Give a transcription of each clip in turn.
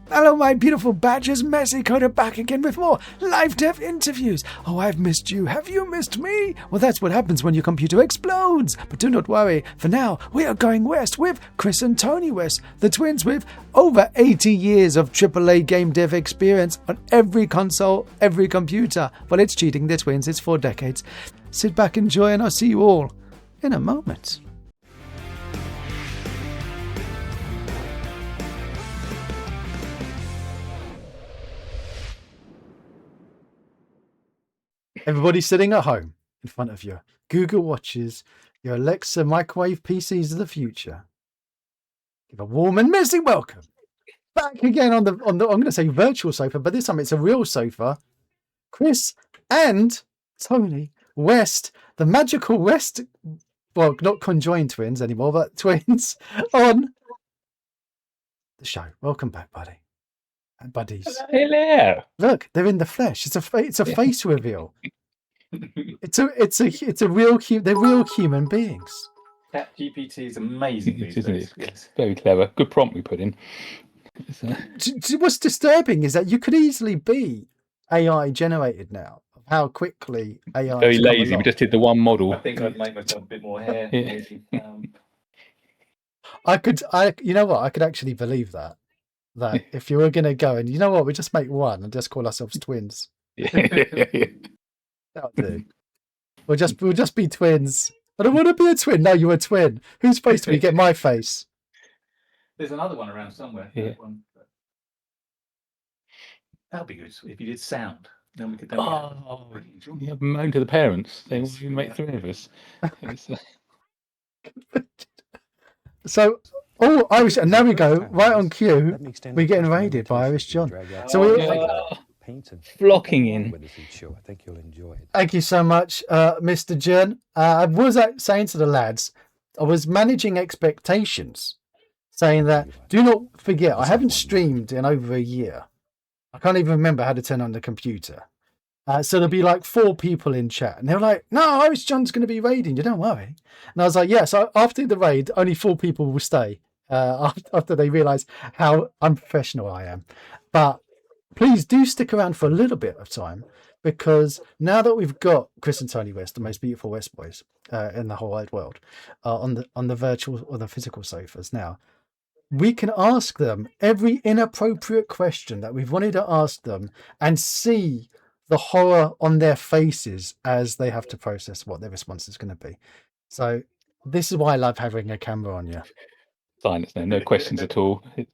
Hello, my beautiful badgers. Messi Coda back again with more live dev interviews. Oh, I've missed you. Have you missed me? Well, that's what happens when your computer explodes. But do not worry. For now, we are going west with Chris and Tony West, the twins with over 80 years of AAA game dev experience on every console, every computer. Well, it's cheating. They're twins. It's 4 decades. Sit back, enjoy, and I'll see you all in a moment. Everybody sitting at home in front of your Google Watches, your Alexa microwave PCs of the future. Give a warm and messy welcome back again on the I'm going to say virtual sofa, but this time it's a real sofa. Chris and Tony West, the magical West, well, not conjoined twins anymore, but twins on the show. Welcome back, buddy. And buddies. Hello. Look, they're in the flesh. It's a face reveal. It's a real they're real human beings. ChatGPT is amazing these days. It's very clever. Good prompt we put in. What's disturbing is that you could easily be AI generated now. How quickly AI. Very lazy. We just did the one model. I think I'd make myself a bit more hair. You know what? I could actually believe that. That if you were going to go and you know what, we just make one and just call ourselves twins. That'll do. We'll just be twins. I don't want to be a twin. No, you're a twin. Whose face do we get? My face. There's another one around somewhere. Yeah. That'll be good if you did sound. Then we could. Yeah, moan to the parents. They want to make 3 of us. So. Oh, Irish, and there we go, right on cue. We're getting raided by Irish John. So we're flocking in. I think you'll enjoy it. Thank you so much, Mr. John. I was saying to the lads, I was managing expectations, saying that do not forget, I haven't streamed in over a year. I can't even remember how to turn on the computer. So there'll be like 4 people in chat, and they were like, "No, Irish John's going to be raiding. You don't worry." And I was like, "Yeah." So after the raid, only 4 people will stay. After they realise how unprofessional I am. But please do stick around for a little bit of time, because now that we've got Chris and Tony West, the most beautiful West boys in the whole wide world, on the virtual or the physical sofas, now we can ask them every inappropriate question that we've wanted to ask them and see the horror on their faces as they have to process what their response is going to be. So this is why I love having a camera on you. Silence now, no questions at all. The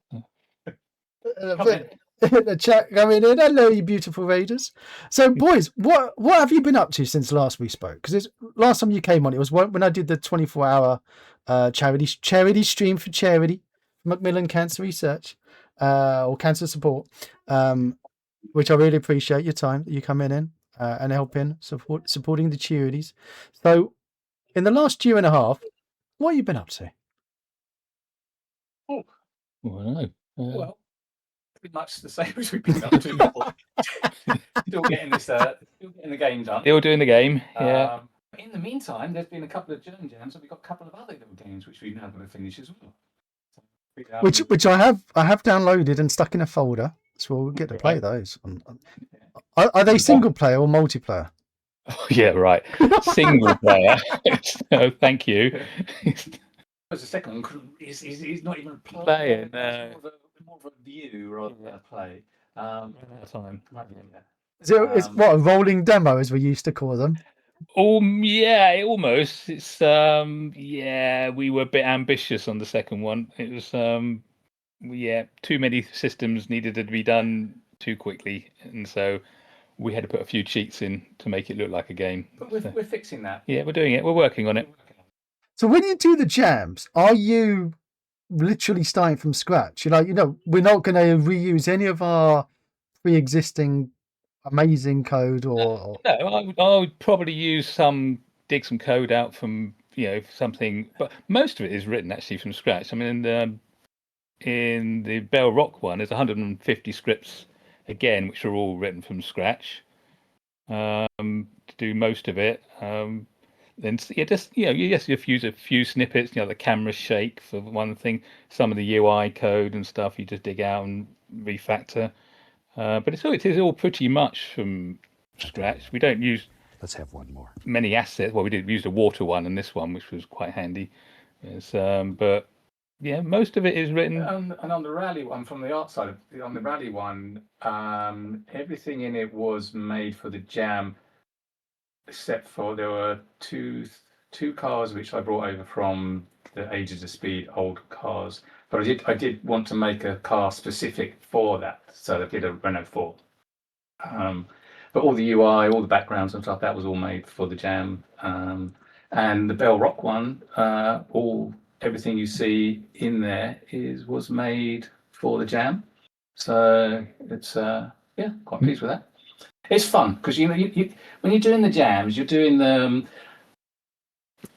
chat coming in. Hello, you beautiful raiders. So, boys, what have you been up to since last we spoke? Because last time you came on, it was when I did the 24-hour charity stream for charity, Macmillan Cancer Research or Cancer Support, which I really appreciate your time that you come in and helping supporting the charities. So, in the last year and a half, what have you been up to? I don't know. Well, pretty much the same as we've been up to before. Still getting the game done. Still doing the game, yeah. In the meantime, there's been a couple of jams, and we've got a couple of other little games which we've now got to finish as well. Which I have downloaded and stuck in a folder, so we'll get to play those. Are they single player or multiplayer? Oh, yeah, right. Single player. So, thank you. The second one he's not even playing. More of a view rather than a play. Time. It's what a rolling demo, as we used to call them. Yeah, almost. It's we were a bit ambitious on the second one. It was too many systems needed to be done too quickly, and so we had to put a few cheats in to make it look like a game. But we're fixing that. Yeah, we're doing it. We're working on it. So when you do the jams, are you literally starting from scratch? You're like, we're not going to reuse any of our pre-existing amazing code or... No, I would probably dig some code out from, something, but most of it is written actually from scratch. I mean, in the Bell Rock one, there's 150 scripts again, which are all written from scratch to do most of it. Then you use a few snippets. The camera shake for one thing. Some of the UI code and stuff you just dig out and refactor. But it is all pretty much from scratch. We don't use Let's have one more. many assets. Well, we did use the water one and this one, which was quite handy. Yes, but yeah, most of it is written. And on the rally one, from the art side, on the rally one, everything in it was made for the jam, except for there were two cars which I brought over from the Ages of Speed old cars. But I did want to make a car specific for that, so I did a Renault 4. But all the UI, all the backgrounds and stuff, that was all made for the jam. And the Bell Rock one, everything you see in there was made for the jam. So it's quite pleased with that. It's fun because you when you're doing the jams, you're doing them.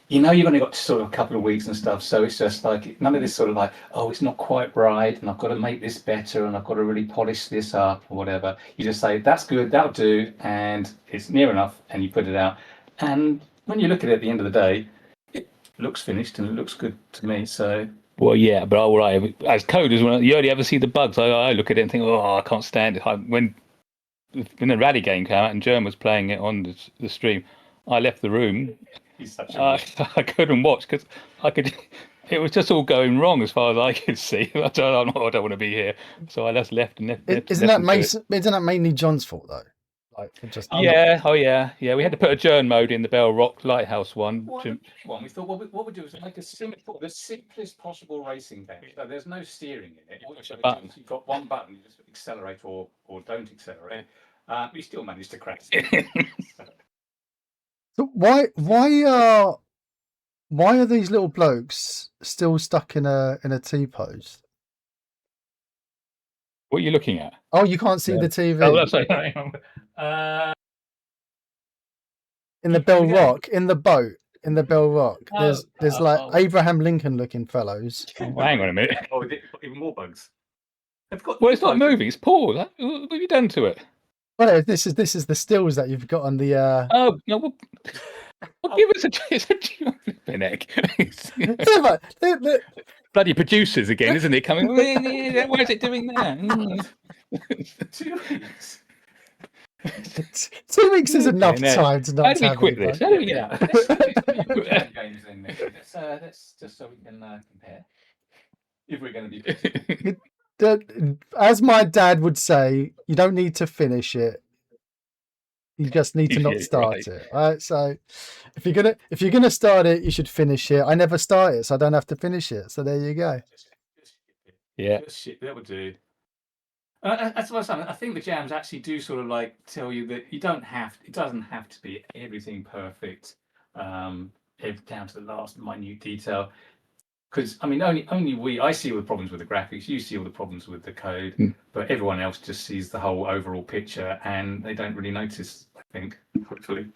You've only got sort of a couple of weeks and stuff, so it's just like none of this sort of like, oh, it's not quite right, and I've got to make this better, and I've got to really polish this up or whatever. You just say that's good, that'll do, and it's near enough, and you put it out. And when you look at it at the end of the day, it looks finished and it looks good to me. So. Well, yeah, but all right. As coders, when you only ever see the bugs, I look at it and think, oh, I can't stand it. When the rally game came out and Jern was playing it on the stream, I left the room. He's such a I couldn't watch because it was just all going wrong as far as I could see. I don't want to be here, so I just left. Isn't that mainly John's fault though? Like yeah, we had to put a Jern mode in the Bell Rock Lighthouse one. We thought what we do is make the simplest possible racing game. So there's no steering in it. You've got one button, you just accelerate or don't accelerate. We still managed to crash. So why are these little blokes still stuck in a T pose? What are you looking at? Oh, you can't see the TV. Oh, that's right. In the Bell Rock, in the boat, in the Bell Rock, there's like Abraham Lincoln looking fellows. Oh, hang on a minute. Oh, even more bugs. Well, it's not moving. It's paused. What have you done to it? Well, this is the stills that you've got on the. Oh no! Well, give us a neck. Bloody producers again, isn't it? Coming. Why is it doing that? 2 weeks. 2 weeks is enough time to not. How do we quit this? How do we get out? Games in there. Let's just so we can compare. If we're going to be. As my dad would say, you don't need to finish it. You just need to not start it. Right? So if you're gonna start it, you should finish it. I never start it, so I don't have to finish it. So there you go. Yeah, that would do. That's what I'm saying. I think the jams actually do sort of like tell you that it doesn't have to be everything perfect, down to the last minute detail. Because I mean, I see all the problems with the graphics. You see all the problems with the code, but everyone else just sees the whole overall picture, and they don't really notice. I think, hopefully,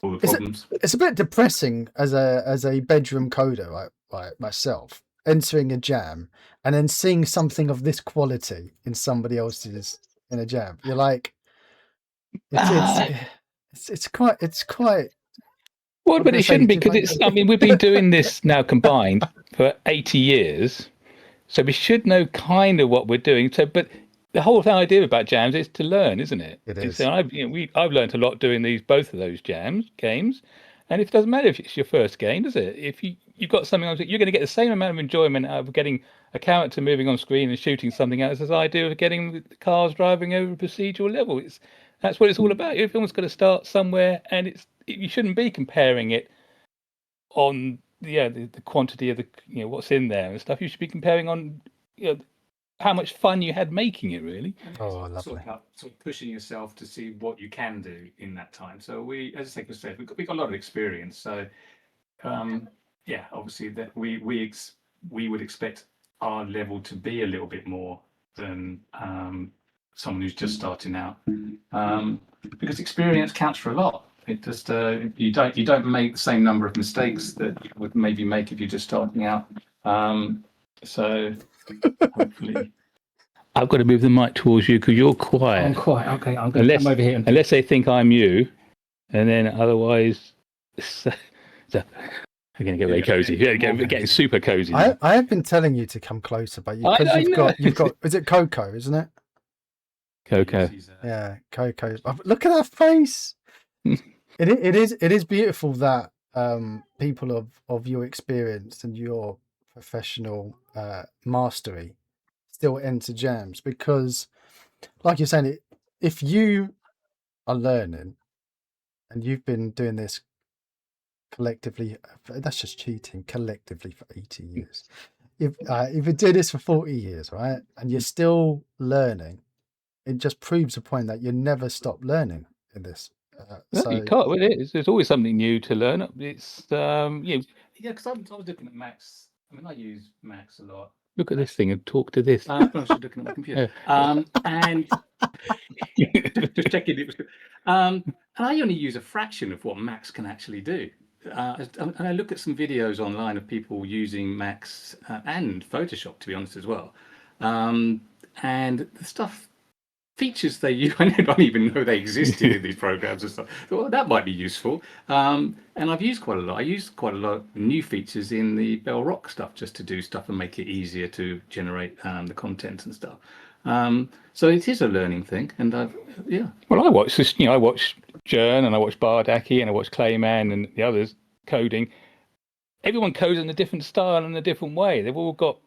all the problems. It's a bit depressing as a bedroom coder, like myself, entering a jam and then seeing something of this quality in somebody else's in a jam. You're like, it's quite. Well, but it shouldn't be because I mean, we've been doing this now combined for 80 years, so we should know kind of what we're doing. So, but the whole idea about jams is to learn, isn't it? It is. So I've learned a lot doing both of those games, and it doesn't matter if it's your first game, does it? If you've got something else, you're going to get the same amount of enjoyment out of getting a character moving on screen and shooting something else as I do of getting the cars driving over a procedural level. That's what it's all about. Everyone's got to start somewhere, and you shouldn't be comparing it on the quantity of what's in there and stuff. You should be comparing on how much fun you had making it, really. Oh, lovely. Sort of pushing yourself to see what you can do in that time. So we, as I said, we've got a lot of experience. So obviously that we would expect our level to be a little bit more than someone who's just starting out, because experience counts for a lot. It just you don't make the same number of mistakes that you would maybe make if you're just starting out. So hopefully, I've got to move the mic towards you because you're quiet. I'm quiet. Okay, I'm going to come over here. Unless they think I'm you, and then otherwise. So, We're going to get very cozy. Yeah, getting super cozy. I have been telling you to come closer, but because you've got. Is it Coco? Isn't it? Coco. Yeah, Coco. Look at that face. It is beautiful that people of your experience and your professional mastery still enter jams, because, like you're saying, if you are learning and you've been doing this collectively, that's just cheating, collectively for 80 years. If you do this for 40 years, right, and you're still learning, it just proves the point that you never stop learning in this. No, you can't. Well, there's always something new to learn. It's Yeah, because I was looking at Macs. I mean, I use Macs a lot. Look at this thing and talk to this. I was just looking at my computer. And just checking it was good. And I only use a fraction of what Macs can actually do. And I look at some videos online of people using Macs and Photoshop, to be honest, as well. And the stuff, features they use, I don't even know they existed in these programs and stuff. Well, that might be useful. And I've used quite a lot. I used quite a lot of new features in the Bell Rock stuff just to do stuff and make it easier to generate the content and stuff. So it is a learning thing, and yeah. Well, I watched this. I watched Jern and I watched Bardaki and I watched Clayman and the others coding. Everyone codes in a different style and a different way. They've all got,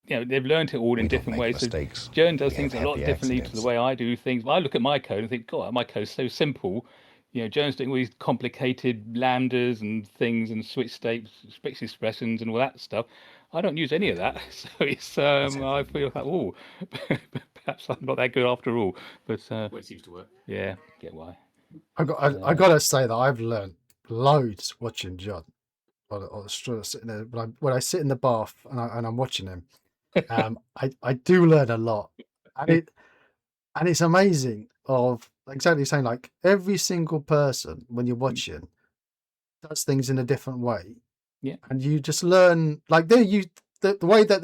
they've learned it all in different ways. So Jern does things a lot differently to the way I do things. I look at my code and think, God, my code's so simple. Jern's doing all these complicated lambdas and things and switch states, switch expressions and all that stuff. I don't use any of that. So it's, I feel like, oh, perhaps I'm not that good after all. But well, it seems to work. Yeah, get why. I got to say that I've learned loads watching John. Sitting there, when I sit in the bath and I'm watching him, I do learn a lot, and it's amazing. Of exactly saying, like, every single person when you're watching does things in a different way. Yeah, and you just learn, like, the way that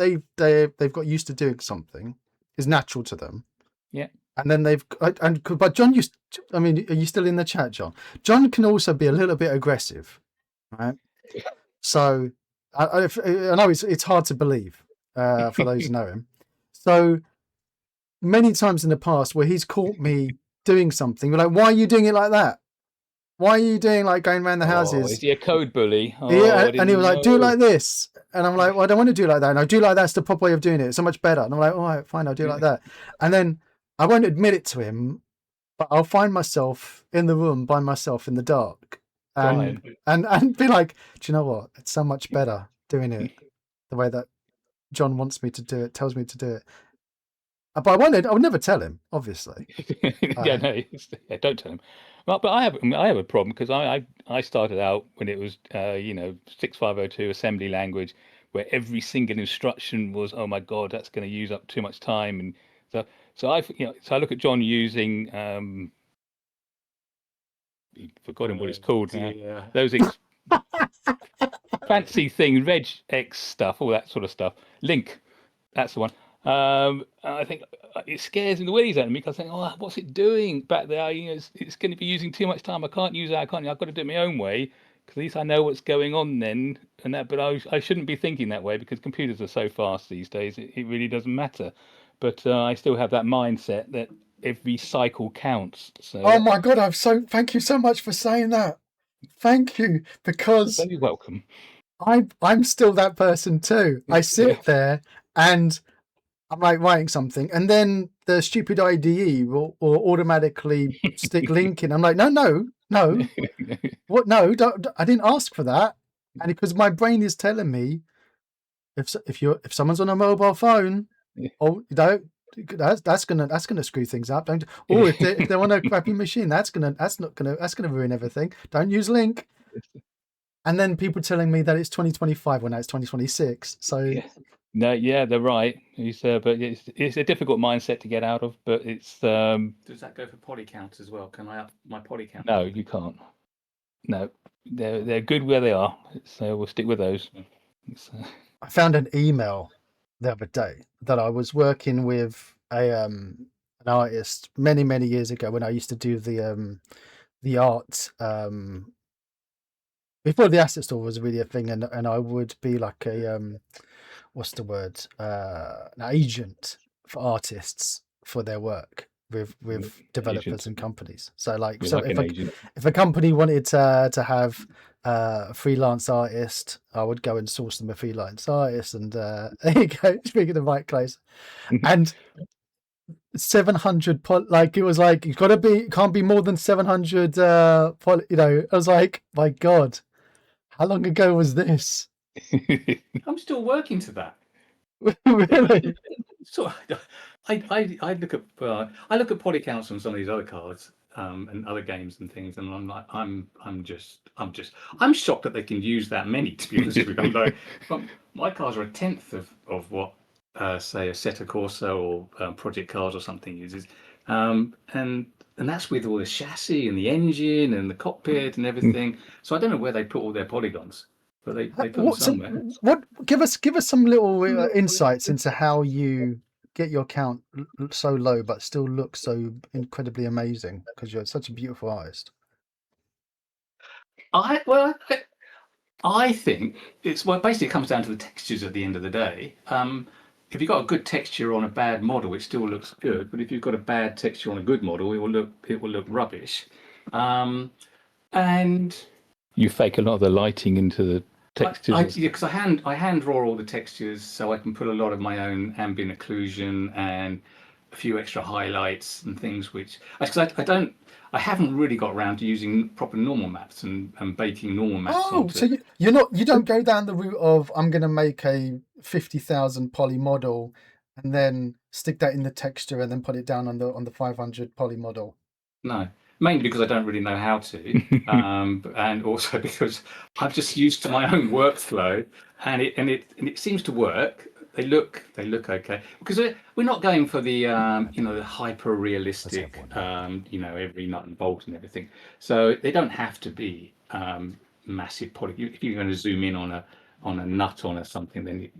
they've got used to doing something is natural to them. Yeah, and then but John used. I mean, are you still in the chat, John? John can also be a little bit aggressive, right? So I know it's hard to believe for those who know him. So many times in the past where he's caught me doing something, we're like, why are you doing it like that? Why are you doing, like, going around the houses? Is he a code bully? Yeah, and he was like, do it like this. And I'm like, well, I don't want to do it like that. And I do like that's the proper way of doing it. It's so much better. And I'm like, all right, fine, I'll do it like that. And then I won't admit it to him, but I'll find myself in the room by myself in the dark. And be like, do you know what? It's so much better doing it the way that John wants me to do it, tells me to do it. But I would never tell him, obviously. Don't tell him. Well, but I have a problem because I started out when it was 6502 assembly language, where every single instruction was, oh my God, that's going to use up too much time, and so I look at John using forgotten what it's called now. Yeah. Those fancy things, regex stuff, all that sort of stuff. Link, that's the one. I think it scares me the willies out of me because I think, oh, what's it doing back there? It's going to be using too much time. I can't use that. I've got to do it my own way, because at least I know what's going on then. And that, but I shouldn't be thinking that way, because computers are so fast these days. It really doesn't matter. But I still have that mindset that every cycle counts. So oh my God, thank you so much for saying that. Thank you, because you're welcome. I'm still that person too. I sit there and I'm like writing something, and then the stupid IDE will automatically stick link in. I'm like, no. What? No, don't, I didn't ask for that. And because my brain is telling me, if someone's on a mobile phone, that's gonna screw things up. Don't. Or if they're on a crappy machine, that's gonna ruin everything. Don't use link. And then people telling me that it's 2025 when now it's 2026. So. Yeah. No, yeah, they're right. But it's a difficult mindset to get out of. But it's. Does that go for poly counts as well? Can I up my poly count? No, you can't. No, they're good where they are. So we'll stick with those. I found an email the other day that I was working with an artist many years ago when I used to do the art before the asset store was really a thing, and I would be like a what's the word? An agent for artists for their work with developers and companies. So like, You're so like an agent. if a company wanted to have a freelance artist, I would go and source them a freelance artist, and there you go, speaking of Mike Close, and 700 like it was like can't be more than 700 I was like, my god, how long ago was this? I'm still working to that. Really? So I look at I look at poly counts on some of these other cards and other games and things, and I'm like, I'm shocked that they can use that many. To be honest with you, I'm like, but my cards are a tenth of what say a Setta Corsa or Project Cars or something uses, and that's with all the chassis and the engine and the cockpit and everything. So I don't know where they put all their polygons. But they put them somewhere. What give us some little insights into how you get your count so low but still look so incredibly amazing, because you're such a beautiful artist. I think basically it comes down to the textures at the end of the day. If you've got a good texture on a bad model, it still looks good. But if you've got a bad texture on a good model, it will look rubbish. And you fake a lot of the lighting into the textures. Because I hand draw all the textures, so I can put a lot of my own ambient occlusion and a few extra highlights and things. Because I haven't really got around to using proper normal maps and baking normal maps. Oh, so you don't go down the route of, I'm going to make a 50,000 poly model and then stick that in the texture and then put it down on the 500 poly model. No, mainly because I don't really know how to, and also because I'm just used to my own workflow, and it seems to work. They look okay, because we're not going for the the hyper realistic every nut and bolt and everything. So they don't have to be massive poly. If you're going to zoom in on a nut on something, then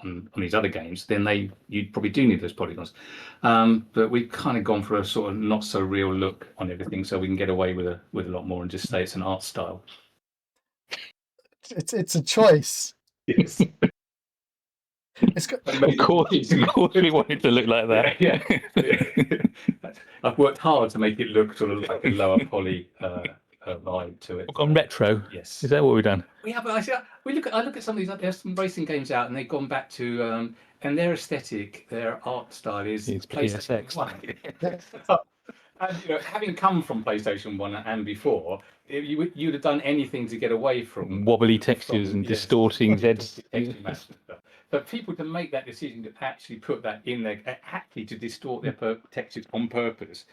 on these other games, then you probably do need those polygons. But we've kind of gone for a sort of not so real look on everything, so we can get away with a lot more and just say it's an art style. It's a choice. Yes. Of course we want it to look like that. Yeah. I've worked hard to make it look sort of like a lower poly vibe to it. We've gone retro. Yes. Is that what we've done? We have. I look at some of these. There's some racing games out, and they've gone back to and their aesthetic, their art style is PlayStation 1. And having come from PlayStation 1 and before, you'd have done anything to get away from wobbly textures and distorting heads. But people to make that decision to actually put that in there, actually to distort their textures on purpose,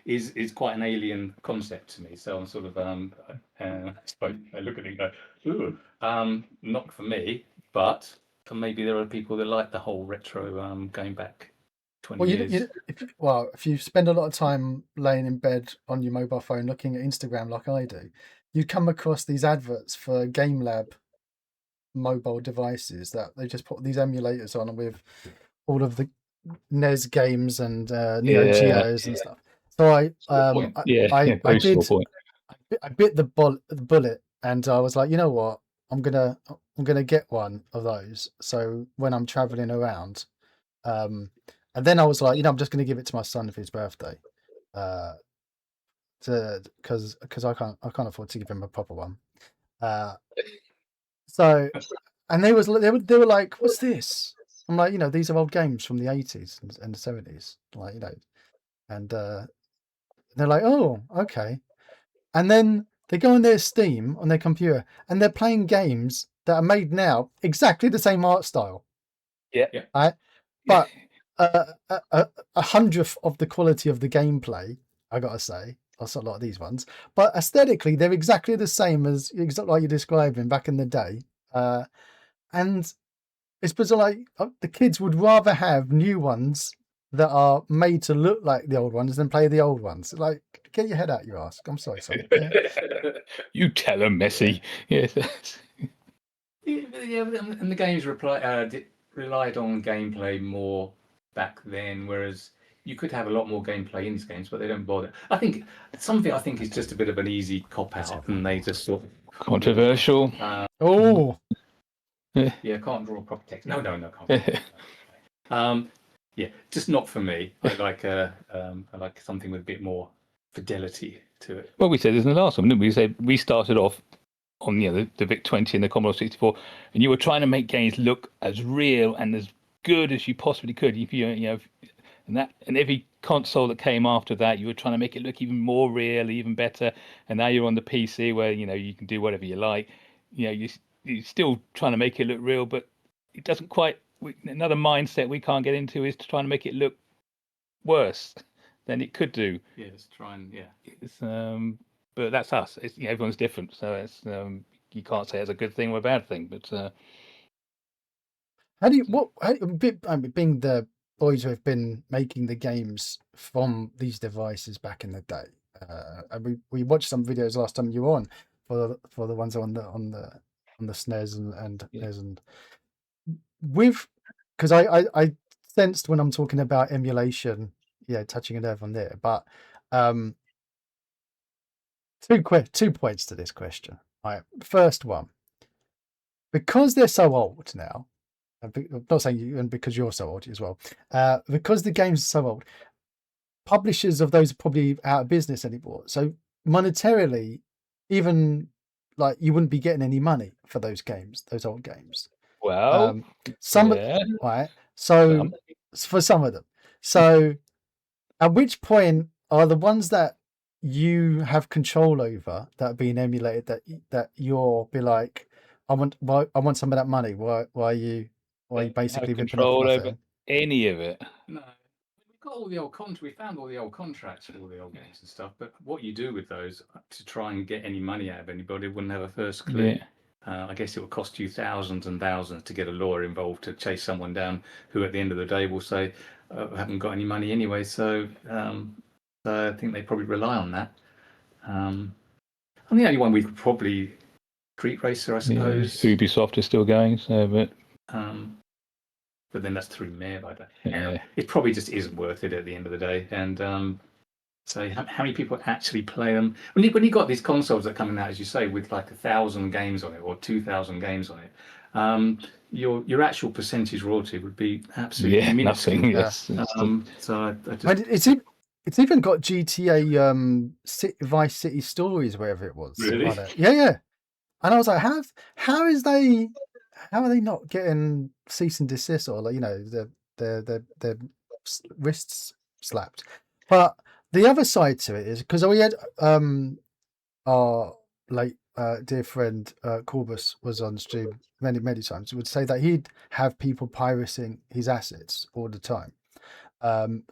is quite an alien concept to me. So I'm sort of I look at it and go, ooh, not for me. But maybe there are people that like the whole retro going back 20 years. If you spend a lot of time laying in bed on your mobile phone looking at Instagram like I do, you come across these adverts for Game Lab mobile devices that they just put these emulators on with all of the NES games and Neo Geos and stuff. So I bit the bullet, and I was like, you know what, I'm gonna get one of those. So when I'm traveling around, and then I was like, I'm just gonna give it to my son for his birthday, because I can't afford to give him a proper one. So, and they were like, what's this? I'm like, these are old games from the 80s and the 70s, like, and they're like, oh, okay. And then they go on their Steam on their computer and they're playing games that are made now exactly the same art style. Yeah. Right? But a hundredth of the quality of the gameplay, I gotta say. That's a lot of these ones, but aesthetically they're exactly the same as exactly like you're describing back in the day. And it's bizarre, like the kids would rather have new ones that are made to look like the old ones than play the old ones. Like, get your head out your ass. I'm sorry, son. Yeah. You tell them, Messi. Yes. Yeah, and the games relied on gameplay more back then, whereas you could have a lot more gameplay in these games, but they don't bother. I think some of it, is just a bit of an easy cop out, and they just sort of Controversial. Oh, Yeah, can't draw proper text. No, can't. Yeah, just not for me. I like something with a bit more fidelity to it. Well, we said this in the last one, didn't we? We said we started off on the VIC-20 and the Commodore 64, and you were trying to make games look as real and as good as you possibly could. If and every console that came after that, you were trying to make it look even more real, even better. And now you're on the PC where you can do whatever you like. You're still trying to make it look real, but it doesn't quite. Another mindset we can't get into is to try and make it look worse than it could do. Yeah, let's try and It's, but that's us. It's, everyone's different, so it's you can't say it's a good thing or a bad thing. But how do you being the boys who have been making the games from these devices back in the day? And we watched some videos last time you were on for the ones on the SNES and NES and because I sensed when I'm talking about emulation, touching a nerve on there. But two points to this question. Right, first one, because they're so old now. I'm not saying you, and because you're so old as well. Because the games are so old, publishers of those are probably out of business anymore. So monetarily, even like you wouldn't be getting any money for those games, those old games. well, Some yeah. right. So for some of them. So at which point are the ones that you have control over that are being emulated that you'll be like, I want some of that money. Why are you basically ripping control off over nothing? any of it? No, we've got all the old we found all the old contracts for all the old games and stuff. But what you do with those to try and get any money out of anybody wouldn't have a first clue. Yeah. I guess it would cost you thousands and thousands to get a lawyer involved to chase someone down who, at the end of the day, will say, "I haven't got any money anyway." So I think they probably rely on that. And the only one we could probably Street Racer, I suppose. Yeah, Ubisoft is still going, so but then that's through Mayor. It probably just isn't worth it at the end of the day. And so how many people actually play them? When you got these consoles that are coming out, as you say, with like 1,000 games on it or 2,000 games on it, your actual percentage royalty would be absolutely minuscule. Nothing. Yes. So I just. It's even got GTA Vice City Stories, wherever it was. Really? Yeah. And I was like, how are they not getting cease and desist or their wrists slapped? But the other side to it is because we had our late dear friend Corbus was on stream many times. Would say that he'd have people pirating his assets all the time.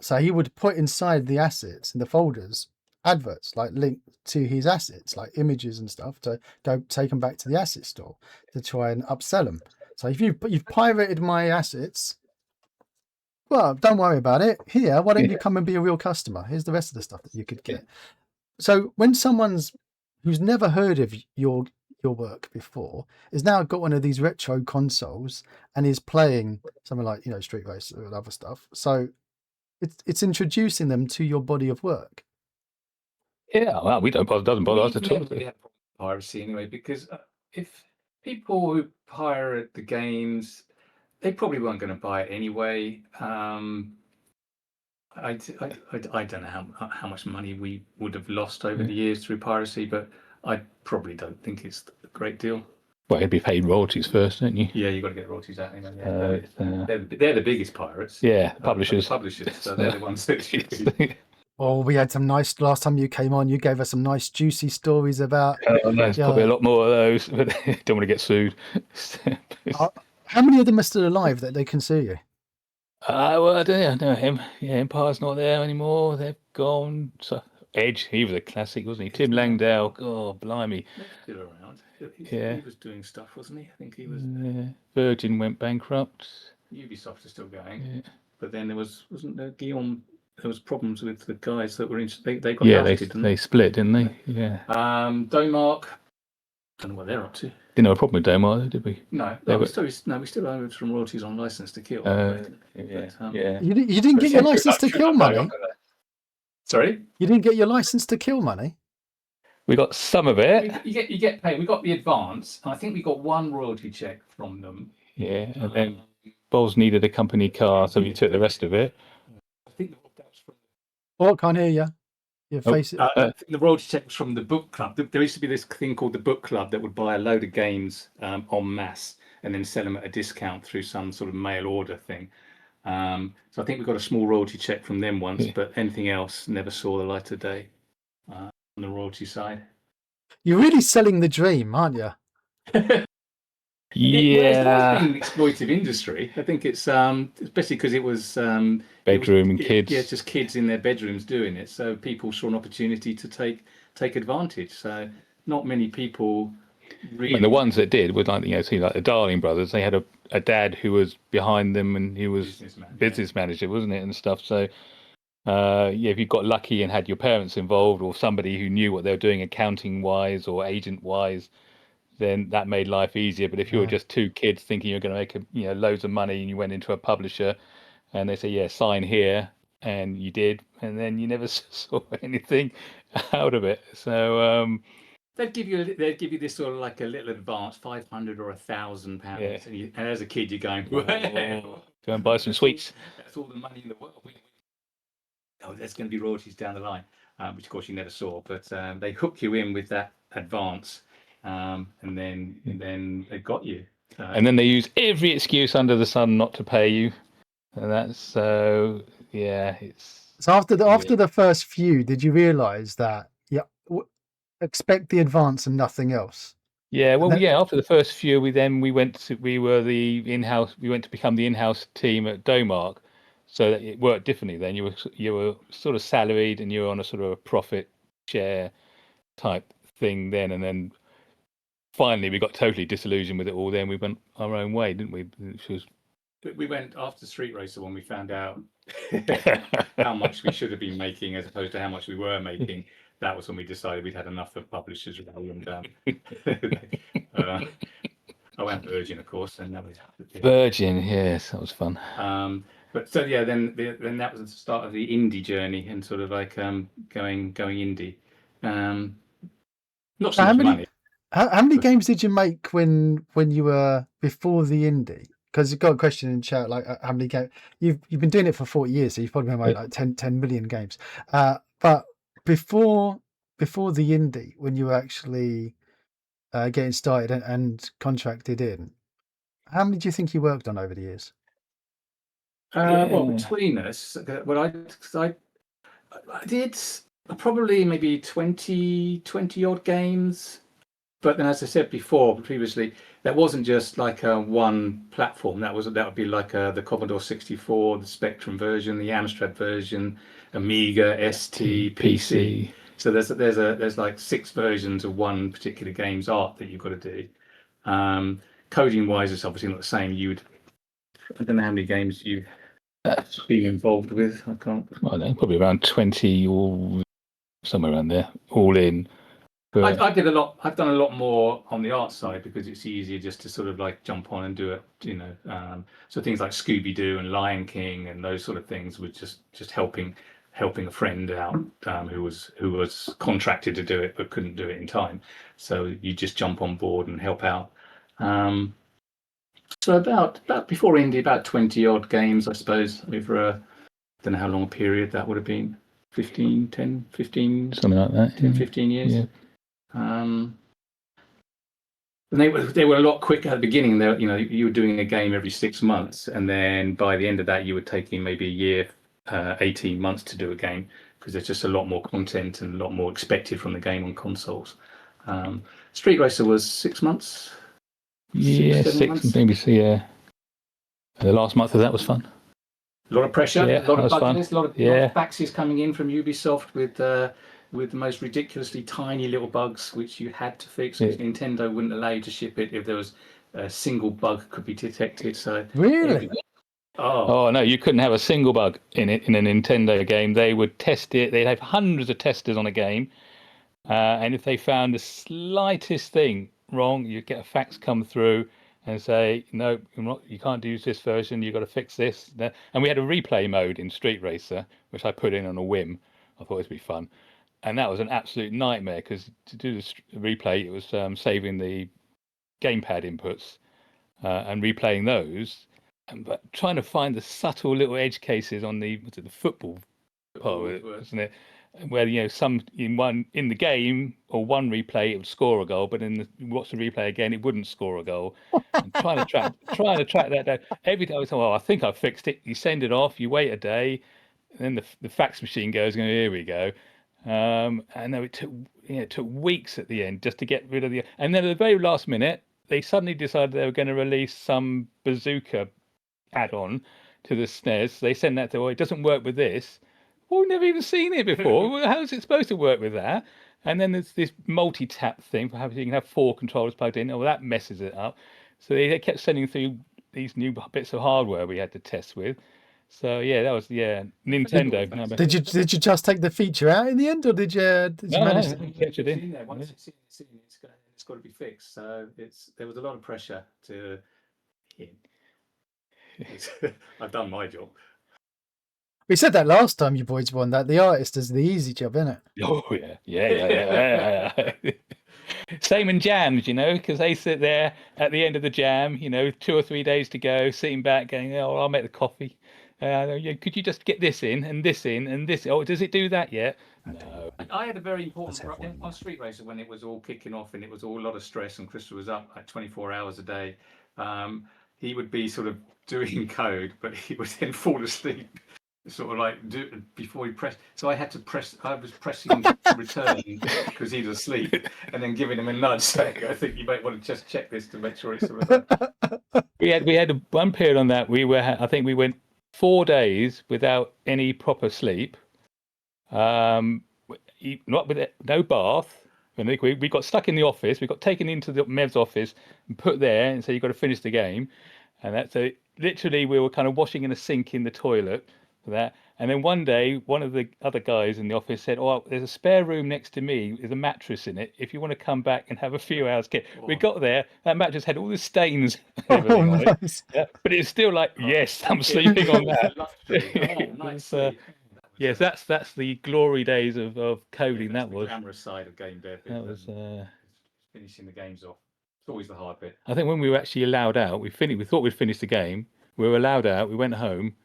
So he would put inside the assets in the folders adverts like linked to his assets, like images and stuff, to go take them back to the asset store to try and upsell them. So if you've pirated my assets, well, don't worry about it. Here, why don't you come and be a real customer? Here's the rest of the stuff that you could get. So when someone's who's never heard of your work before is now got one of these retro consoles and is playing something like Street Racer and other stuff, so it's introducing them to your body of work. Yeah, well, we don't bother. Doesn't bother us at all. We have piracy anyway, because if people who pirate the games, they probably weren't going to buy it anyway. I don't know how much money we would have lost over the years through piracy, but I probably don't think it's a great deal. Well, you'd be paid royalties first, don't you? Yeah, you've got to get royalties out anyway. They're the biggest pirates. Yeah, publishers. So they're the ones that Oh, we had some nice last time you came on. You gave us some nice juicy stories about. There's probably a lot more of those, but don't want to get sued. How many of them are still alive that they can sue you? Well, I don't know him. Yeah, Empire's not there anymore. They've gone. So Edge, he was a classic, wasn't he? Tim Langdale. Oh, blimey. Still around. He was doing stuff, wasn't he? I think he was. Virgin went bankrupt. Ubisoft is still going, but then wasn't there Guillaume? There was problems with the guys that were in. They got ousted, they split, didn't they? Yeah. Domark. Don't know what they're up to. Didn't have a problem with Domark, did we? No, we still owe some royalties on license to kill. You didn't get your license to kill money. Sorry, you didn't get your license to kill money. We got some of it. You get paid. We got the advance, and I think we got one royalty check from them. Yeah, and then Boz needed a company car, so we took the rest of it. I think that was from. Oh, I can't hear you. Your Oh, face. I think the royalty check was from the book club. There used to be this thing called the book club that would buy a load of games en masse and then sell them at a discount through some sort of mail order thing. So I think we got a small royalty check from them once, but anything else never saw the light of day on the royalty side. You're really selling the dream, aren't you? yeah, It's always been an exploitive industry. I think it's especially because it was bedroom and kids. Yeah, just kids in their bedrooms doing it. So people saw an opportunity to take advantage. So not many people really. And the ones that did were like like the Darling brothers. They had a dad who was behind them, and he was business manager, wasn't it, and stuff. So if you got lucky and had your parents involved or somebody who knew what they were doing accounting wise or agent wise, then that made life easier. But if you were just two kids thinking you're going to make loads of money, and you went into a publisher and they say, sign here, and you did, and then you never saw anything out of it. So they'd give you this sort of like a little advance, £500 or £1,000, and as a kid you're going, go and buy some sweets. That's all the money in the world. There's going to be royalties down the line, which of course you never saw. But they hook you in with that advance, and then they got you. And then they use every excuse under the sun not to pay you, and that's it's. So after the first few, did you realise that expect the advance and nothing else? Yeah, well, after the first few, we went to become the in-house team at Domark, so that it worked differently. Then you were sort of salaried, and you were on a sort of a profit share type thing then, and then finally we got totally disillusioned with it all. Then we went our own way, didn't we? We went after Street Racer when we found out how much we should have been making as opposed to how much we were making. That was when we decided we'd had enough of publishers. I went Virgin, of course, and that was Virgin. Yes, that was fun. But so then that was the start of the indie journey, and sort of like going indie. Not so much money. How many games did you make when you were before the indie? Because you've got a question in chat, like how many games you've been doing it for 40 years, so you've probably made like 10 million games. But before the indie, when you were actually getting started and contracted in, how many do you think you worked on over the years? Well, between us, I did probably maybe 20 odd games. But then, as I said previously, that wasn't just like one platform. That would be like the Commodore 64, the Spectrum version, the Amstrad version, Amiga, ST, PC. So there's like 6 versions of one particular game's art that you've got to do. Coding wise, it's obviously not the same. I don't know how many games you've been involved with. I don't know, probably around 20 or somewhere around there, all in. I did a lot. I've done a lot more on the art side because it's easier just to sort of like jump on and do it. So things like Scooby-Doo and Lion King and those sort of things were just helping a friend out who was contracted to do it but couldn't do it in time. So you just jump on board and help out. So about before indie, about 20 odd games, I suppose, over I don't know how long a period that would have been. 15 something like that. 10, 15 years. Yeah. And they were a lot quicker at the beginning. You were doing a game every 6 months, and then by the end of that, you were taking maybe a year, 18 months to do a game, because there's just a lot more content and a lot more expected from the game on consoles. Street Racer was 6 months. Yeah, 6 months. Maybe. Yeah. The last month of that was fun. A lot of pressure, a lot of bugginess, a lot of faxes coming in from Ubisoft with the most ridiculously tiny little bugs which you had to fix. Because Nintendo wouldn't allow you to ship it if there was a single bug could be detected. So really, oh no, you couldn't have a single bug in a Nintendo game. They would test it. They'd have hundreds of testers on a game, and if they found the slightest thing wrong, you'd get a fax come through and say, no, you can't use this version, you've got to fix this. And we had a replay mode in Street Racer, which I put in on a whim. I thought it'd be fun. and that was an absolute nightmare because to do the replay, it was saving the gamepad inputs and replaying those, but trying to find the subtle little edge cases on the football part of it, wasn't it? Where some in the game or one replay it would score a goal, but watch the replay again it wouldn't score a goal. And trying to track that down every time. Well, I think I fixed it. You send it off, you wait a day, and then the fax machine goes, going, here we go. And then it took weeks at the end just to get rid of and then at the very last minute they suddenly decided they were going to release some bazooka add-on to the SNES. They sent that to, it doesn't work with this. Well, we've never even seen it before. How is it supposed to work with that? And then there's this multi-tap thing for how you can have 4 controllers plugged in. Oh, that messes it up. So they kept sending through these new bits of hardware we had to test with. So yeah, that was Nintendo. Did you just take the feature out in the end, or did you manage to catch it in? Once it's in, it's got to be fixed. So there was a lot of pressure to hit. I've done my job. We said that last time you boys won that the artist does the easy job, isn't it? Oh yeah. Same in jams, because they sit there at the end of the jam, 2 or 3 days to go, sitting back, going, "Oh, I'll make the coffee. Could you just get this in and this in and this? Oh, does it do that yet?" No. I had a very important on Street Racer when it was all kicking off and it was all a lot of stress, and Chris was up like 24 hours a day. He would be sort of doing code, but he would then fall asleep. Sort of like before he pressed, so I had to press. I was pressing return because he was asleep, and then giving him a nudge saying, "I think you might want to just check this to make sure it's." We had one period on that. I think we went 4 days without any proper sleep, not with no bath. And we got stuck in the office. We got taken into the Mev's office and put there, and so you've got to finish the game, and that's so literally we were kind of washing in a sink in the toilet. That, and then one day one of the other guys in the office said, "Oh, there's a spare room next to me with a mattress in it if you want to come back and have a few hours." We got there, that mattress had all the stains on nice. it, but it's still like, yes, I'm sleeping on that. Yes, that's the glory days of coding. That was the glamorous side of game dev. That was finishing the games off. It's always the hard bit. I think when we were actually allowed out, we thought we'd finished the game, we were allowed out, we went home,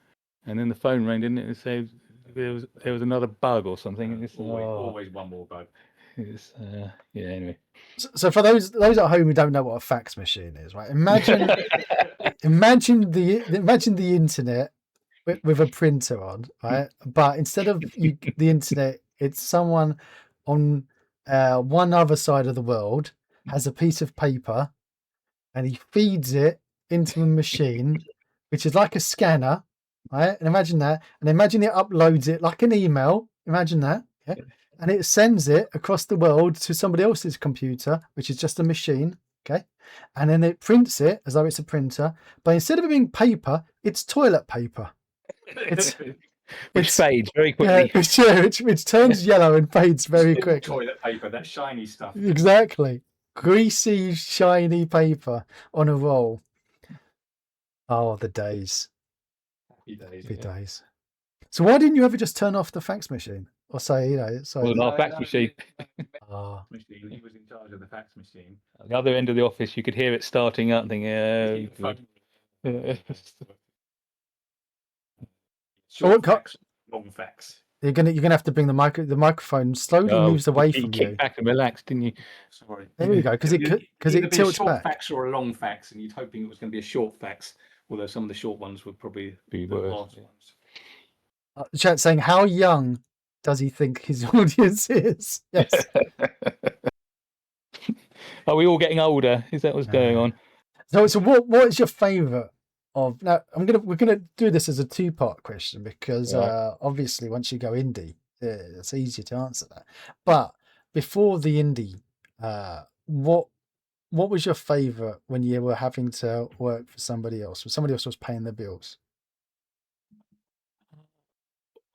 and then the phone rang, didn't it? And said there was another bug or something. Always one more bug. Anyway. So for those at home who don't know what a fax machine is, right? Imagine the internet with a printer on, right? But instead of the internet, it's someone on one other side of the world has a piece of paper, and he feeds it into a machine, which is like a scanner. Right, and imagine that, and imagine it uploads it like an email. Imagine that, yeah? And it sends it across the world to somebody else's computer, which is just a machine, okay? And then it prints it as though it's a printer, but instead of it being paper, it's toilet paper. Which fades very quickly. Yeah, which turns yellow and fades very quickly. Toilet paper, that shiny stuff. Exactly, greasy, shiny paper on a roll. Oh, the days. Happy days. So why didn't you ever just turn off the fax machine, or say, our fax machine? He was in charge of the fax machine. At the other end of the office, you could hear it starting up, thinking, Short fax, long fax. You're gonna have to bring the microphone slowly moves away from you. Kick back and relax, didn't you? Sorry. There you go, because it tilts a short back. Fax or a long fax, and you're hoping it was going to be a short fax. Although some of the short ones would probably be the worse. last ones. Chat saying, how young does he think his audience is? Yes. Are we all getting older? Is that what's going on? So what is your favourite of? Now we're gonna do this as a 2-part question because obviously once you go indie, it's easier to answer that. But before the indie, what was your favourite when you were having to work for somebody else? When somebody else was paying the bills?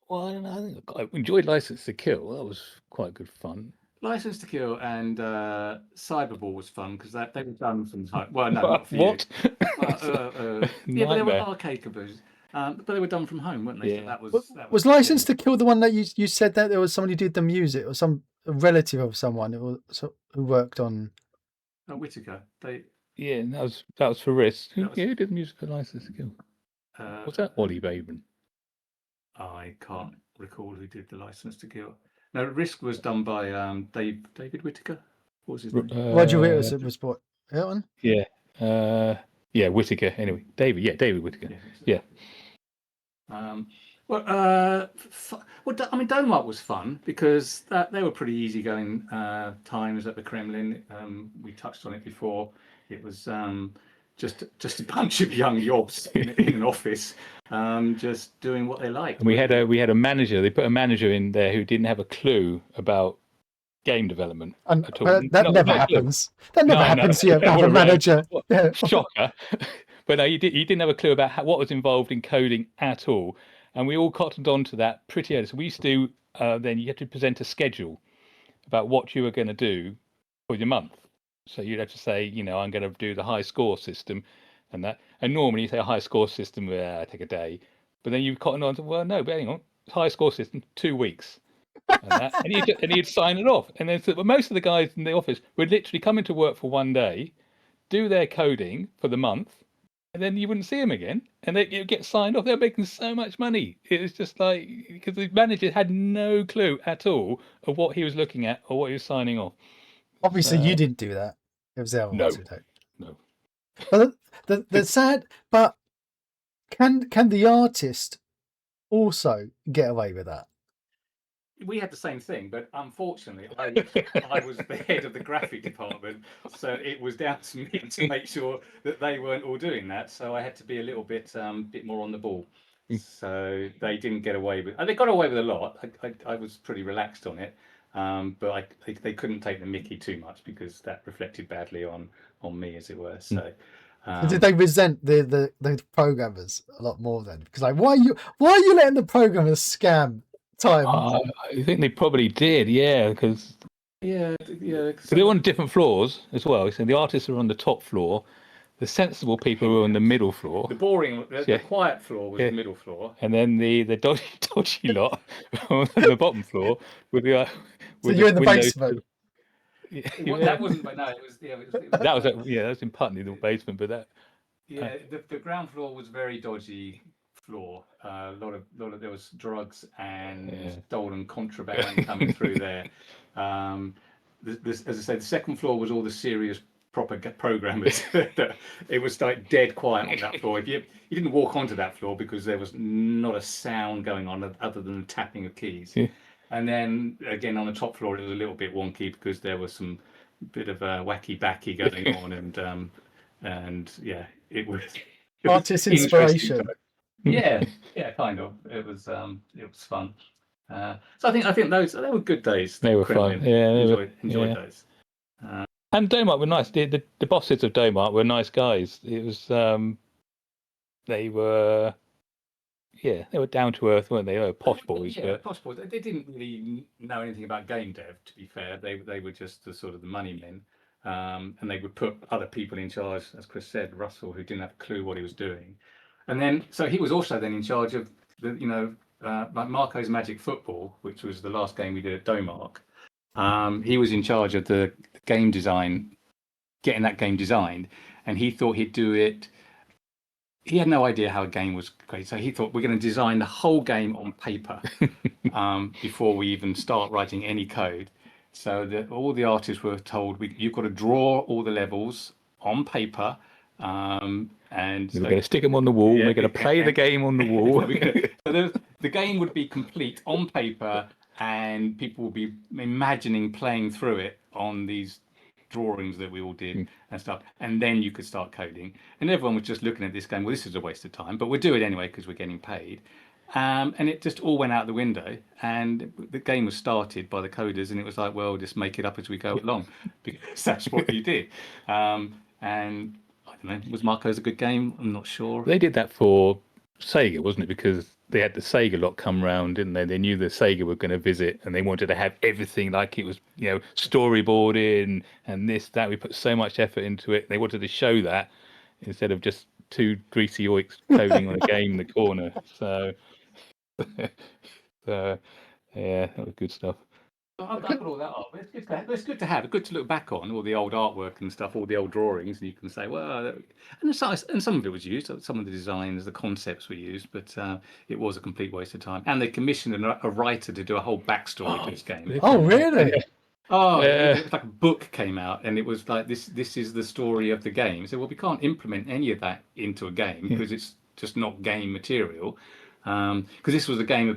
Well, I don't know. I enjoyed License to Kill. That was quite good fun. License to Kill and Cyberball was fun because they were done from time. Well, no, not for what? you. But they were arcade conversions. But they were done from home, weren't they? Yeah. So that Was License to Kill the one that you said that there was somebody who did the music or some relative of someone who worked on? Whitaker. Yeah, and that was for Risk. Who That was- who did the music for License to Kill? Was that Ollie Baben? I can't recall who did the License to Kill. No, Risk was done by David Whitaker. What was his name? Roger Witters was what? That one? Yeah. Whitaker. Anyway, David Whitaker. Yeah. Domark was fun because they were pretty easygoing times at the Kremlin. We touched on it before. It was just a bunch of young yobs in an office, just doing what they liked. And we had a manager. They put a manager in there who didn't have a clue about game development at all. That never happens. That never happens. You have a manager. Yeah. Shocker. But no, he didn't have a clue about what was involved in coding at all. And we all cottoned on to that pretty early. So we used to then you had to present a schedule about what you were going to do for your month. So you'd have to say, I'm going to do the high score system and that. And normally you say a high score system, I take a day. But then you cotton on to, well, no, but hang on, high score system, 2 weeks. And he'd sign it off. And then most of the guys in the office would literally come into work for one day, do their coding for the month, and then you wouldn't see them again. And they get signed off. They're making so much money. It was just like, because the manager had no clue at all of what he was looking at or what he was signing off. Obviously, you didn't do that. It was the other ones who did. No. But the sad, but can the artist also get away with that? We had the same thing, but unfortunately, I was the head of the graphic department, so it was down to me to make sure that they weren't all doing that. So I had to be a little bit more on the ball. So they didn't get away with. They got away with a lot. I was pretty relaxed on it, but they couldn't take the mickey too much because that reflected badly on me, as it were. So. Did they resent the programmers a lot more then? Because why are you letting the programmers scam time? I think they probably did, yeah, because they were on different floors as well. So the artists were on the top floor, the sensible people were on the middle floor. The boring, the quiet floor was the middle floor, and then the dodgy lot on the bottom floor with the. So you're in the basement. That wasn't, but no, it was. That was in Putney, the basement, but that. Yeah, the ground floor was very dodgy floor. A lot of there was drugs and stolen contraband coming through there. As I said, the second floor was all the serious proper programmers. It was like dead quiet on that floor. If you didn't walk onto that floor because there was not a sound going on other than the tapping of keys. Yeah. And then again on the top floor it was a little bit wonky because there was some bit of a wacky backy going on and it was artist inspiration. Yeah, kind of. It was fun. So I think those they were good days. They were fun. Yeah, enjoyed those. And Domark were nice. The bosses of Domark were nice guys. It was they were down to earth, weren't they? They were posh boys. Yeah, posh boys. They didn't really know anything about game dev, to be fair. They were just the sort of the money men. And they would put other people in charge, as Chris said, Russell, who didn't have a clue what he was doing. And then, so he was also then in charge of like Marco's Magic Football, which was the last game we did at Domark. He was in charge of the game design, getting that game designed, and he thought he'd do it. He had no idea how a game was created, so he thought we're going to design the whole game on paper before we even start writing any code. So that all the artists were told, you've got to draw all the levels on paper. And we're going to stick them on the wall. We're going to play the game on the wall. So the game would be complete on paper, and people would be imagining playing through it on these drawings that we all did and stuff. And then you could start coding. And everyone was just looking at this going, well, this is a waste of time, but we'll do it anyway because we're getting paid. And it just all went out the window, and the game was started by the coders, and it was like, well, just make it up as we go along, because that's what you did. And I don't know, was Marco's a good game? I'm not sure. They did that for Sega, wasn't it? Because they had the Sega lot come round, didn't they? They knew the Sega were going to visit, and they wanted to have everything like it was, storyboarded and this, that. We put so much effort into it. They wanted to show that instead of just two greasy oiks coding on a game in the corner. So, yeah, that was good stuff. I've got all that art. It's good to have. It's good to look back on all the old artwork and stuff, all the old drawings, and you can say, well, and some of it was used. Some of the designs, the concepts were used, but it was a complete waste of time. And they commissioned a writer to do a whole backstory to this game. Oh, really? Oh, Yeah. it was like a book came out, and it was like this is the story of the game. So, well, we can't implement any of that into a game because it's just not game material. Because this was a game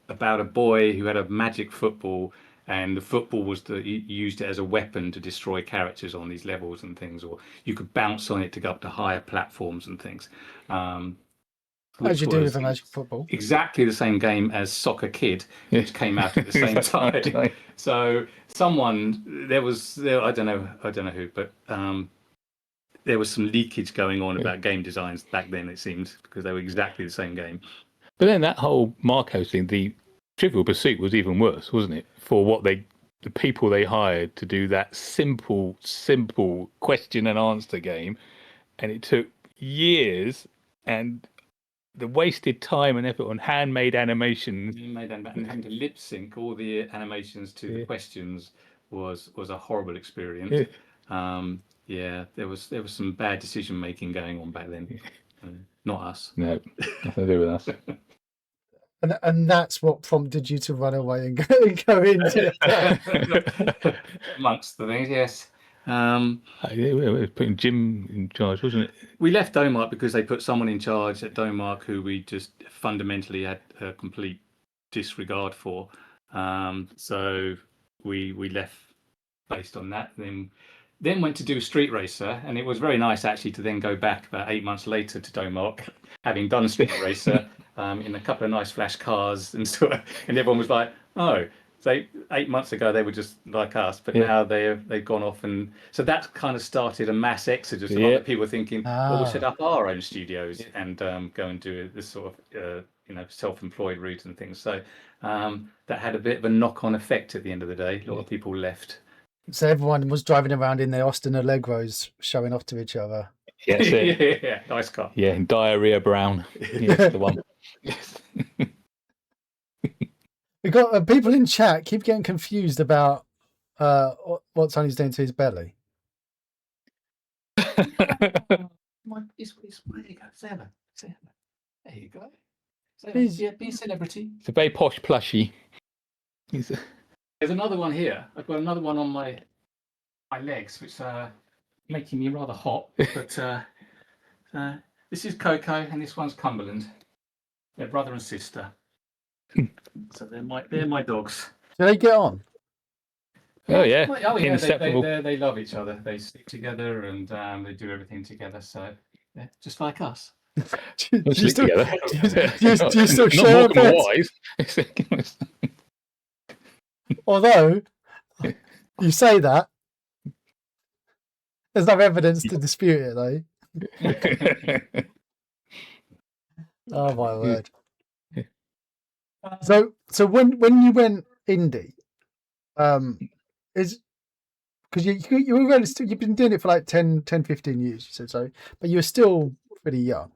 about a boy who had a magic football, and the football was he used it as a weapon to destroy characters on these levels and things, or you could bounce on it to go up to higher platforms and things. As you do with a magic football. Exactly the same game as Soccer Kid, which came out at the same time. So I don't know who, but there was some leakage going on about game designs back then, it seemed, because they were exactly the same game. But then that whole Marco thing, the Trivial Pursuit was even worse, wasn't it? For the people they hired to do that simple question and answer game, and it took years, and the wasted time and effort on handmade animations. And having to lip sync all the animations to the questions was a horrible experience. There was some bad decision making going on back then. Not us. No, nothing to do with us. And that's what prompted you to run away and go into it. Amongst the things, yes. We were putting Jim in charge, wasn't it? We left Domark because they put someone in charge at Domark who we just fundamentally had a complete disregard for. So we left based on that. Then went to do Street Racer, and it was very nice actually to then go back about 8 months later to Domark, having done Street Racer in a couple of nice flash cars and stuff. And everyone was like, oh. So 8 months ago they were just like us, but now they've gone off, and so that kind of started a mass exodus of other people thinking, well, we'll set up our own studios and go and do this sort of self-employed route and things. So that had a bit of a knock-on effect at the end of the day. A lot of people left. So everyone was driving around in their Austin Allegros, showing off to each other. Yes, yeah, nice car. Yeah, and Diarrhea Brown. Yes, the one. Yes. We got people in chat keep getting confused about what Tony's doing to his belly. There you go, Sarah. There you go. Yeah, be a celebrity. It's a very posh plushie. There's another one here. I've got another one on my legs, which are making me rather hot. But this is Coco, and this one's Cumberland. They're brother and sister. So they're my dogs. Do they get on? Oh yeah, Inseparable. They love each other. They stick together and they do everything together. So they're just like us. Do you still share a bed? Although you say that, there's no evidence to dispute it, though. Oh my word! So when you went indie, is because you were you've been doing it for like 10, 15 years, you said so, but you're still pretty young.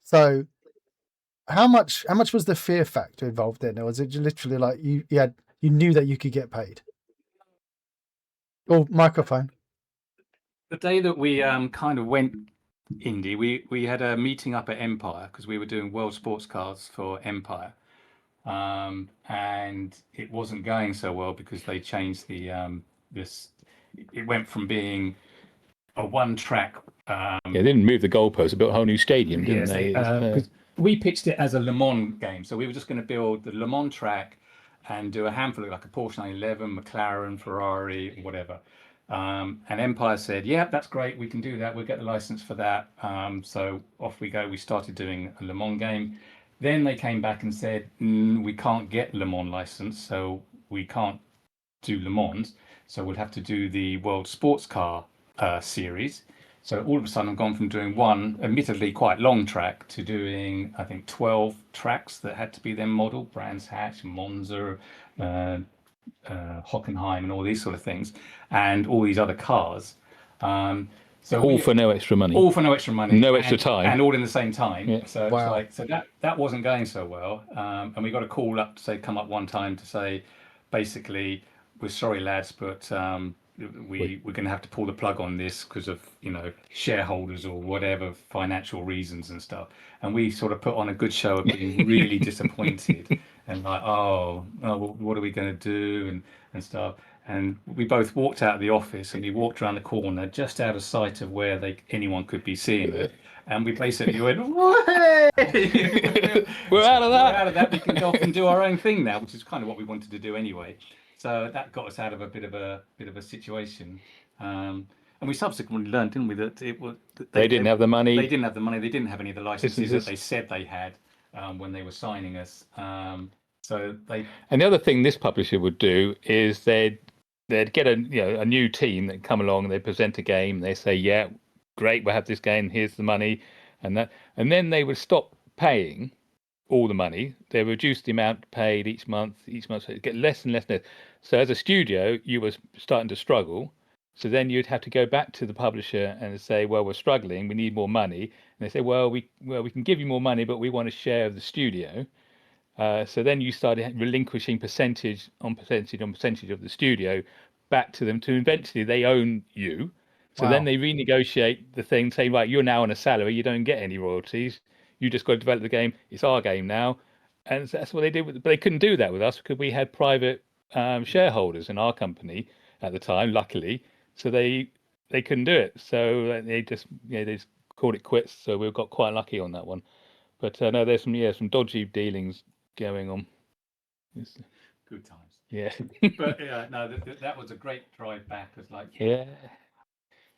So how much was the fear factor involved in, or was it literally like you knew that you could get paid? Oh, microphone. The day that we kind of went indie, we had a meeting up at Empire because we were doing World Sports Cars for Empire, and it wasn't going so well because they changed the it went from being a one-track. They didn't move the goalpost. They built a whole new stadium, didn't they? We pitched it as a Le Mans game, so we were just going to build the Le Mans track and do a handful of like a Porsche 911, McLaren, Ferrari, whatever. And Empire said, yeah, that's great. We can do that. We'll get the license for that. So off we go. We started doing a Le Mans game. Then they came back and said, we can't get Le Mans license, so we can't do Le Mans. So we'll have to do the World Sports Car series. So all of a sudden I've gone from doing one admittedly quite long track to doing, I think, 12 tracks that had to be then modeled, Brands Hatch, Monza, Hockenheim and all these sort of things, and all these other cars. So All for no extra money. all for no extra money, No extra time. and all in the same time. Yeah. So it's Wow. like, so that wasn't going so well, and we got a call up to say, come up one time to say, basically, we're sorry lads, but we're going to have to pull the plug on this because of, you know, shareholders or whatever financial reasons and stuff. And we sort of put on a good show of being really disappointed and like, oh, what are we going to do and stuff. And we both walked out of the office and we walked around the corner just out of sight of where anyone could be seeing it. And we basically went, "Way!" We're out of that. We're out of that. We can go off and do our own thing now, which is kind of what we wanted to do anyway. So that got us out of a bit of a situation. And we subsequently learned, didn't we, that it was They didn't have the money. They didn't have the money. They didn't have any of the licenses that they said they had when they were signing us. So they. And the other thing this publisher would do is they'd get a new team that come along and they present a game. They say, yeah, great, we'll have this game. Here's the money, and then they would stop paying all the money. They reduce the amount paid each month. So it get less and less. So as a studio, you were starting to struggle. So then you'd have to go back to the publisher and say, well, we're struggling. We need more money. And they say, well, we can give you more money, but we want a share of the studio. So then you started relinquishing percentage on percentage of the studio back to them to eventually they own you. So then they renegotiate the thing, saying, right, you're now on a salary. You don't get any royalties. You just got to develop the game. It's our game now. And that's what they did. But they couldn't do that with us because we had private shareholders in our company at the time, luckily. So they couldn't do it. So they just called it quits. So we got quite lucky on that one. But no, there's some dodgy dealings going on. Good times. Yeah. But yeah, no, that was a great drive back. It's like, yeah.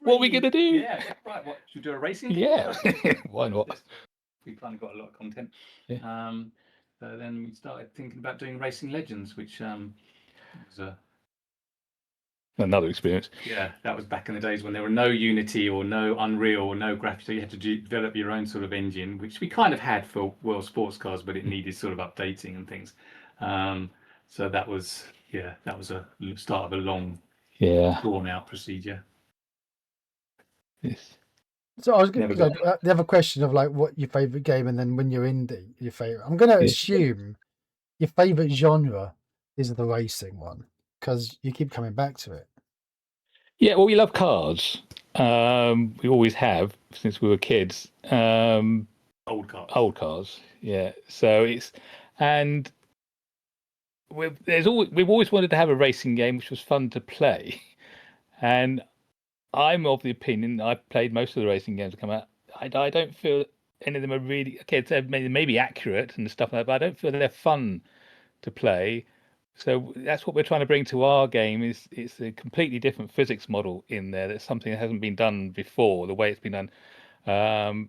What are we gonna do? Yeah, right. What should we do, a racing? Yeah. Why not? We finally got a lot of content. Yeah. So then we started thinking about doing Racing Legends, which was another experience. Yeah, that was back in the days when there were no Unity or no Unreal or no graphics. So you had to develop your own sort of engine, which we kind of had for World Sports Cars, but it needed sort of updating and things. So that was a start of a long, drawn out procedure. Yes. So I was going to the other question of like what your favorite game, and then when you're indie, your favorite. I'm going to assume your favorite genre is the racing one because you keep coming back to it. Yeah, well, we love cars. We always have since we were kids. Old cars. Yeah. So we've always wanted to have a racing game which was fun to play, and I'm of the opinion, I've played most of the racing games that come out. I don't feel any of them are really, it's maybe accurate and stuff like that, but I don't feel they're fun to play. So that's what we're trying to bring to our game. It's a completely different physics model in there. That's something that hasn't been done before, the way it's been done.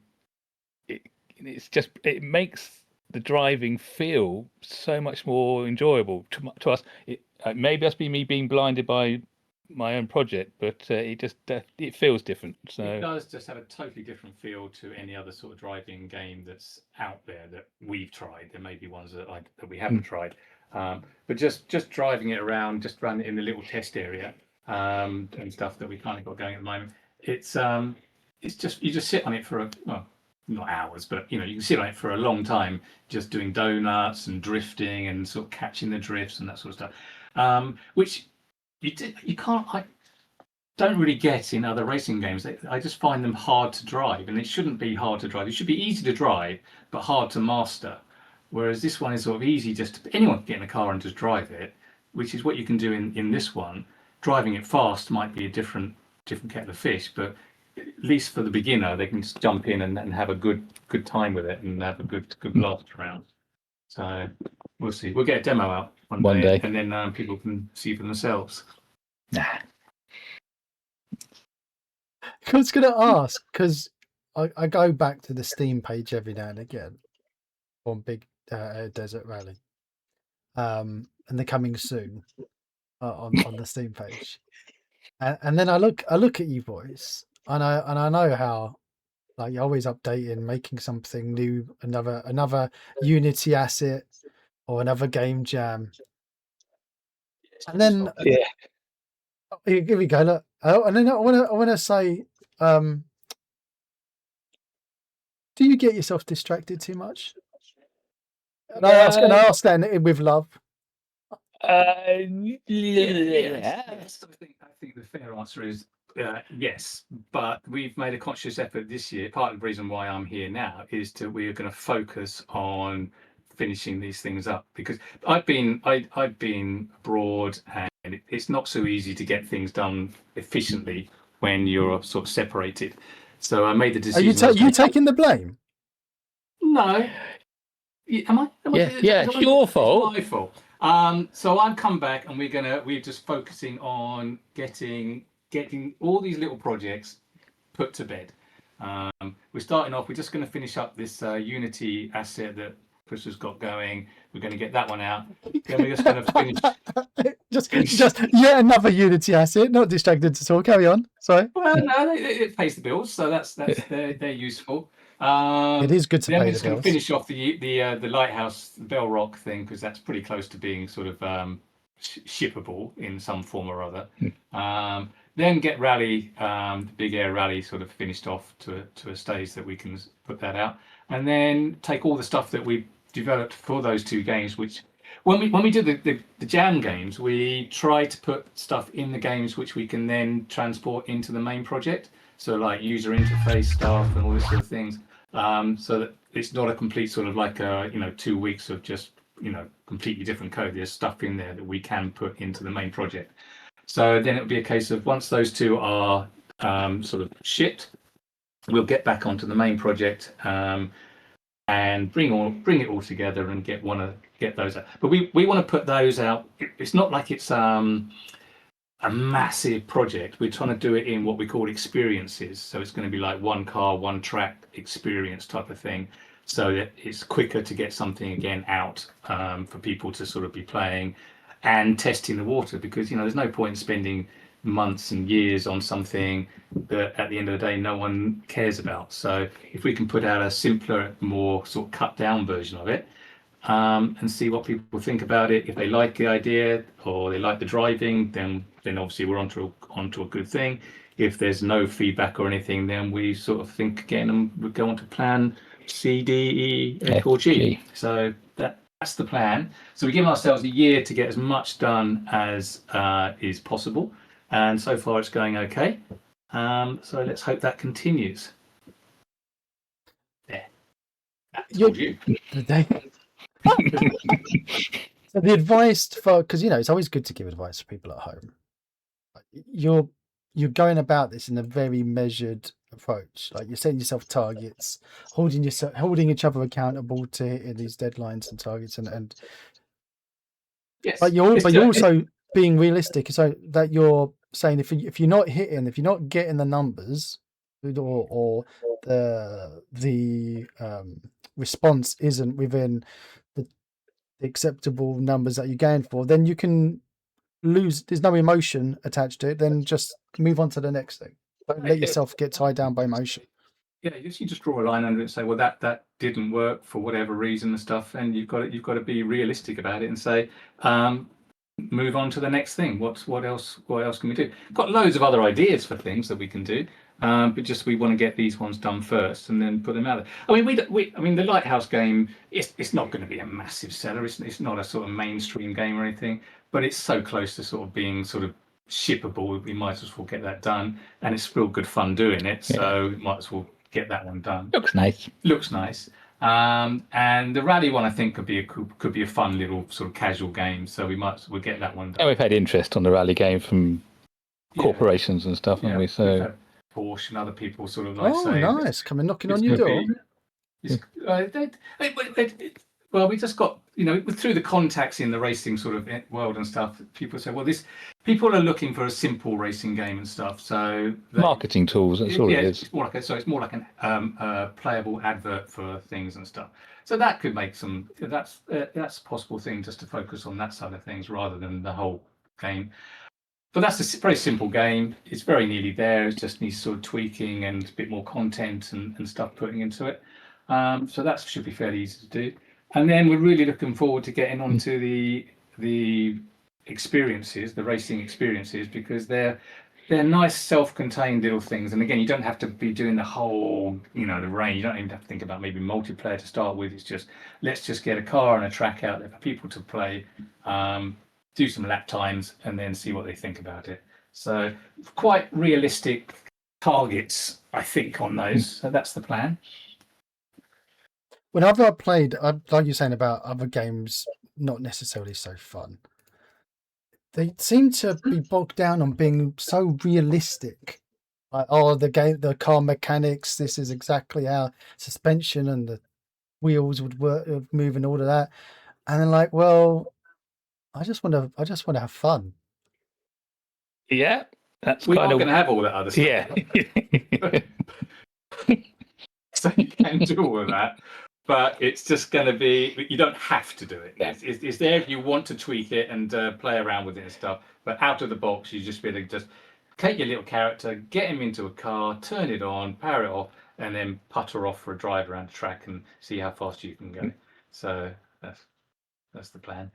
It makes the driving feel so much more enjoyable to us. It maybe that's me being blinded by my own project, but it feels different. So it does just have a totally different feel to any other sort of driving game that's out there that we've tried. There may be ones that we haven't tried, but just driving it around, just run it in the little test area and stuff that we kind of got going at the moment. It's just you just sit on it for not hours, but you can sit on it for a long time, just doing donuts and drifting and sort of catching the drifts and that sort of stuff, which you can't. I don't really get in other racing games. I just find them hard to drive, and it shouldn't be hard to drive. It should be easy to drive, but hard to master. Whereas this one is sort of easy. Anyone can get in a car and just drive it, which is what you can do in this one. Driving it fast might be a different kettle of fish, but at least for the beginner, they can just jump in and have a good time with it and have a good blast around. So we'll see. We'll get a demo out one day, and then people can see for themselves. Nah. I was going to ask because I go back to the Steam page every now and again on Big Desert Rally, and they're coming soon on the Steam page, and then I look at you boys, and I know how like you're always updating, making something new, another Unity asset or another game jam, and then here we go. Look, and then I want to say do you get yourself distracted too much? And I ask that with love. Yes. I think the fair answer is yes, but we've made a conscious effort this year. Part of the reason why I'm here now is we're going to focus on finishing these things up, because I've been abroad, and it's not so easy to get things done efficiently when you're sort of separated. So I made the decision. Are you taking the blame? No. Am I? It's your fault. It's my fault. So I've come back, and we're just focusing on getting all these little projects put to bed. We're starting off. We're just going to finish up this Unity asset that Chris has got going. We're going to get that one out. Then we're just going to finish. just yet another Unity asset. Not distracted at all. Carry on. Sorry. Well, no, it pays the bills, so they're useful. It is good to then pay we're the just going to bills. finish off the lighthouse Bell Rock thing, because that's pretty close to being sort of shippable in some form or other. Then get Rally, the Big Air Rally, sort of finished off to a stage that we can put that out, and then take all the stuff that we developed for those two games. Which when we do the Jam games, we try to put stuff in the games which we can then transport into the main project. So like user interface stuff and all this sort of things, so that it's not a complete sort of like 2 weeks of just completely different code. There's stuff in there that we can put into the main project. So then it'll be a case of, once those two are sort of shipped, we'll get back onto the main project and bring it all together and get those out. But we want to put those out. It's not like it's a massive project. We're trying to do it in what we call experiences. So it's going to be like one car, one track experience type of thing, so that it's quicker to get something again out for people to sort of be playing and testing the water, because there's no point in spending months and years on something that at the end of the day no one cares about. So if we can put out a simpler, more sort of cut down version of it, and see what people think about it. If they like the idea or they like the driving, then obviously we're onto a good thing. If there's no feedback or anything, then we sort of think again and we go on to plan C, D, E, F, or G. So that's the plan. So we're giving ourselves a year to get as much done as is possible, and so far it's going okay. So let's hope that continues. There. That's all you. So the advice because it's always good to give advice to people at home. You're going about this in a very measured approach. Like, you're setting yourself targets, holding each other accountable to hitting these deadlines and targets, and yes. But you're also being realistic, so that you're saying if you're not getting the numbers, or the response isn't within the acceptable numbers that you're going for, then you can lose. There's no emotion attached to it. Then just move on to the next thing. Don't let yourself get tied down by emotion. Yeah, you just draw a line under it and say, well, that didn't work for whatever reason and stuff, and you've got to be realistic about it and say, move on to the next thing. What else can we do? Got loads of other ideas for things that we can do, but just we want to get these ones done first and then put them out there. I mean, the Lighthouse game, it's not going to be a massive seller. It's not a sort of mainstream game or anything, but it's so close to sort of being sort of shippable. We might as well get that done, and it's still good fun doing it. So we might as well get that one done. Looks nice. And the rally one, I think, could be a fun little sort of casual game. So we'll get that one done. Yeah, we've had interest on the rally game from corporations and stuff, haven't we? So we've had Porsche and other people sort of like saying, nice, coming knocking on your door. Well, we just got, through the contacts in the racing sort of world and stuff, people say, well, people are looking for a simple racing game and stuff. So marketing tools, that's all it is. It's more like a playable advert for things and stuff. So that could make that's a possible thing, just to focus on that side of things rather than the whole game. But that's a very simple game. It's very nearly there. It just needs sort of tweaking and a bit more content and stuff putting into it. So that should be fairly easy to do. And then we're really looking forward to getting onto the experiences, the racing experiences, because they're they're nice self-contained little things, and again, you don't have to be doing the whole, the range. You don't even have to think about maybe multiplayer to start with. It's just, let's just get a car and a track out there for people to play, do some lap times, and then see what they think about it. So quite realistic targets, I think, on those. So that's the plan. Whenever I played, like you're saying about other games, not necessarily so fun. They seem to be bogged down on being so realistic. Like, oh, the car mechanics. This is exactly how suspension and the wheels would work, move, and all of that. And then, like, well, I just want to have fun. Yeah, that's We're kind not of going to have all that other stuff. yeah. So you can do all of that, but it's just going to be, you don't have to do it. Yeah. It's there if you want to tweak it and play around with it and stuff, but out of the box, you just really just take your little character, get him into a car, turn it on, power it off, and then putter off for a drive around the track and see how fast you can go. So that's the plan.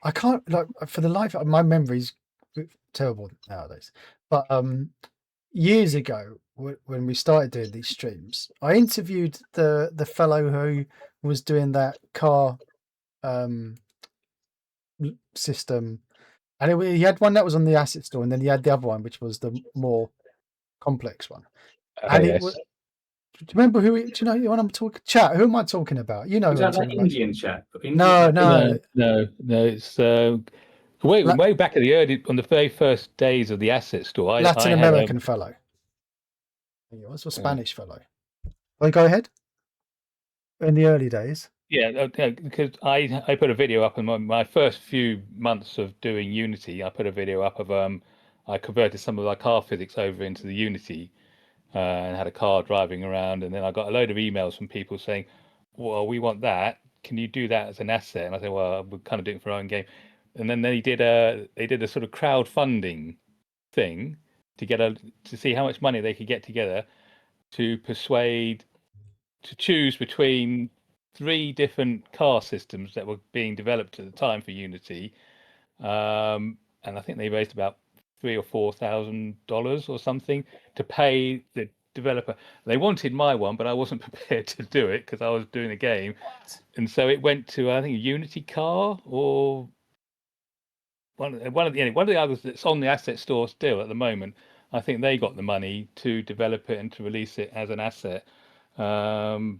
I can't, like, for the life of my memory's terrible nowadays, but years ago when we started doing these streams, I interviewed the fellow who was doing that car system, and he had one that was on the asset store, and then he had the other one which was the more complex one. And it was, do you remember do you know what I'm talking? Chat, who am I talking about? You know Is who I'm that like talking about. Indian chat? No. No. It's way back at on the very first days of the asset store. Latin I American fellow. He was a Spanish fellow. Well, go ahead. In the early days. Yeah, because I put a video up in my first few months of doing Unity. I put a video up of I converted some of our car physics over into the Unity and had a car driving around, and then I got a load of emails from people saying, "Well, we want that. Can you do that as an asset?" And I said, "Well, we're kind of doing it for our own game." And then they did a sort of crowdfunding thing to see how much money they could get together to choose between 3 different car systems that were being developed at the time for Unity, and I think they raised about $3,000 or $4,000 or something to pay the developer. They wanted my one, but I wasn't prepared to do it because I was doing a game, and so it went to, I think, a Unity car or one of the others that's on the asset store still at the moment. I think they got the money to develop it and to release it as an asset. So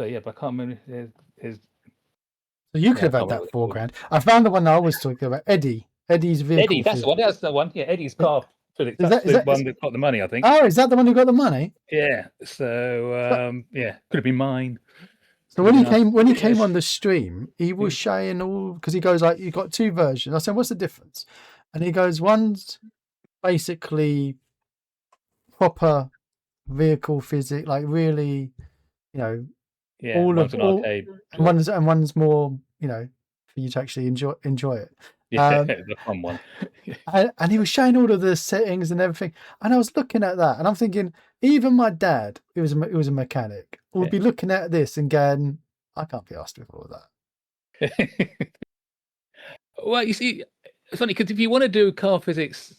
yeah, but I can't remember. So you could have had that $4,000. I found the one I was talking about. Eddie's vehicle. Eddie, that's the one. That's the one. Yeah, Eddie's car. That's the one that got the money, I think. Oh, is that the one who got the money? Yeah. So yeah, could have been mine. So when he came on the stream, he was showing all, because he goes like, you got 2 versions. I said, what's the difference? And he goes, one's basically proper vehicle physics, like really, all one's an arcade. And one's more, for you to actually enjoy it. Yeah, the fun one. and he was showing all of the settings and everything, and I was looking at that, and I'm thinking, even my dad, who was a mechanic, would be looking at this and going, I can't be asked with all of that. Well, you see, it's funny because if you want to do car physics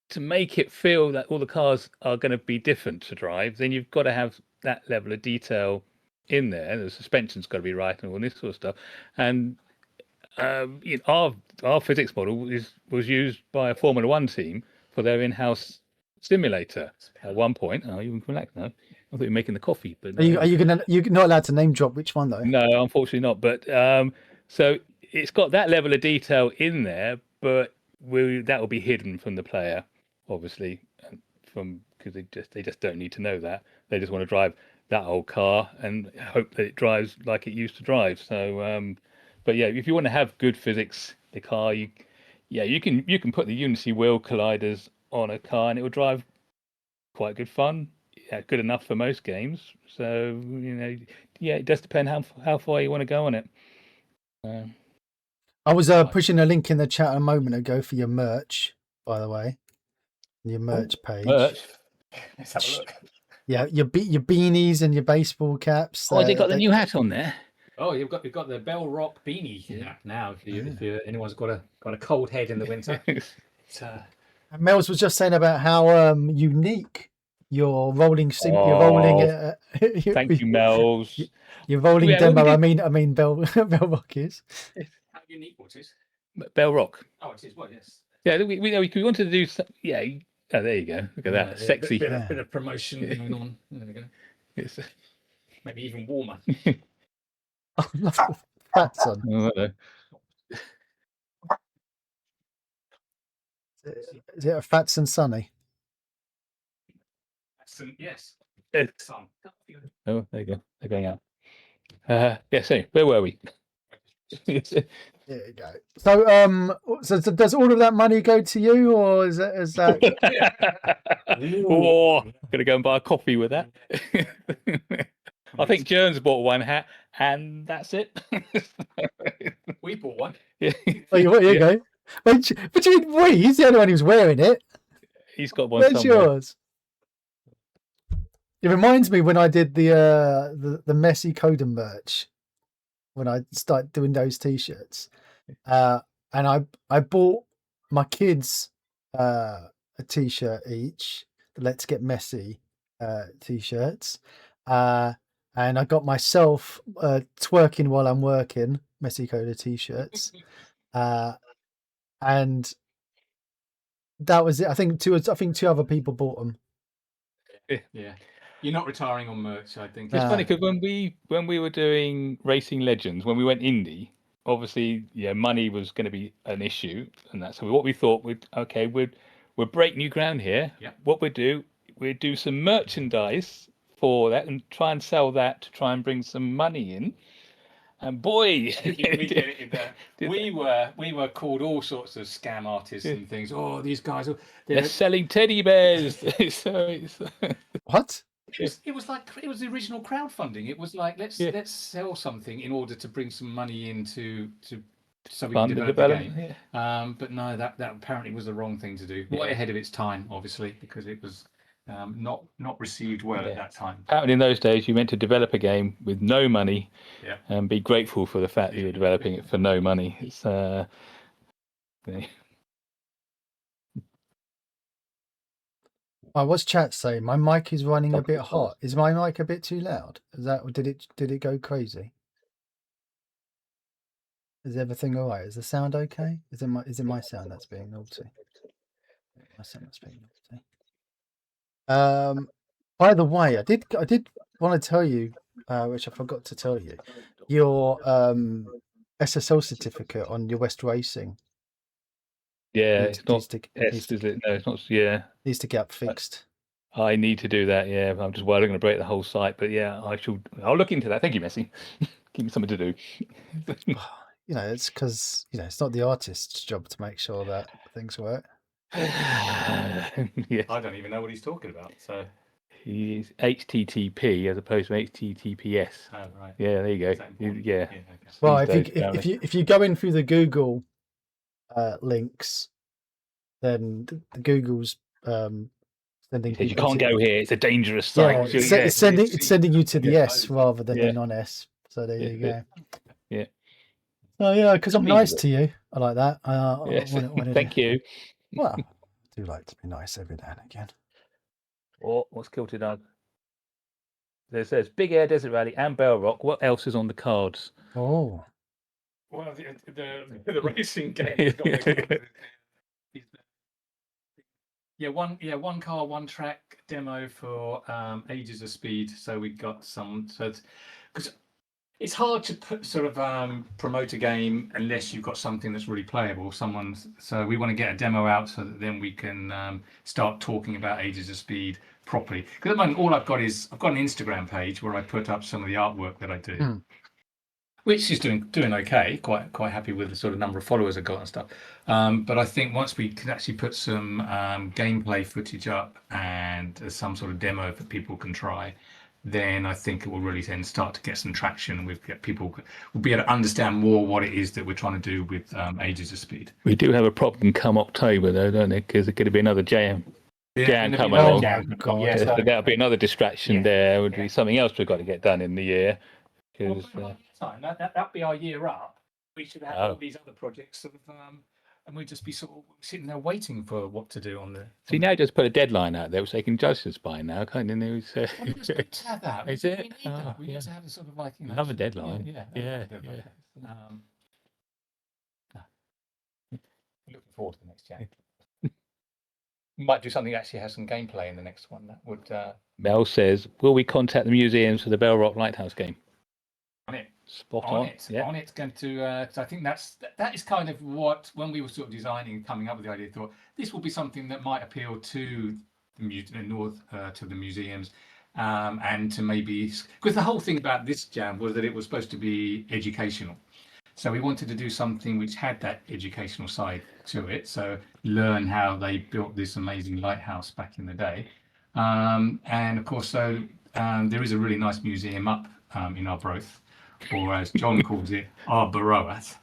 to make it feel that all the cars are going to be different to drive, then you've got to have that level of detail in there. The suspension's got to be right and all this sort of stuff. And our physics model was used by a Formula One team for their in-house simulator at one point. Oh, you can relax now. I thought you were making the coffee, but you're not allowed to name drop which one though. No, unfortunately not. But so it's got that level of detail in there, but that will be hidden from the player, obviously, because they just don't need to know that. They just want to drive that old car and hope that it drives like it used to drive. So. But yeah, if you want to have good physics, the car, you can put the Unity wheel colliders on a car and it will drive quite good fun. Yeah, good enough for most games. So it does depend how far you want to go on it. I was pushing a link in the chat a moment ago for your merch, by the way, your merch page. Let's have a look. Yeah, your beanies and your baseball caps. Oh, they got the new hat on there. Oh, we've got the Bell Rock beanie now. If anyone's got a cold head in the winter, And Mel's was just saying about how unique your rolling your rolling Thank you, Mel's. your rolling Yeah, well, demo. we I mean Bell Rock is. How unique what is? Bell Rock. Oh, it is. Well, yes. Yeah, we wanted to do some. Yeah. Oh, there you go. Look at that, sexy. Bit of promotion going on. There we go. It's, Maybe even warmer. I love the fat son. oh, hello. Is it a Fats and Sunny? Yes. Sun. Oh, there you go. They're going out. Yeah. So where were we? There you go. So does all of that money go to you, or is that? Oh, gonna go and buy a coffee with that. I think Jones bought one hat, and that's it. We bought one. Yeah. Oh, you go. But you mean we? He's the only one who's wearing it. He's got one. Where's somewhere. yours? It reminds me when I did the messy Coda merch, when I started doing those t-shirts, and I bought my kids a t-shirt each, the Let's Get Messy t-shirts, and I got myself twerking while I'm working messy Coda t-shirts, and that was it. I think two other people bought them. Yeah. You're not retiring on merch, I think. It's funny because when we were doing Racing Legends, when we went indie, obviously, money was going to be an issue, and that's so what we thought. We'd break new ground here. Yeah. What we'd do some merchandise for that and try and sell that to try and bring some money in. And boy, we were called all sorts of scam artists and things. Oh, these guys they're selling teddy bears. What? It was the original crowdfunding. It was like let's sell something in order to bring some money in so we can develop the game. Yeah. But no, that apparently was the wrong thing to do. Way ahead of its time, obviously, because it was not received well at that time. Apparently, in those days, you meant to develop a game with no money, and be grateful for the fact that you were developing it for no money. It's What's chat saying? My mic is running a bit hot. Is my mic a bit too loud? Is that did it go crazy? Is everything all right? Is the sound okay? Is it my sound that's being naughty? My sound that's being naughty. By the way, I did want to tell you, which I forgot to tell you, your SSL certificate on your West Racing. Yeah, it's not S, is it? No, it's not. Yeah, needs to get fixed. I need to do that. Yeah, I'm just worried I'm going to break the whole site. But yeah, I'll look into that. Thank you, Messi. Give me something to do. It's because it's not the artist's job to make sure that things work. Yeah. I don't even know what he's talking about. So he's HTTP as opposed to HTTPS. Oh right. Yeah, there you go. Yeah. Well, if you go in through the Google links, then the Google's sending. You can't go here. It's a dangerous site. Yeah, it's sending you to the S rather than the non-S. So there you go. Yeah. Oh yeah, because I'm nice to you. I like that. Thank you. Well, I do like to be nice every now and again. Oh, what's Kilted Dog? There says Big Air Desert Rally and Bell Rock. What else is on the cards? Oh. Well, the racing game. One car, one track demo for Ages of Speed. So we got some. So because it's hard to promote a game unless you've got something that's really playable. So we want to get a demo out so that then we can start talking about Ages of Speed properly. Because at the moment, all I've got an Instagram page where I put up some of the artwork that I do. Which is doing okay. Quite happy with the sort of number of followers I got and stuff. But I think once we can actually put some gameplay footage up and some sort of demo that people can try, then I think it will really then start to get some traction, and people will be able to understand more what it is that we're trying to do with Ages of Speed. We do have a problem come October though, don't we? Because there's going to be another jam coming along. So that'll be another distraction. There would be something else we've got to get done in the year. That'll be our year up. We should have all these other projects and we'd just be sort of sitting there waiting for what to do on the. See, now just put a deadline out there which they can judge us by now, kind of. News. Well, it's good to have that. Is We it? need that. Oh, We yeah. need to have a sort of like Love a deadline. Yeah. Yeah. Looking forward to the next jam. Might do something that actually has some gameplay in the next one. That would Mel says, "Will we contact the museums for the Bell Rock Lighthouse game?" on it. Spot On on. it. Yeah. On it. Going to. Cause I think that is kind of what when we were sort of designing, coming up with the idea, thought this will be something that might appeal to the north, to the museums, and to maybe because the whole thing about this jam was that it was supposed to be educational. So we wanted to do something which had that educational side to it. So learn how they built this amazing lighthouse back in the day. And of course, so there is a really nice museum up in Arbroath, or as John calls it, Arboroath.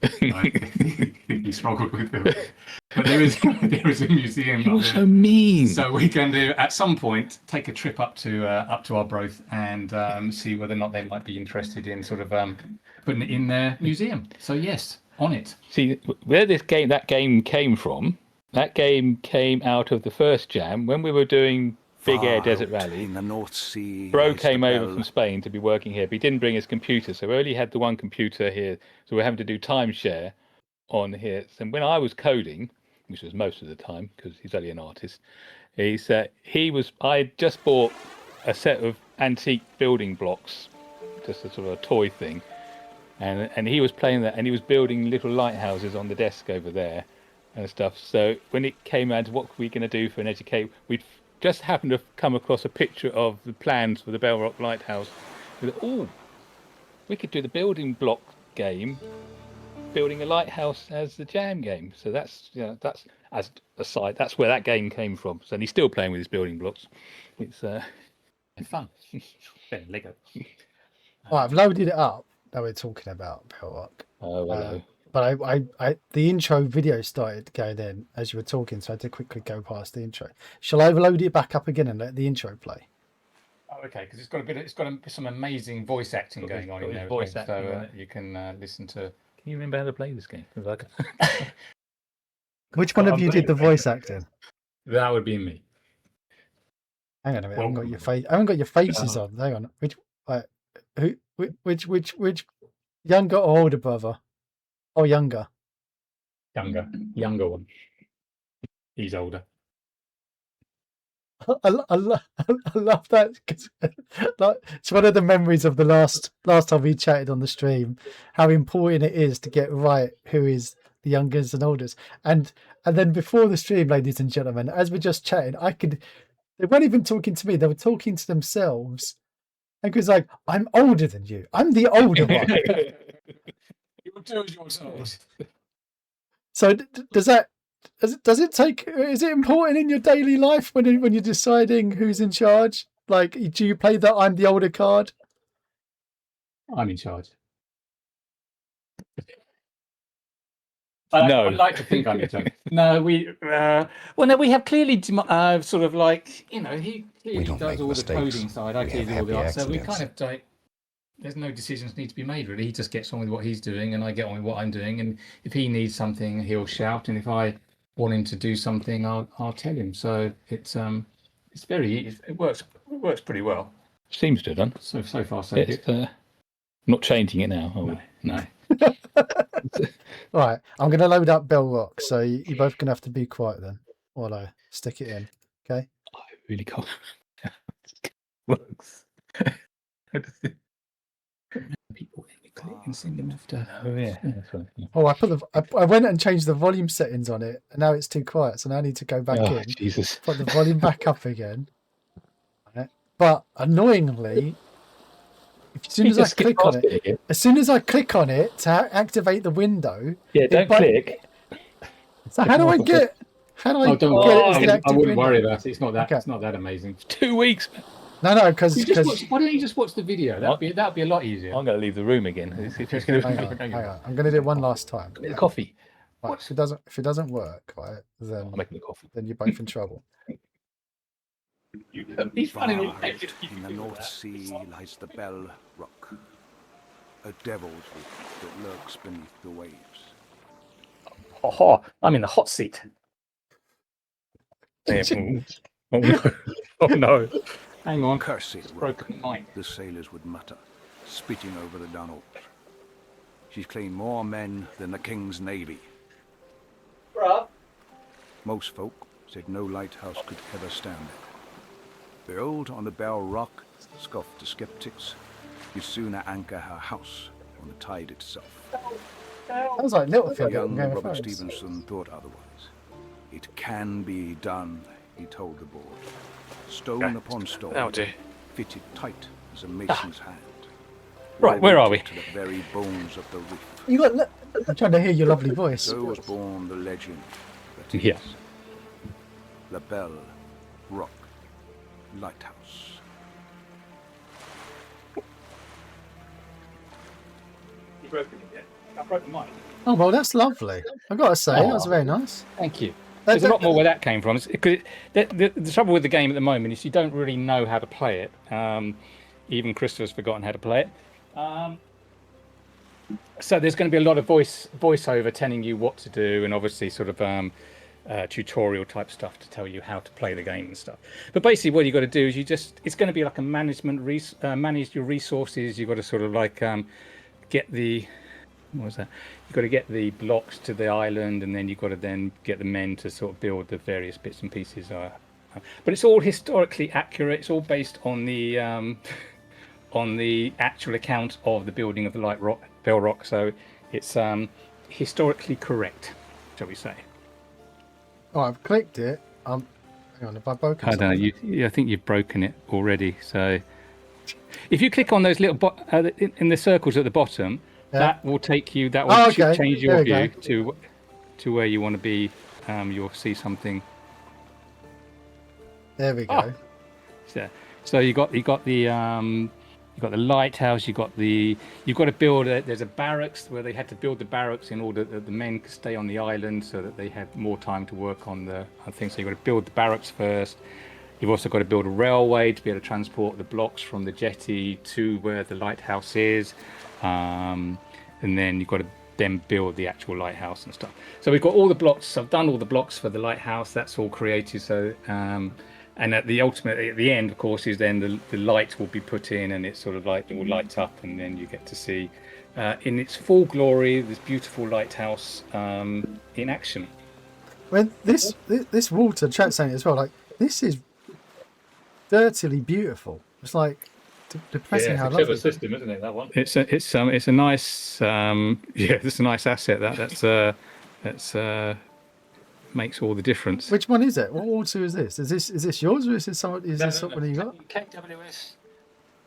He struggled with it. But there is a museum You're up there. so mean. So we can do at some point take a trip up to Arbroath and see whether or not they might be interested in sort of putting it in their museum. So yes, on it. See where that game came from. That game came out of the first jam when we were doing Big Air Desert Rally. In the North Sea. Bro came over from Spain to be working here, but he didn't bring his computer, so we only had the one computer here. So we're having to do timeshare on here. And when I was coding, which was most of the time because he's only an artist, I just bought a set of antique building blocks, just a sort of a toy thing. And he was playing that, and he was building little lighthouses on the desk over there and stuff. So when it came out to what we're going to do for an educate, we'd just happened to come across a picture of the plans for the Bell Rock Lighthouse. Oh, we could do the building block game, building a lighthouse as the jam game. So that's as a side. That's where that game came from. So and he's still playing with his building blocks. It's Fun. Lego. Right, I've loaded it up that we're talking about Bell Rock. oh hello. But I the intro video started going in as you were talking, so I had to quickly go past the intro. Shall I load it back up again and let the intro play? Oh, okay, because it's got some amazing voice acting going on in there. Voice as well, acting, so right. you can listen to. Can you remember how to play this game? Which one of you did the voice acting? That would be me. Hang on a minute, I haven't got your face. I haven't got your faces on. Hang on, which younger or older brother? Or younger? Younger one. He's older. I love that because like, it's one of the memories of the last time we chatted on the stream. How important it is to get right who is the youngest and oldest, and then before the stream, ladies and gentlemen, as we're just chatting, they weren't even talking to me; they were talking to themselves. And was like, "I'm older than you. I'm the older one." You'll do as yourselves. So does it take? Is it important in your daily life when you're deciding who's in charge? Like, do you play the "I'm the older" card? I'm in charge. No. I'd like to think I'm in charge. No, we have clearly sort of like he clearly don't does make all mistakes. the coding side. I We clearly have do all the happy art. So we accidents. kind of like there's no decisions need to be made really. He just gets on with what he's doing, and I get on with what I'm doing. And if he needs something, he'll shout, and if I want him to do something, I'll tell him. So it's it works pretty well. Seems to have done. So far so It's good. not changing it now. Are we? No. Right, I'm going to load up Bell Rock, so you're both going to have to be quiet then while I stick it in. Okay. I really can't. Works. People click and send them after. Oh yeah. That's right. Yeah. Oh, I went and changed the volume settings on it, and now it's too quiet. So now I need to go back Oh, in, Jesus. put the volume back up again. Right. But annoyingly, as soon as I click on it, to activate the window, Yeah, don't click. So how do I get? How do I get it as the active I wouldn't window? worry about it. It's not that. Okay. It's not that amazing. 2 weeks. No, because Why don't you just watch the video? That'd be a lot easier. I'm going to leave the room again. hang on. I'm going to do it one last time. Get the coffee. Right, if it doesn't work, right, then I'm making the coffee. you're both in trouble. He's running all Far out in the North Sea lies the Bell Rock, a devil's root that lurks beneath the waves. Oh, I'm in the hot seat. Oh no! Oh no! Hang on. Cursed It's rock, broken mine. the sailors would mutter, spitting over the Donald. She's claimed more men than the King's Navy. Bruh. Most folk said no lighthouse could ever stand there. Built on the Bell Rock, scoffed the skeptics, you'd sooner anchor her house on the tide itself. Sounds like Littlefinger Young from Game of Robert Thrones. Stevenson thought otherwise. It can be done, he told the board. Stone upon stone, That'll do. fitted tight as a mason's hand. Right, where are we? To the very bones of the reef. You got. I'm trying to hear your lovely voice. So was born the legend that is Yeah. La Belle Rock Lighthouse. You broken it yet? I broke mine. Oh well, that's lovely. I got to say, that was very nice. Thank you. There's a lot more where that came from. The trouble with the game at the moment is you don't really know how to play it. Even Christopher's forgotten how to play it. So there's going to be a lot of voiceover telling you what to do, and obviously sort of tutorial type stuff to tell you how to play the game and stuff. But basically, what you got to do is it's going to be like a manage your resources. You've got to sort of like get the what was that? You've got to get the blocks to the island, and then you've got to then get the men to sort of build the various bits and pieces. But it's all historically accurate. It's all based on the actual account of the building of the Bell Rock. So it's historically correct, shall we say? Oh, I've clicked it. Hang on, have I broken I don't know. I think you've broken it already. So if you click on those little in the circles at the bottom, that will take you. That will change your view to where you want to be. You'll see something. There we go. So you got the lighthouse. You've got to build there's a barracks where they had to build the barracks in order that the men could stay on the island so that they had more time to work on the things. So you've got to build the barracks first. You've also got to build a railway to be able to transport the blocks from the jetty to where the lighthouse is. And then you've got to then build the actual lighthouse and stuff. So we've got all the blocks. I've done all the blocks for the lighthouse. That's all created. So and at the end, of course, is then the light will be put in, and it's sort of like it will light up, and then you get to see in its full glory this beautiful lighthouse in action. When this water, chat saying it as well, like this is dirtily beautiful. It's like depressing how lovely. It's a clever system, isn't it? That one. It's a nice it's a nice asset. That's makes all the difference. Which one is it? What water is this? Is this yours, or is this something you got? KWS.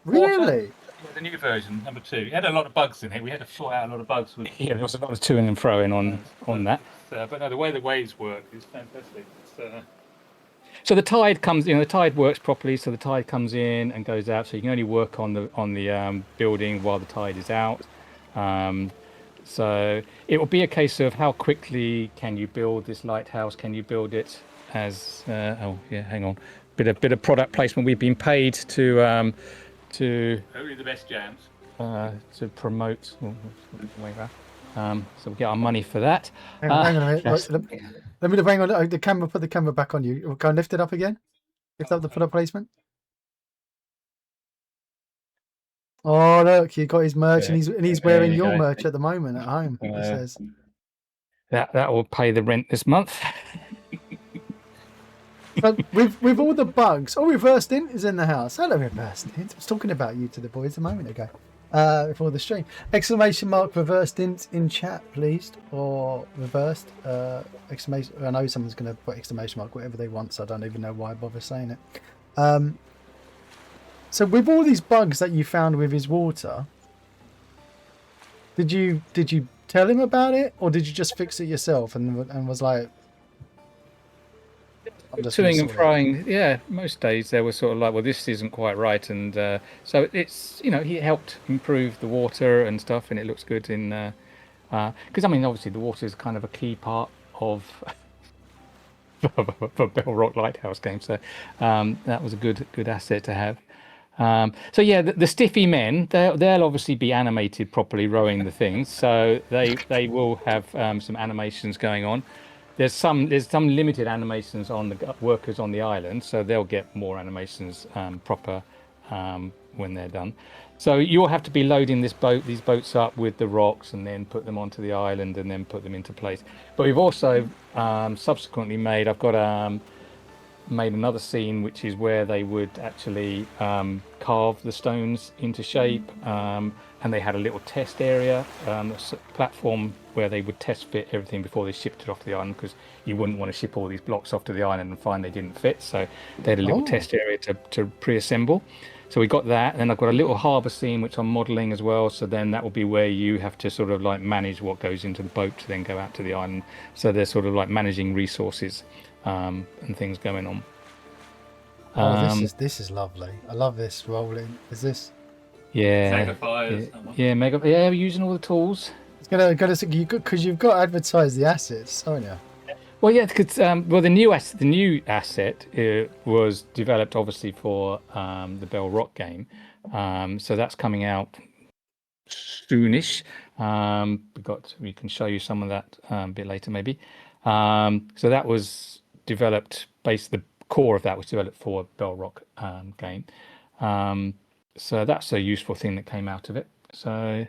Really? Yeah, the new version, number 2. It had a lot of bugs in it. We had to sort out a lot of bugs. Yeah, there was a lot of to-ing and fro-ing on that. But no, the way the waves work is fantastic. So the tide comes, the tide works properly. So the tide comes in and goes out. So you can only work on the building while the tide is out. So it will be a case of how quickly can you build this lighthouse? Can you build it as? Hang on, bit of product placement. We've been paid to only the best jams to promote. So we get our money for that. Hang on a minute. Let me bring on the camera. Put the camera back on you. Go and lift it up again. Lift up the product placement. Oh look, he got his merch, and he's wearing your merch at the moment at home. He says that will pay the rent this month. But with all the bugs, Reversed In is in the house. Hello, Reversed In. I was talking about you to the boys a moment ago before the stream. Exclamation mark Reversed in chat, please, or reversed exclamation. I know someone's going to put exclamation mark whatever they want, so I don't even know why I bother saying it. So with all these bugs that you found with his water, did you tell him about it, or did you just fix it yourself and was like, toing and frying? Yeah, most days they were sort of like, well, this isn't quite right, and so it's he helped improve the water and stuff, and it looks good in because obviously the water is kind of a key part of for Bell Rock Lighthouse game, so that was a good asset to have. So yeah, the stiffy men, they'll obviously be animated properly rowing the things. So they will have some animations going on. There's some limited animations on the workers on the island, so they'll get more animations proper when they're done. So you'll have to be loading these boats up with the rocks and then put them onto the island and then put them into place. But we've also subsequently I've got made another scene which is where they would actually carve the stones into shape, and they had a little test area, a platform where they would test fit everything before they shipped it off the island, because you wouldn't want to ship all these blocks off to the island and find they didn't fit. So they had a little test area to pre-assemble. So we got that, and then I've got a little harbour scene which I'm modelling as well. So then that will be where you have to sort of like manage what goes into the boat to then go out to the island. So they're sort of like managing resources and things going on. This is lovely. I love this rolling. Is this? Yeah. Yeah, we're using all the tools. It's gonna because you've got to advertise the assets, haven't you? Well, yeah, because the new asset was developed obviously for the Bell Rock game, so that's coming out soonish. We can show you some of that a bit later, maybe. So that was developed. The core of that was developed for Bell Rock game. So that's a useful thing that came out of it. So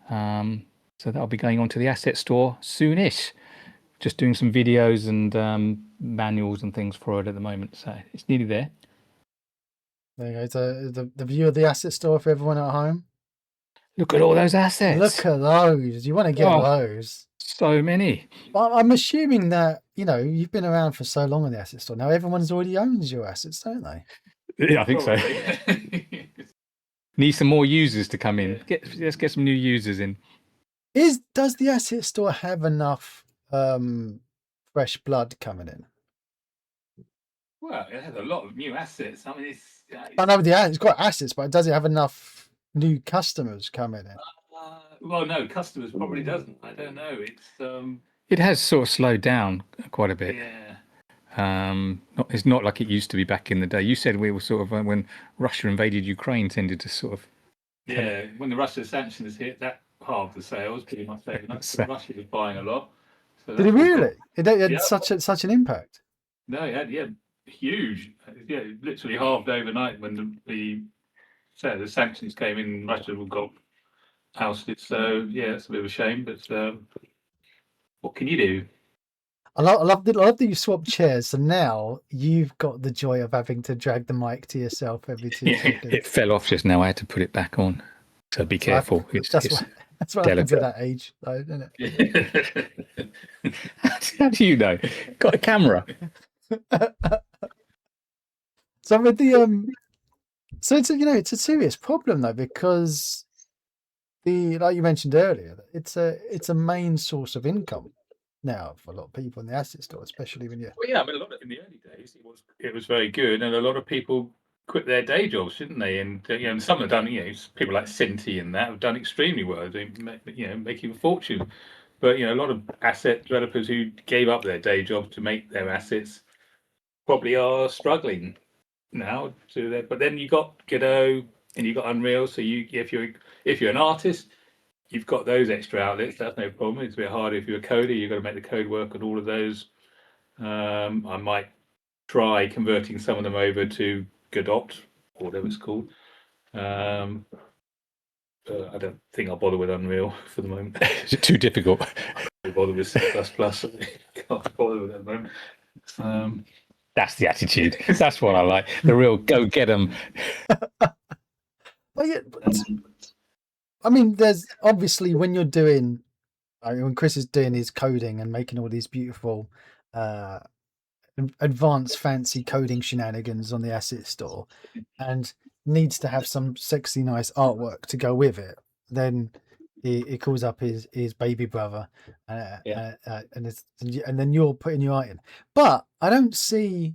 that'll be going on to the asset store soonish. Just doing some videos and manuals and things for it at the moment. So it's nearly there. There you go. The view of the asset store for everyone at home. Look at all those assets. Look at those. You want to get those. So many. I'm assuming that, you've been around for so long on the asset store. Now everyone's already owns your assets, don't they? Yeah, I think so. Need some more users to come in. Let's get some new users in. Does the asset store have enough fresh blood coming in? Well, it has a lot of new assets. I mean, I know it's got assets, but does it have enough new customers coming in? Well, no, customers probably doesn't. I don't know. It has sort of slowed down quite a bit. Yeah. It's not like it used to be back in the day. You said we were sort of when Russia invaded Ukraine, tended to sort of. Yeah, when the Russia sanctions hit, that halved the sales pretty much. Russia was buying a lot. So did it really? It had such an impact. No, it had huge. Yeah, it literally halved overnight when the sanctions came in. Russia got ousted. So yeah, it's a bit of a shame, but what can you do? I love that you swapped chairs, so now you've got the joy of having to drag the mic to yourself every 2 seconds. It fell off just now. I had to put it back on, so be careful. That's what happens at that age, though, isn't it? How do you know? Got a camera. So with the so it's a serious problem though, because like you mentioned earlier, it's a main source of income now for a lot of people in the asset store, especially when you. Well, yeah, I mean, a lot in the early days, it was very good, and a lot of people quit their day jobs, didn't they? And some have done, people like Cinti and that have done extremely well, making a fortune. But a lot of asset developers who gave up their day job to make their assets probably are struggling now. But then you got Godot and you got Unreal. So if you're an artist, you've got those extra outlets. That's no problem. It's a bit harder if you're a coder. You've got to make the code work on all of those. I might try converting some of them over to Godot, or whatever it's called. I don't think I'll bother with Unreal for the moment. Is it too difficult? I'll bother with C++. Can't bother with that at the moment. That's the attitude. That's what I like. The real go get them. Well, yeah, I mean, there's obviously when Chris is doing his coding and making all these beautiful, advanced, fancy coding shenanigans on the asset store, and needs to have some sexy, nice artwork to go with it, then he calls up his baby brother, and then you're putting your art in. But I don't see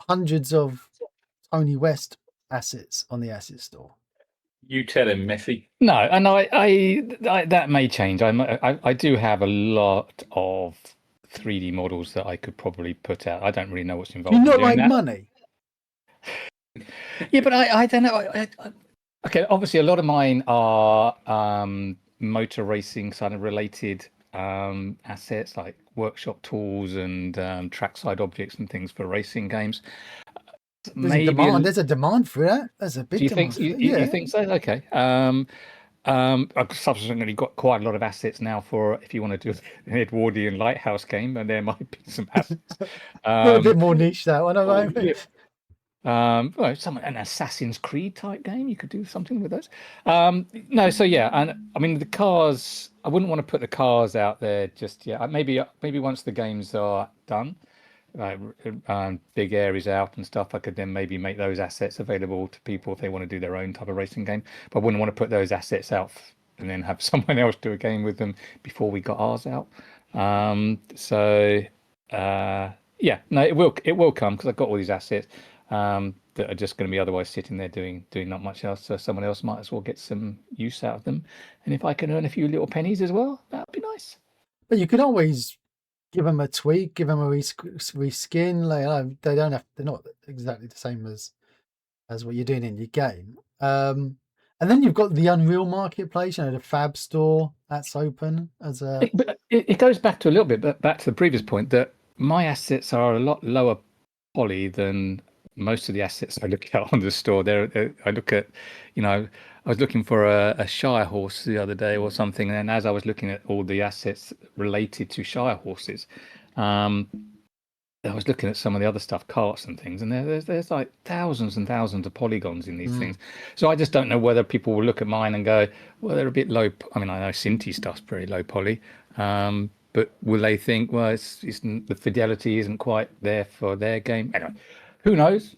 hundreds of Tony West assets on the asset store. You tell him, Messi. No, and I that may change. I do have a lot of 3D models that I could probably put out. I don't really know what's involved. You not in doing like that. money? Yeah, but I don't know. Okay, obviously a lot of mine are motor racing kind of related assets, like workshop tools and trackside objects and things for racing games. There's a Maybe demand. There's a demand for that. There's a big do you demand. think For that. you Yeah. think so? Okay. I've subsequently got quite a lot of assets now for if you want to do an Edwardian lighthouse game, and there might be some assets. A bit more niche that one. I Yeah. Well, an Assassin's Creed type game, you could do something with those. No, so yeah, and I mean the cars. I wouldn't want to put the cars out there just yet. Maybe once the games are done, Big Air is out and stuff, I could then maybe make those assets available to people if they want to do their own type of racing game. But I wouldn't want to put those assets out and then have someone else do a game with them before we got ours out. Yeah, no, it will come because I've got all these assets that are just going to be otherwise sitting there doing not much else. So someone else might as well get some use out of them. And if I can earn a few little pennies as well, that'd be nice. But you could always give them a tweak, give them a reskin. Like they don't have. They're not exactly the same as what you're doing in your game. And then you've got the Unreal Marketplace, the Fab Store that's open as a. It goes back to a little bit, but back to the previous point that my assets are a lot lower poly than most of the assets I look at on the store. I look at, I was looking for a Shire horse the other day or something, and then as I was looking at all the assets related to Shire horses, I was looking at some of the other stuff, carts and things, and there's like thousands and thousands of polygons in these things. So I just don't know whether people will look at mine and go, well, they're a bit low. I mean, I know Cinti stuff's very low poly, but will they think, well, the fidelity isn't quite there for their game? Anyway, who knows?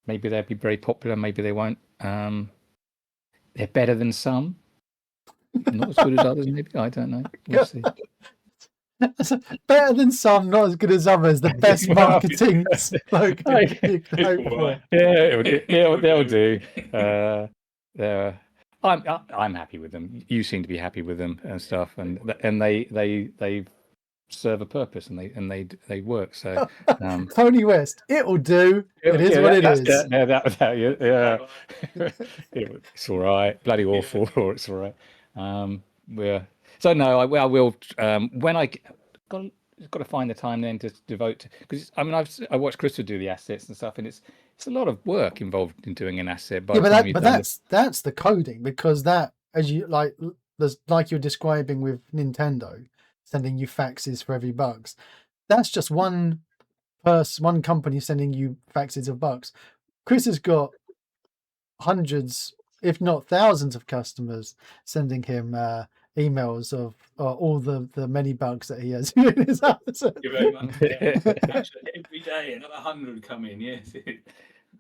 Maybe they'll be very popular. Maybe they won't. They're better than some. Not as good as others, maybe. I don't know. We'll see. Better than some, not as good as others. The best marketing slogan. Yeah, they'll do. I'm happy with them. You seem to be happy with them and stuff, and they serve a purpose and they work. So Tony West, it'll do. It is what it is. Yeah. It's all right. Bloody awful, or it's all right. So no, I will when I got to find the time then to devote, because I mean I watched Crystal do the assets and stuff, and it's a lot of work involved in doing an asset. That's the coding, because that, as you like you're describing with Nintendo sending you faxes for every bucks, that's just one company sending you faxes of bucks. Chris has got hundreds, if not thousands, of customers sending him emails of all the many bugs that he has in his house. Thank you very much. Every day another 100 come in. Yes,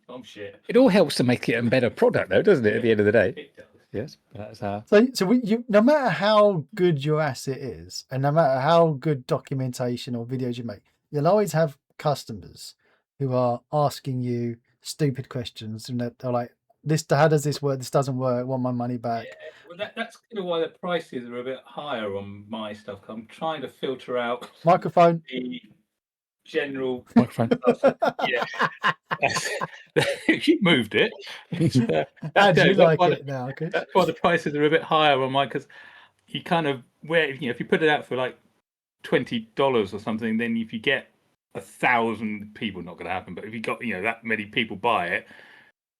I'm shit. It all helps to make it a better product, though, doesn't it? At the end of the day, it does. Yes, that's how. So no matter how good your asset is, and no matter how good documentation or videos you make, you'll always have customers who are asking you stupid questions, and they're like, how does this work? This doesn't work. I want my money back. Yeah, well, that's kind of why the prices are a bit higher on my stuff. I'm trying to filter out microphone. The general microphone. Yeah, you moved it. How do you like it now? Okay. That's why the prices are a bit higher on mine, because you kind of if you put it out for like $20 or something, then if you get 1,000 people, not going to happen. But if you got that many people buy it,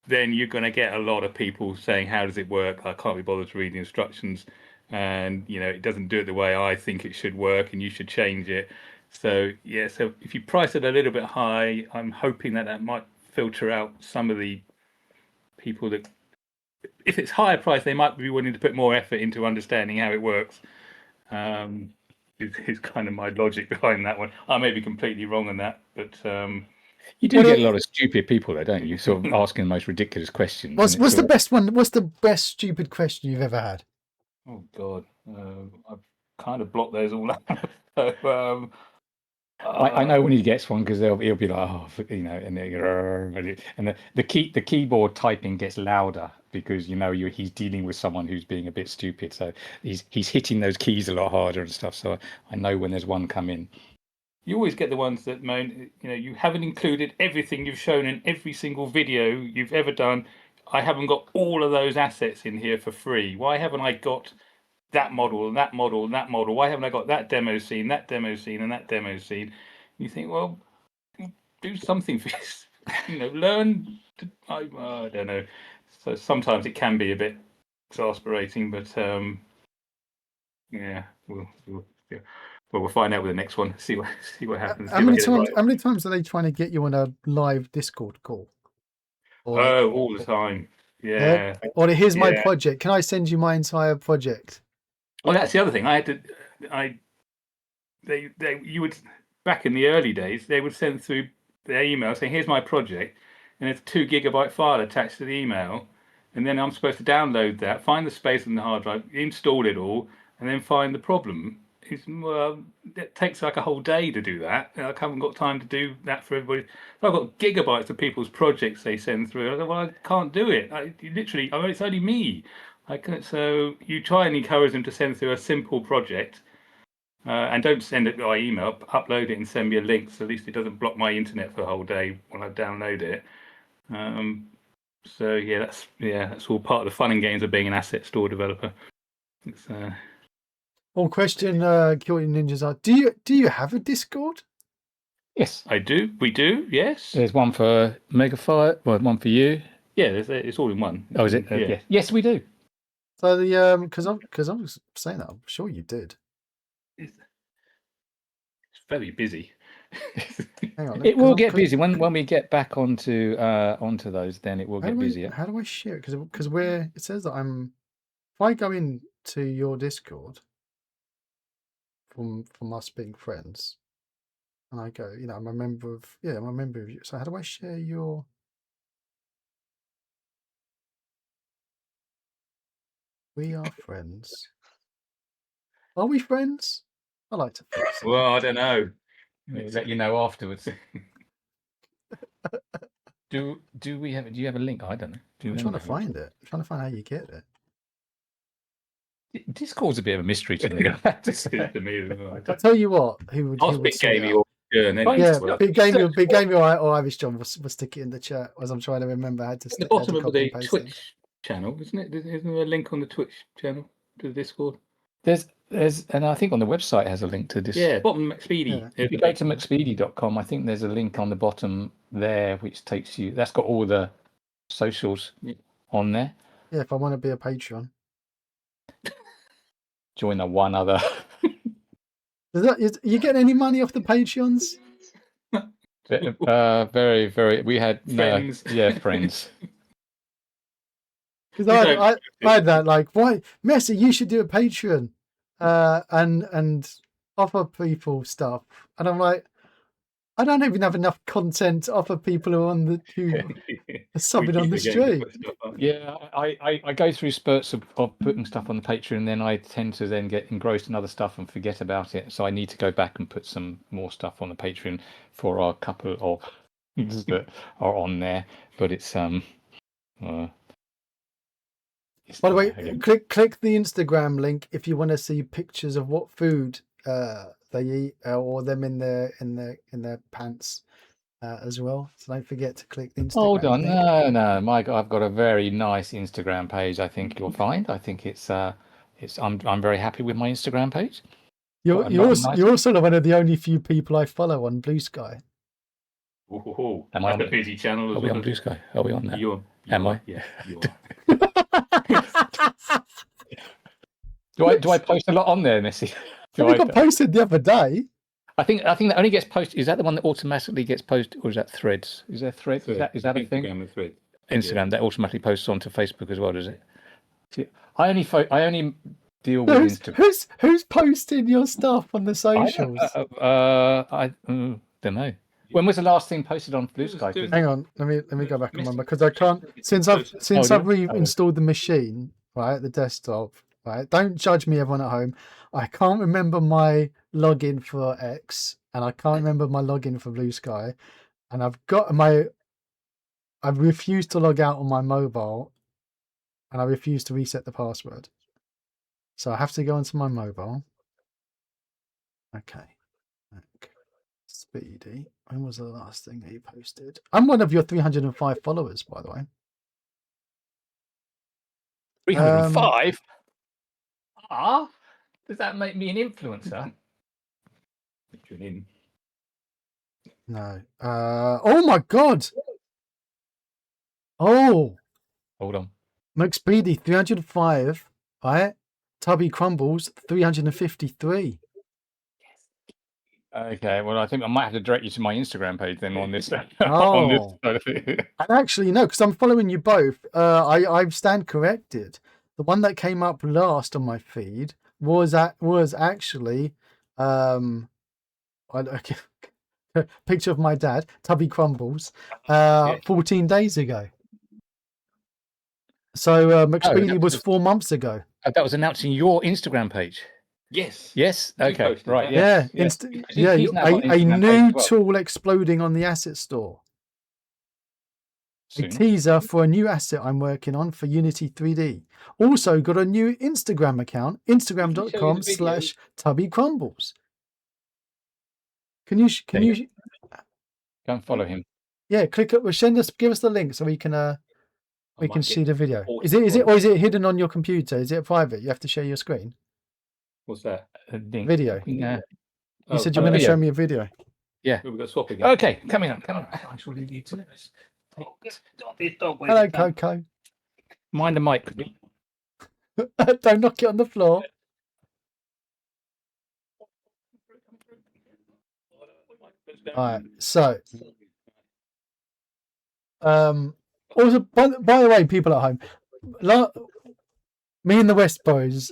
then you're going to get a lot of people saying, how does it work? I can't be bothered to read the instructions, and it doesn't do it the way I think it should work, and you should change it. So so if you price it a little bit high, I'm hoping that might filter out some of the people that, if it's higher price, they might be willing to put more effort into understanding how it works. Is kind of my logic behind that one. I may be completely wrong on that, but you do get a lot of stupid people, though, don't you? Sort of asking the most ridiculous questions. What's the best one? What's the best stupid question you've ever had? Oh God, I've kind of blocked those all out. So, I know when he gets one, because he'll be like, and the keyboard typing gets louder because he's dealing with someone who's being a bit stupid, so he's hitting those keys a lot harder and stuff. So I know when there's one come in. you always get the ones that moan, you haven't included everything you've shown in every single video you've ever done. I haven't got all of those assets in here for free. Why haven't I got that model and that model and that model? Why haven't I got that demo scene, that demo scene, and that demo scene? You think, well, do something for this. Learn. I don't know. So sometimes it can be a bit exasperating, but yeah, we'll find out with the next one. See what happens. How many times are they trying to get you on a live Discord call? All the time. Yeah. Or here's my project. Can I send you my entire project? Well, that's the other thing. You would, back in the early days, they would send through their email saying, "Here's my project," and it's a 2 gigabyte file attached to the email, and then I'm supposed to download that, find the space on the hard drive, install it all, and then find the problem. It takes like a whole day to do that. I haven't got time to do that for everybody. So I've got gigabytes of people's projects they send through. I said, well, I can't do it. It's only me. So you try and encourage them to send through a simple project, and don't send it by email. Upload it and send me a link, so at least it doesn't block my internet for a whole day when I download it. So that's all part of the fun and games of being an asset store developer. It's One question, Guilty Ninjas are: Do you have a Discord? Yes, I do. We do. Yes. There's one for Megafire, one for you. Yeah, it's all in one. Oh, is it? Yeah. Yes, we do. So because I was saying that, I'm sure you did. It's very busy. Hang on, It will get busy when we get back onto those. Then it will get busier. How do I share it? Because it says that if I go into your Discord from us being friends, and I go, I'm a member of you. So how do I share your? We are friends. Are we friends? I like to think so. Well, I don't know. We'll let you know afterwards. Do you have a link? I don't know. I'm trying to find it. I'm trying to find how you get it. Discord's a bit of a mystery to me. I tell you what, who would Big say Gamey that? or John, Yeah, Big Gamey or Irish John will stick it in the chat as I'm trying to remember how to. At the bottom of the Twitch channel, isn't it? Isn't there a link on the Twitch channel to the Discord? There's, and I think on the website it has a link to this. Yeah, bottom McSpeedy. Yeah. If you go to McSpeedy.com, I think there's a link on the bottom there which takes you. That's got all the socials on there. Yeah, if I want to be a Patreon. Join the one other. You getting any money off the Patreons? Very, very. We had Friends. friends. Because I had that like, why, Messi, you should do a Patreon, and offer people stuff, and I'm like, I don't even have enough content to offer people who are subbing on the stream. Yeah, I go through spurts of putting stuff on the Patreon, and then I tend to then get engrossed in other stuff and forget about it. So I need to go back and put some more stuff on the Patreon for our couple of things that are on there. But it's By the way, click the Instagram link if you want to see pictures of what food they eat, or them in their pants as well. So don't forget to click the Instagram. Hold on, link. no, Mike, I've got a very nice Instagram page. I think you'll find. I think it's I'm very happy with my Instagram page. You're also one of the only few people I follow on Blue Sky. Am I on the busy channel? Are we on Blue Sky? Are we on that? Am I? Yeah, you are. Do I post a lot on there, Messi? It got posted the other day. I think that only gets posted. Is that the one that automatically gets posted, or is that Threads? Is there Threads? Is that a thing? Instagram that automatically posts onto Facebook as well, does it? I only deal with Instagram. Who's posting your stuff on the socials? I don't know. When was the last thing posted on Blue Sky? Hang on, let me go back and remember, because I can't since I've reinstalled the machine, right, the desktop, right. Don't judge me, everyone at home. I can't remember my login for X, and I can't remember my login for Blue Sky, and I've refused to log out on my mobile, and I refuse to reset the password. So I have to go onto my mobile. Okay. McSpeedy. When was the last thing he posted? I'm one of your 305 followers, by the way. 305? Does that make me an influencer? Tune in. No. Oh my god. Oh, Hold on. McSpeedy 305. Right. Tubby Crumbles 353. Okay, well, I think I might have to direct you to my Instagram page then on this. Oh. side of it. And actually, no, because I'm following you both. I stand corrected. The one that came up last on my feed was actually picture of my dad, Tubby Crumbles, 14 days ago. So McSpeedy was 4 months ago. That was announcing your Instagram page. Yes. Yes. You Okay. posted Right. that. Yes. Yeah, yes. yeah, He's now got an a Instagram new page as well. tool exploding on the asset store. A Soon. teaser for a new asset I'm working on for Unity 3D. Also got a new Instagram account, instagram.com/Tubby Crumbles. Can you Go and follow him. yeah, click it, give us the link so we can might get see the video. auto Is it scroll. or is it hidden on your computer? Is it private? You have to share your screen? What's that? Video. Yeah. You said you were going to video. show me a video. Yeah. We've got to swap again. Okay. Coming up. Coming up. I shall leave you to this. Hello, Coco. Mind the mic. Don't knock it on the floor. All right. So, also, by the way, people at home, me and the West Boys,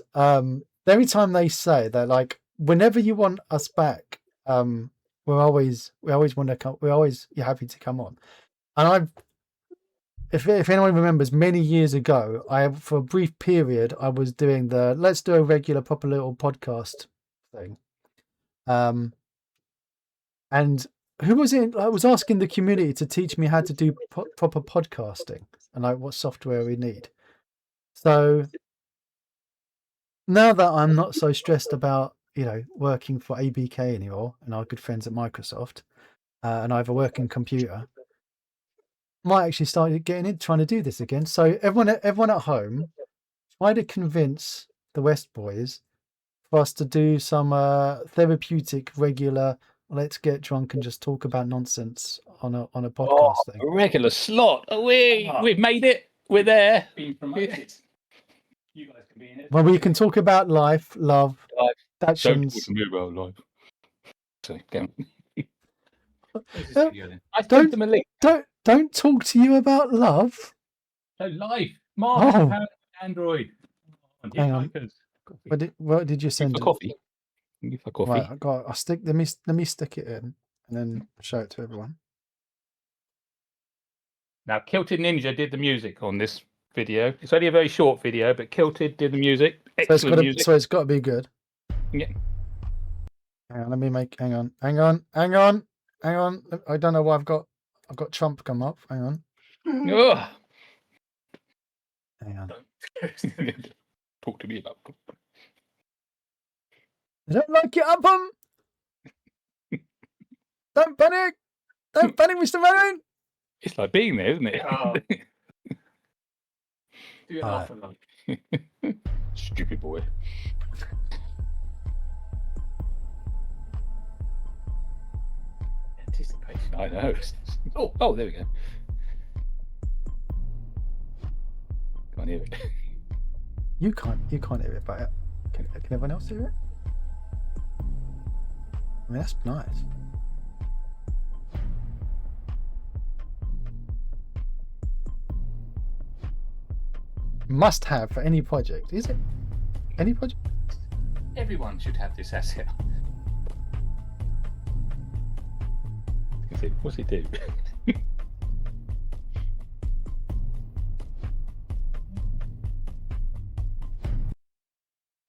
every time they say they're like, whenever you want us back, we always want to come. You're happy to come on. And if anyone remembers, many years ago, for a brief period, I was doing let's do a regular proper little podcast thing. And who was it? I was asking the community to teach me how to do proper podcasting and like what software we need. So now that I'm not so stressed about, working for ABK anymore and our good friends at Microsoft, and I have a working computer, might actually start trying to do this again. So everyone at home, try to convince the West Boys for us to do some therapeutic, regular. Let's get drunk and just talk about nonsense on a podcast thing. A regular slot. We've made it. We're there. Being promoted. You guys can be in it. Well, we can talk about life, love, actions. Don't talk live. So, go Where's this video then? I sent them a link. Don't talk to you about love. No, live. Mark, Android. Hang on. What did you send? For coffee. For coffee. Right, I'll stick. Let me stick it in and then show it to everyone. Now, Kilted Ninja did the music on this video. It's only a very short video, but Kilted did the music. Excellent music. So it's got to be good. Yeah. Hang on, let me make. Hang on. I don't know why I've got Trump come up. Hang on. Ugh. Hang on. Talk to me about. I don't like it, Upham. Don't panic, Mr. Maroon. It's like being there, isn't it? Oh. Do it half a night. Stupid boy. Anticipation. I know. Oh, there we go. Can't hear it. You can't hear it, but can everyone else hear it? I mean, that's nice. Must have for any project, is it? Any project? Everyone should have this asset. What's it do?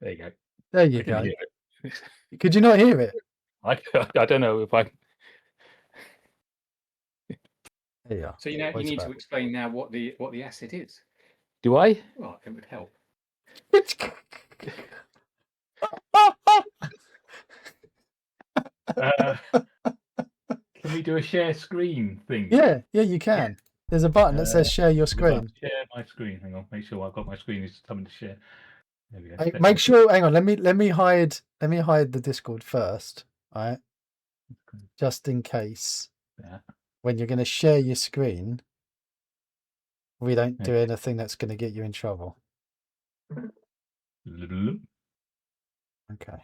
There you go. There you I can go. hear it. Could you not hear it? I don't know if I. There you are. So you Voice need back. to explain now what the asset is. Do I? Well, it would help. we do a share screen thing? Yeah, you can. There's a button that says share your screen. Share my screen. Hang on, make sure I've got my screen is something to share. There we go. Hey, make sure. Hang on. Let me hide the Discord first. All right. Just in case. Yeah. When you're going to share your screen, we don't do anything that's going to get you in trouble. Okay.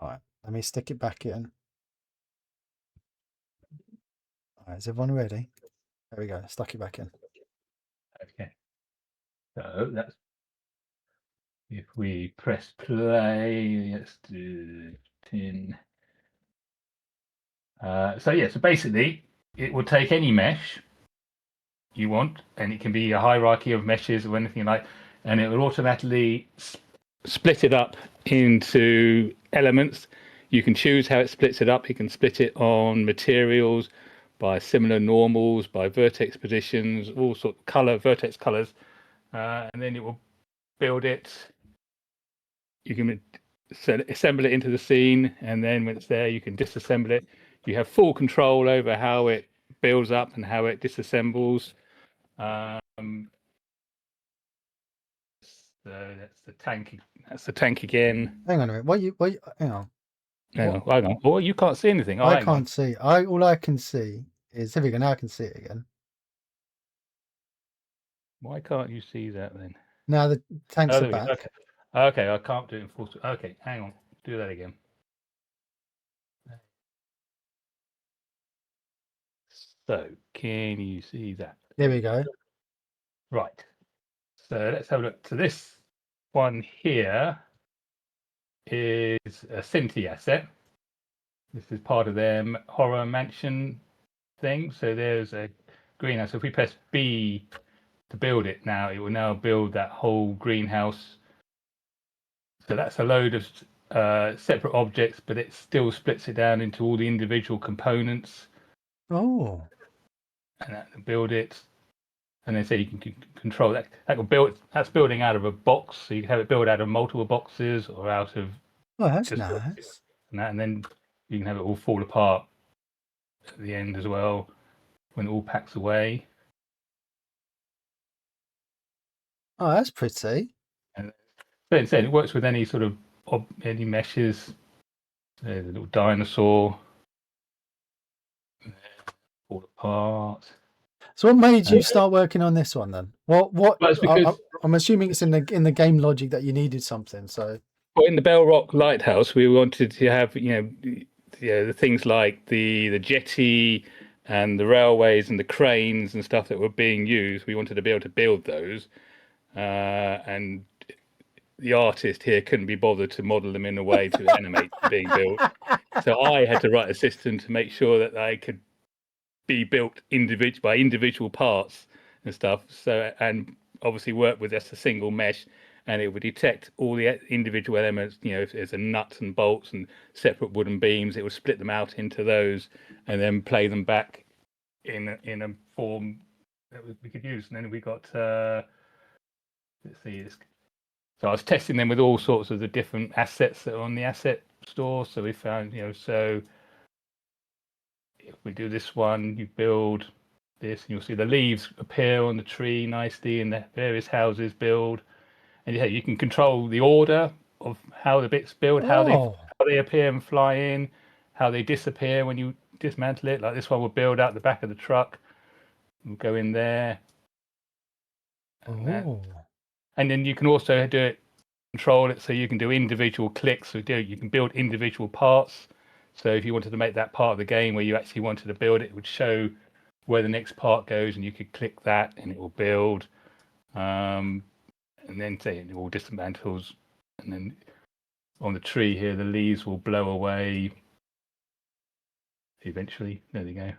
All right. Let me stick it back in. All right. Is everyone ready? There we go. Stuck it back in. Okay. So that's if we press play. Let's do 10. So yeah. So basically, it will take any mesh you want, and it can be a hierarchy of meshes or anything like, and it will automatically split it up into elements. You can choose how it splits it up. You can split it on materials, by similar normals, by vertex positions, all sorts of vertex colors, and then it will build it. You can assemble it into the scene, and then when it's there, you can disassemble it. You have full control over how it builds up and how it disassembles. So that's the tank. That's the tank again. Hang on a minute. Hang on. Hang on. Oh, you can't see anything. I can't see. All I can see is here we go. Now I can see it again. Why can't you see that then? Now the tanks are back. Okay, I can't do it in full. Okay, hang on. Do that again. So, can you see that? There we go. Right. So let's have a look. So this one here is a Cinti asset. This is part of their horror mansion thing. So there's a greenhouse. So if we press B to build it now, it will now build that whole greenhouse. So that's a load of separate objects, but it still splits it down into all the individual components. Oh. And that build it. And then say you can control that. That's building out of a box. So you can have it build out of multiple boxes or out of. Oh, that's nice. And then you can have it all fall apart at the end as well when it all packs away. Oh, that's pretty. And so instead, it works with any sort of any meshes. There's a little dinosaur. Fall apart. So what made you start working on this one then? What? Well, it's because I'm assuming it's in the game logic that you needed something. So. Well, in the Bell Rock lighthouse, we wanted to have the things like the jetty and the railways and the cranes and stuff that were being used. We wanted to be able to build those, and the artist here couldn't be bothered to model them in a way to animate being built. So I had to write a system to make sure that they could be built by individual parts and stuff. So, and obviously work with just a single mesh, and it would detect all the individual elements. If there's a nuts and bolts and separate wooden beams, it would split them out into those and then play them back in a form that we could use. And then we got let's see this. So I was testing them with all sorts of the different assets that are on the asset store. So we found, so if we do this one, you build this, and you'll see the leaves appear on the tree nicely, and the various houses build. And you can control the order of how the bits build, how they appear and fly in, how they disappear when you dismantle it. Like this one will build out the back of the truck, we'll go in there. And then you can also control it so you can do individual clicks. So you can build individual parts. So if you wanted to make that part of the game where you actually wanted to build it, it would show where the next part goes, and you could click that and it will build. And then say it all dismantles, and then on the tree here, the leaves will blow away eventually. There they go.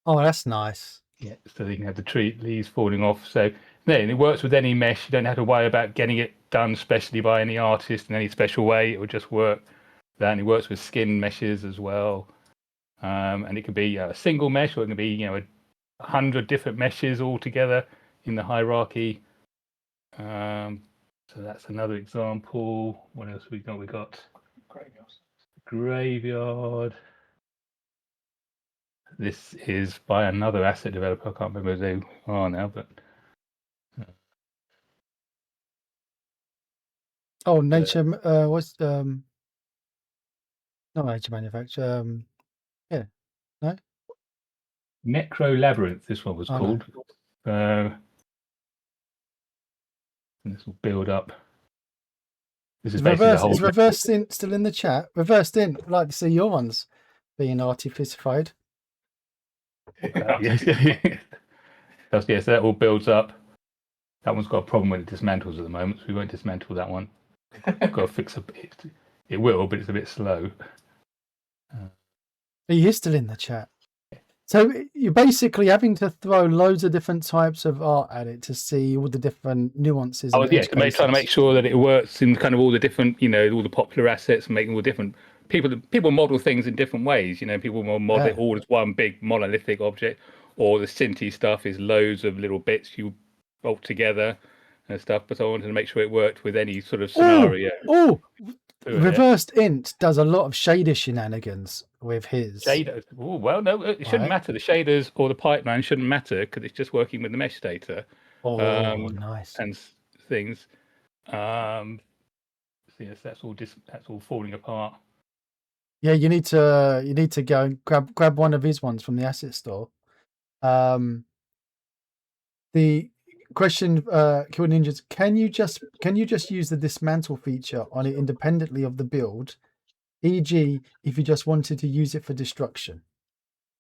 Oh, that's nice. Yeah, so you can have the leaves falling off. So then it works with any mesh. You don't have to worry about getting it done specially by any artist in any special way. It will just work. That, and it works with skin meshes as well. And it can be a single mesh, or it can be 100 different meshes all together in the hierarchy. So that's another example. What else we got? Graveyard. This is by another asset developer. I can't remember who they are now, but Oh, nature. What's not nature manufacture. Yeah. No. Necro Labyrinth. This one was Oh, no. called. And this will build up. This is basically the whole. Is Reverse Int still in the chat? Reverse Int. I'd like to see your ones being artificified. Yes, yes, that all builds up. That one's got a problem when it dismantles at the moment, so we won't dismantle that one. I've got to fix it. It will, but it's a bit slow. He is still in the chat. So you're basically having to throw loads of different types of art at it to see all the different nuances. Oh, yeah, trying to make sure that it works in kind of all the different, all the popular assets and making all different. People model things in different ways. People will model it all as one big monolithic object, or the Cinti stuff is loads of little bits you bolt together and stuff. But I wanted to make sure it worked with any sort of scenario. Reversed Int does a lot of shader shenanigans with his shaders. Oh, well, no, it shouldn't matter. The shaders or the pipeline shouldn't matter because it's just working with the mesh data. Nice. And things. So yes, that's all falling apart. Yeah, you need to go and grab one of his ones from the asset store. The question, Kill Ninjas, can you just use the dismantle feature on it independently of the build, e.g., if you just wanted to use it for destruction?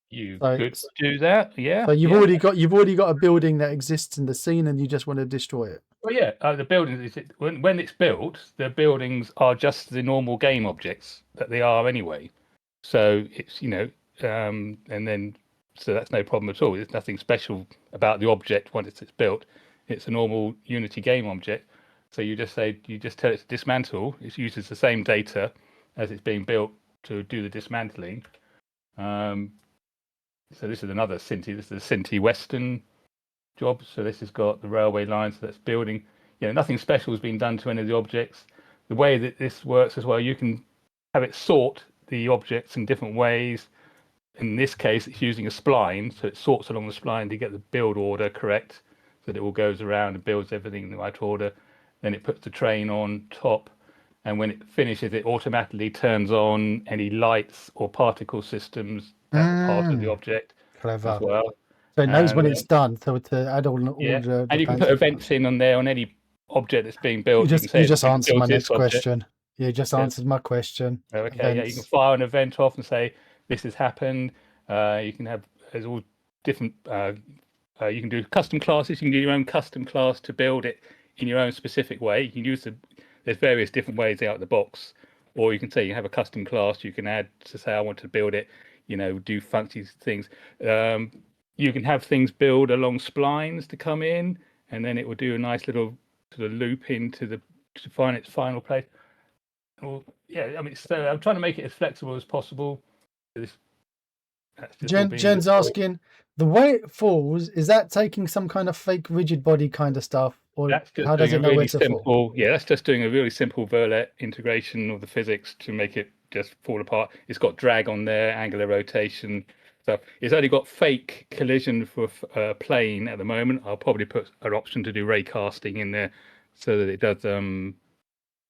You could do that, yeah. So you've already got a building that exists in the scene, and you just want to destroy it. Well, yeah, the buildings. When it's built, the buildings are just the normal game objects that they are anyway. So it's and then so that's no problem at all. There's nothing special about the object once it's built. It's a normal Unity game object. So you just tell it to dismantle. It uses the same data as it's being built to do the dismantling. So this is another Cinti. This is a Cinti Western job. So this has got the railway line. So that's building. Nothing special has been done to any of the objects. The way that this works as well, you can have it sort the objects in different ways. In this case, it's using a spline, so it sorts along the spline to get the build order correct, so that it all goes around and builds everything in the right order. Then it puts the train on top, and when it finishes, it automatically turns on any lights or particle systems that are part of the object. Clever. As well. So it knows when it's done, so to add all the and you can put events on there on any object that's being built. You just answered my next question. You just answered my question. Okay, events. Yeah, you can fire an event off and say this has happened. You can have there's all different. You can do custom classes. You can do your own custom class to build it in your own specific way. You can use there's various different ways out of the box, or you can say you have a custom class. You can add to say I want to build it. Do fancy things. You can have things build along splines to come in, and then it will do a nice little sort of loop to find its final place. Well, yeah, I mean, so I'm trying to make it as flexible as possible. Jen's asking, the way it falls, is that taking some kind of fake rigid body kind of stuff, or how does it know where to fall? Yeah, that's just doing a really simple Verlet integration of the physics to make it just fall apart. It's got drag on there, angular rotation stuff. It's only got fake collision for plane at the moment. I'll probably put an option to do ray casting in there so that it does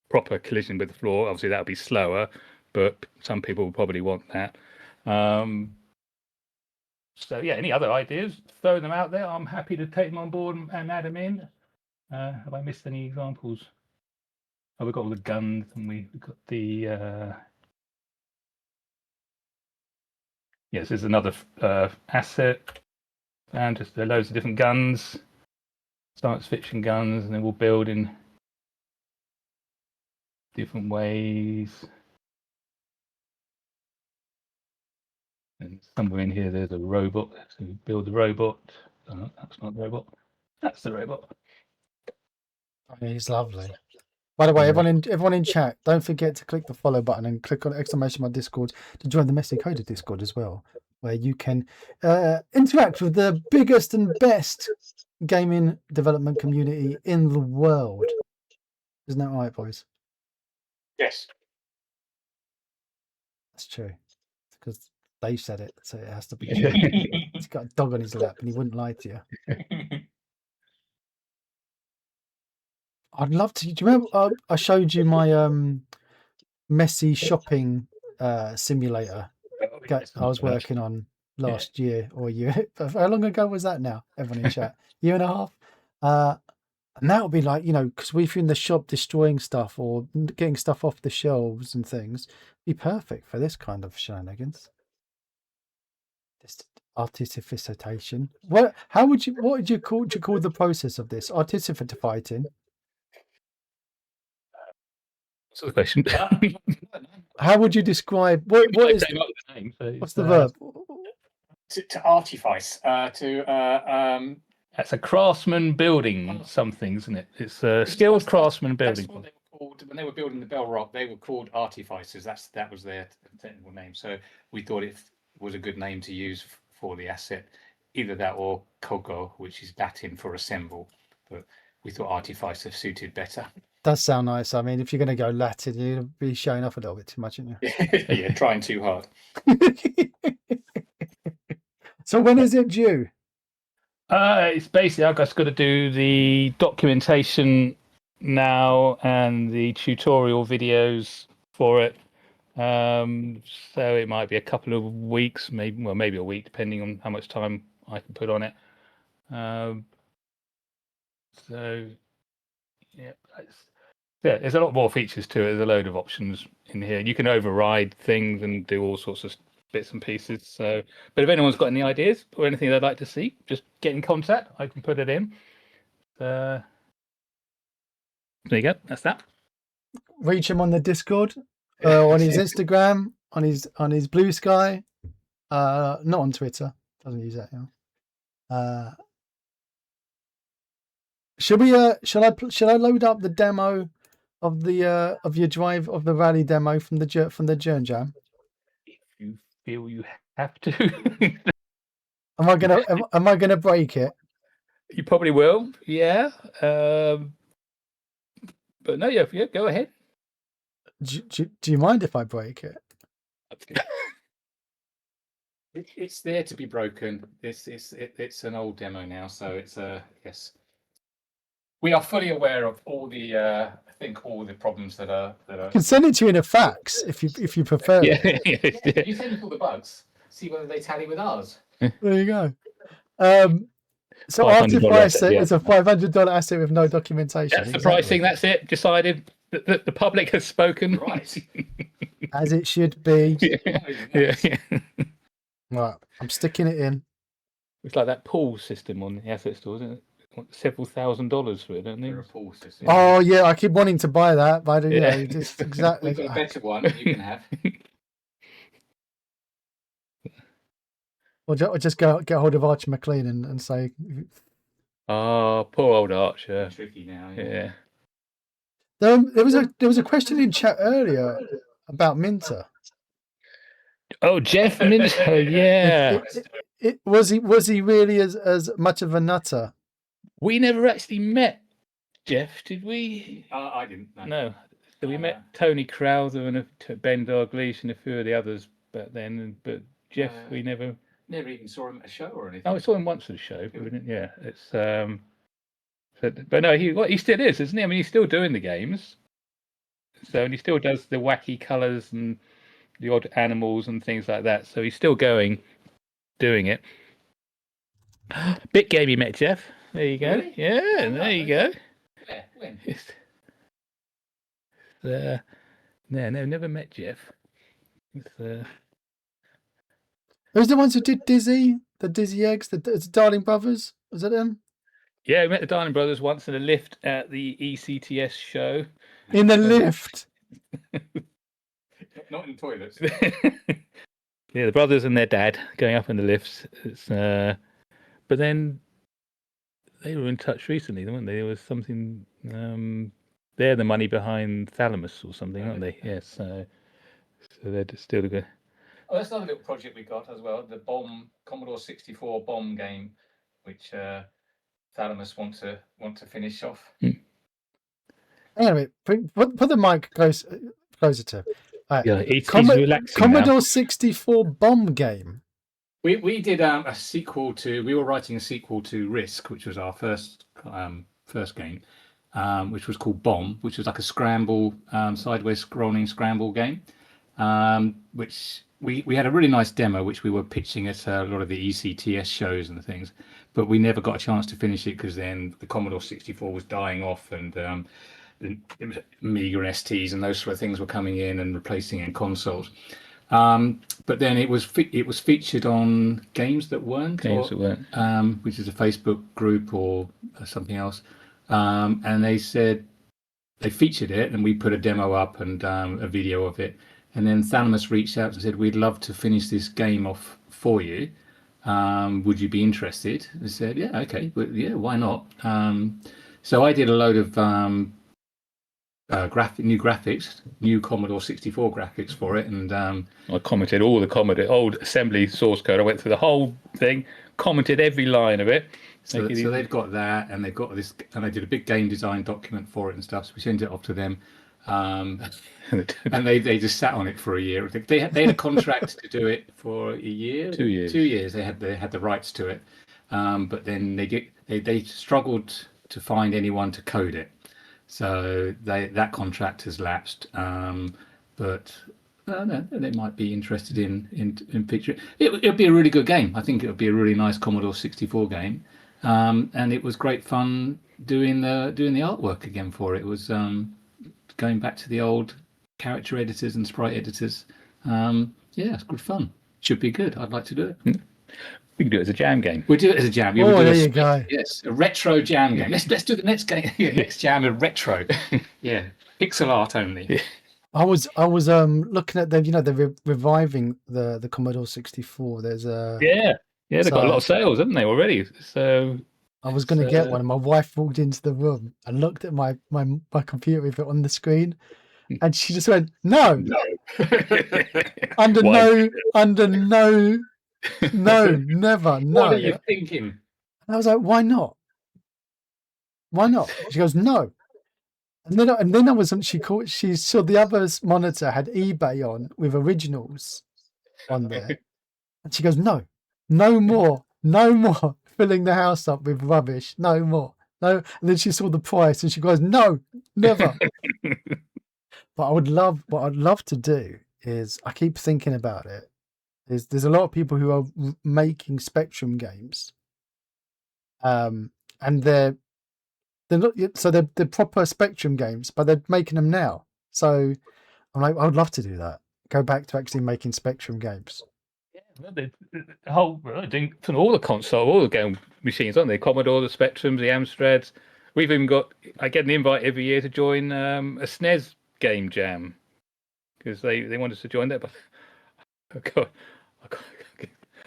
proper collision with the floor. Obviously, that'll be slower, but some people will probably want that. So yeah, any other ideas? Throw them out there. I'm happy to take them on board and add them in. Have I missed any examples? Oh, we've got all the guns, and we've got the. Yes, there's another asset, and just there are loads of different guns, science fiction guns, and they will build in different ways. And somewhere in here, there's a robot. So we build the robot. Oh, that's not the robot. That's the robot. He's lovely. By the way, everyone in chat, don't forget to click the follow button and click on !on Discord to join the Messy Coder Discord as well, where you can interact with the biggest and best gaming development community in the world. Isn't that right, boys? Yes. That's true. Because Dave said it, so it has to be true. He's got a dog on his lap and he wouldn't lie to you. I'd love to. Do you remember I showed you my messy shopping simulator I was working on last year or a year? How long ago was that now? Everyone in chat. Year and a half. And that would be like, because we've been in the shop destroying stuff or getting stuff off the shelves and things, be perfect for this kind of shenanigans. This artificitation. What would you call the process of this? Artificiting. What's the question? How would you describe what is name, so what's the verb? To artifice, That's a craftsman building something, isn't it? It's a skilled craftsman building. That's what they were called when they were building the Bell Rock. They were called Artificers. That was their technical name. So we thought it was a good name to use for the asset, either that or Cogo, which is Latin for assemble. But we thought Artificer suited better. Does sound nice. I mean, if you're going to go Latin, you'd be showing off a little bit too much, aren't you? Yeah, trying too hard. So when is it due? It's basically I've just got to do the documentation now and the tutorial videos for it. So it might be a couple of weeks, maybe a week, depending on how much time I can put on it. So yeah, there's a lot more features to it. There's a load of options in here. You can override things and do all sorts of bits and pieces. So, but if anyone's got any ideas or anything they'd like to see, just get in contact. I can put it in. There you go. That's that. Reach him on the Discord, on his Instagram, on his Blue Sky, not on Twitter. Doesn't use that now. Should I load up the demo of the of your drive of the rally demo from the Journ Jam? If you feel you have to. Am I gonna break it? You probably will, yeah. But no, yeah, go ahead. Do you mind if I break it? It's there to be broken. It's an old demo now, so it's yes. We are fully aware of all the I think all the problems that are. I can send it to you in a fax if you prefer. Yeah, You send us all the bugs. See whether they tally with ours. There you go. So $500 Artifacer asset, is a $500 asset with no documentation. That's the pricing. That's it. Decided. The public has spoken. Right. As it should be. Yeah. Right, I'm sticking it in. It's like that pool system on the asset store, isn't it? Several $1,000s for it, don't they? For a pool system. Oh yeah, I keep wanting to buy that, but just exactly. We've got a better one that you can have. Or just get hold of Archie McLean and say. Oh, poor old Archer. Tricky now. Yeah. There was a question in chat earlier about Minter. Oh, Jeff Minter, yeah. Was he really as much of a nutter? We never actually met Jeff, did we? I didn't. No. So we met Tony Crowther and Ben Dalglish and a few of the others back then, but Jeff, we never even saw him at a show or anything. Oh, I saw him once at a show. Yeah, it's but no, he still is, isn't he? I mean, he's still doing the games. So and he still does the wacky colours and the odd animals and things like that. So he's still doing it. Bit Game, you met Jeff. There you go. Really? Yeah, there you go. Yeah, when? No, never met Jeff. Who's the ones who did Dizzy? The Dizzy Eggs? The Darling Brothers? Was that them? Yeah, we met the Darling Brothers once in a lift at the ECTS show. In the lift? Not in the toilets. Yeah, the brothers and their dad going up in the lifts. But then they were in touch recently, weren't they? There was something. They're the money behind Thalamus or something, aren't they? Yes. So they're still good. Oh, that's another little project we got as well. The Commodore 64 bomb game, which Thalamus want to finish off. Anyway, put the mic closer to. Yeah, he's Commo- relaxing Commodore now. 64 bomb game. We did a sequel to. We were writing a sequel to Risk, which was our first game, which was called Bomb, which was like a scramble, sideways scrolling scramble game, which we had a really nice demo, which we were pitching at a lot of the ECTS shows and things, but we never got a chance to finish it because then the Commodore 64 was dying off, and it was Amiga and STs and those sort of things were coming in and replacing in consoles. But then it was featured on Games That Weren't, which is a Facebook group or something else, and they said they featured it, and we put a demo up and a video of it, and then Thalamus reached out and said, we'd love to finish this game off for you, would you be interested? I said, yeah, okay, but yeah, why not? So I did a load of new graphics, new Commodore 64 graphics for it, and I commented all the Commodore old assembly source code. I went through the whole thing, commented every line of it. So they've got that, and they've got this, and I did a big game design document for it and stuff. So we sent it off to them, and they just sat on it for a year. They had a contract to do it for a year, 2 years. 2 years. They had the rights to it, but then they struggled to find anyone to code it. So that contract has lapsed, but they might be interested in picture. It'll be a really good game. I think it'll be a really nice Commodore 64 game, and it was great fun doing the artwork again for it. It was going back to the old character editors and sprite editors. Yeah, it's good fun. Should be good. I'd like to do it. We can do it as a jam game. We'll do it as a jam. Oh, there you go. Yes, a retro jam game. Let's do the next game. Next jam a retro. Yeah, pixel art only. Yeah. I was looking at them. They're reviving the Commodore 64. There's a They've got a lot of sales, haven't they, already? So I was going to get one, and my wife walked into the room and looked at my computer with it on the screen, and she just went, "No, under no, never, no." What are you thinking? And I was like, "Why not? Why not?" She goes, "No." And then I was on. She saw the other monitor had eBay on with originals on there, and she goes, "No, no more filling the house up with rubbish. No more, no." And then she saw the price, and she goes, "No, never." But what I'd love to do is, I keep thinking about it. There's a lot of people who are making Spectrum games, and they're not, so they're proper Spectrum games, but they're making them now. So I'm like, I would love to do that. Go back to actually making Spectrum games. Yeah, the whole from all the console, all the game machines, aren't they? Commodore, the Spectrums, the Amstrads. We've even got. I get an invite every year to join a SNES game jam because they want us to join that. But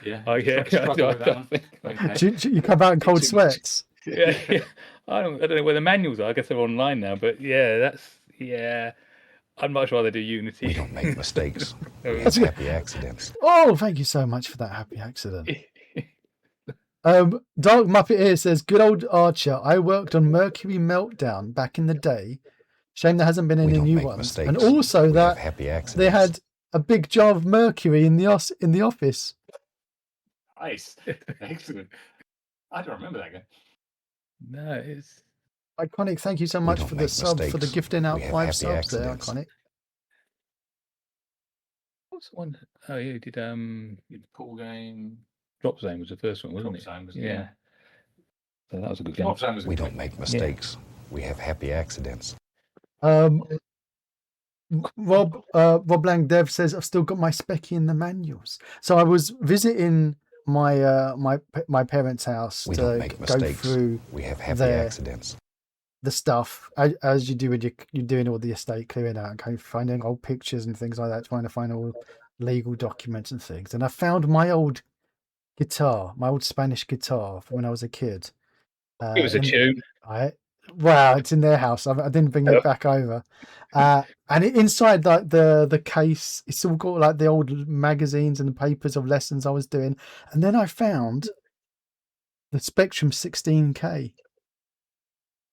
You come out in cold sweats. Yeah. I don't know where the manuals are. I guess they're online now. But I'd much rather do Unity. We don't make mistakes. We have happy accidents. Oh, thank you so much for that happy accident. Dark Muppet here says, "Good old Archer. I worked on Mercury Meltdown back in the day. Shame there hasn't been any new ones. Mistakes. And also we that happy accidents. they had a big jar of mercury in the office." Nice, excellent. I don't remember that game. No, it's Iconic. Thank you so much for the sub, for the gifting out 5 subs there, Iconic. what's the one? Oh, yeah, you did The pool game. Drop Zone was the first one, wasn't Drop it? Zone was Yeah. So that was a good game. Drop Zone was a We good don't game. make mistakes. We have happy accidents. Rob Lang Dev says, "I've still got my Specky in the manuals." So I was visiting my my parents' house We don't to make go mistakes. through We have happy there. accidents. the stuff as you do when you're doing all the estate clearing out, kind of finding old pictures and things like that, trying to find all legal documents and things. And I found my old guitar, my old Spanish guitar from when I was a kid. It was a tune. Wow, it's in their house. I didn't bring it back over. And inside like the case, it's all got like the old magazines and the papers of lessons I was doing. And then I found the Spectrum 16K.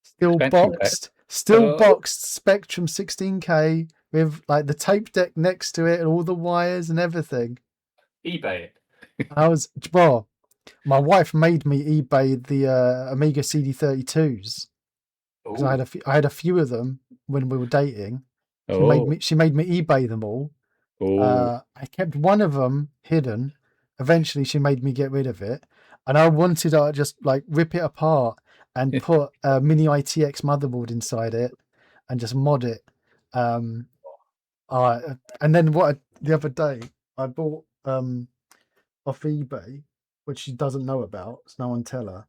Still Expensive, boxed Spectrum 16K with like the tape deck next to it and all the wires and everything. eBay it. I was well. My wife made me eBay the Amiga CD32s because Ooh. I had a few of them when we were dating. Oh, She made me eBay them all. oh. I kept one of them hidden. Eventually, she made me get rid of it, and I wanted to just like rip it apart and put a mini ITX motherboard inside it and just mod it. And then the other day I bought off eBay, which she doesn't know about, so no one tell her.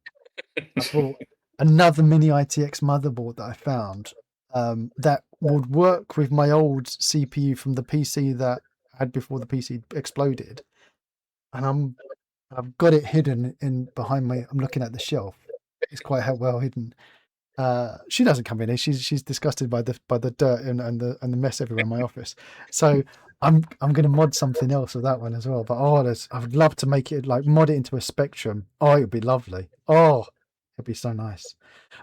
I bought another mini ITX motherboard that I found that would work with my old CPU from the PC that I had before the PC exploded, and I've got it hidden in behind me. I'm looking at the shelf. It's quite well hidden. She doesn't come in here. She's disgusted by the dirt and the mess everywhere in my office. So I'm going to mod something else with that one as well. But I would love to make it like mod it into a Spectrum. Oh, it would be lovely. Oh, it'd be so nice.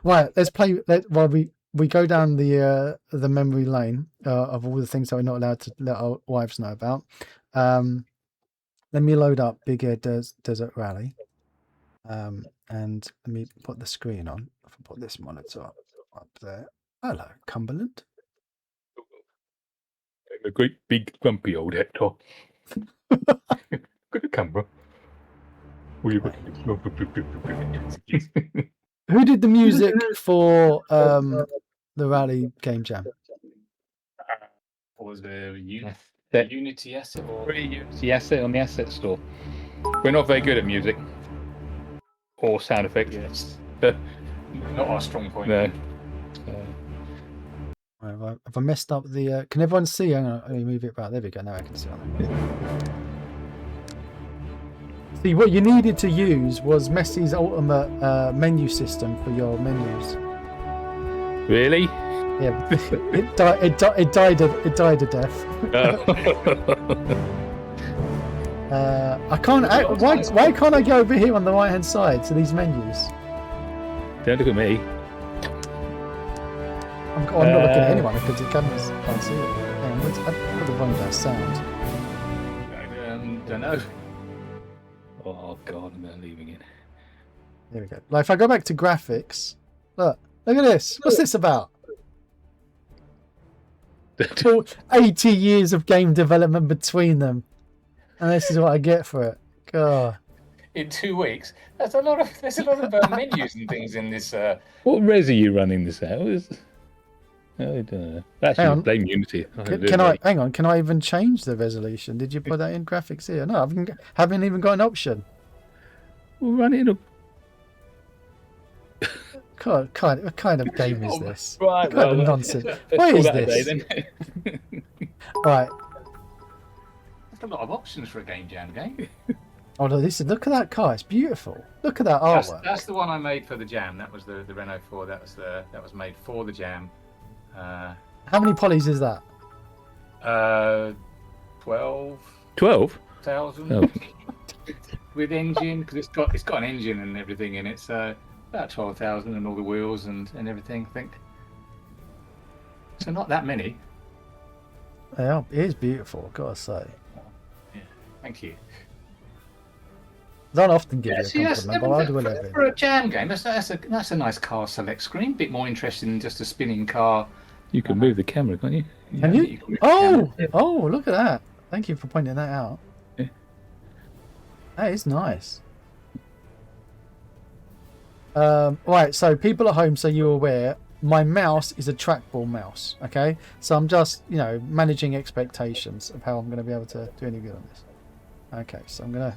Right, let's play. While we go down the memory lane of all the things that we're not allowed to let our wives know about. Let me load up Big Air Desert Rally. And let me put the screen on. If I put this monitor up there. Hello, Cumberland. I'm a great big grumpy old Hector. Good to come, bro. Who did the music for the Rally Game Jam? What was the That Unity asset or free Unity asset on the asset store. We're not very good at music or sound effects. yes? But Not our strong point. no. Have I messed up the? Can everyone see? Hang on, let me move it about. There we go. Now I can see it. See, what you needed to use was Messi's ultimate menu system for your menus. Really? Yeah, it died a death. I can't. Why can't I go over here on the right hand side to these menus? Don't look at me. I'm not looking at anyone because the cameras can't see it. Hang on, I put the volume down sound. Don't know. Oh god, I'm not leaving it. There we go. Like if I go back to graphics, look at this. What's this about? 80 years of game development between them, and this is what I get for it. God. In 2 weeks, there's a lot of menus and things in this. What res are you running this out? I don't know. Actually, Hang on. blame Unity. Can I hang on? Can I even change the resolution? Did you put that in graphics here? No, I haven't even got an option. We'll run it in a... What kind of game is this? Right, What kind of nonsense? What is this? Right. There's a lot of options for a game jam game. Oh no! Look at that car. It's beautiful. Look at that artwork. That's the one I made for the jam. That was the Renault 4. That was made for the jam. How many polys is that? 12,000 12? Oh. with engine, because it's got an engine and everything in it. So about 12,000 and all the wheels and everything. I think. So not that many. Yeah, it is beautiful. I've got to say. Yeah. Thank you. I don't often give Yeah, you a compliment, but I'll do a little bit. for a jam game, that's a nice car select screen. A bit more interesting than just a spinning car. You can move the camera, can't you? Can you? can move the Oh, camera. oh, look at that. Thank you for pointing that out. Yeah. That is nice. Right, so people at home, so you're aware, my mouse is a trackball mouse, okay? So I'm just, managing expectations of how I'm going to be able to do any good on this. Okay, so I'm going to...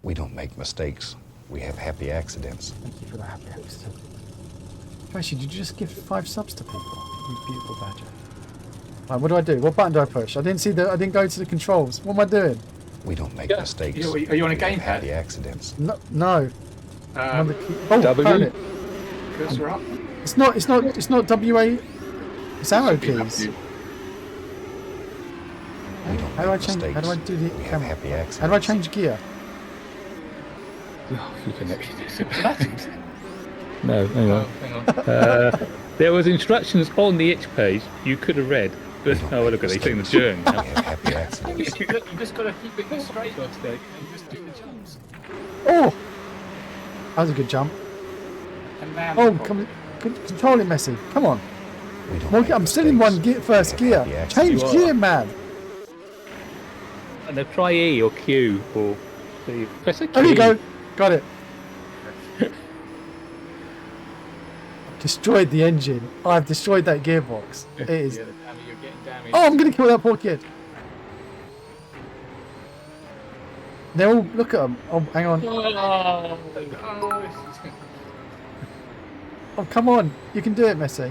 We don't make mistakes. We have happy accidents. Thank you for the happy accident. Tracy, did you just give 5 subs to people? You beautiful badger. Right, what do I do? What button do I push? I didn't go to the controls. What am I doing? We don't make Yeah, mistakes. are you on a We have gamepad? happy accidents. No. I'm on the key. Oh, W? found it. Cursor up. It's not WA. It's arrow keys. We don't How do I make change? How do I mistakes. do the We have camera? happy accidents. How do I change gear? Oh, you can actually do some No, hang on. Hang on. There was instructions on the itch page you could have read, but oh look at it, he's doing the journey. We have happy accidents. You just got to keep it straight on stage and just do the jumps. Oh, that was a good jump. And now Oh, control it, Messi. Come on. We don't Well, make I'm still in mistakes. one gear, first We gear. have happy accidents. Change You are. gear, man. And then try E or Q or C. Press a key. There you go. Got it. Destroyed the engine. I've destroyed that gearbox. It is. Yeah, you're getting damaged. Oh, I'm going to kill that poor kid. They're all, look at them. Oh, hang on. Oh, Oh, come on. You can do it, Messi.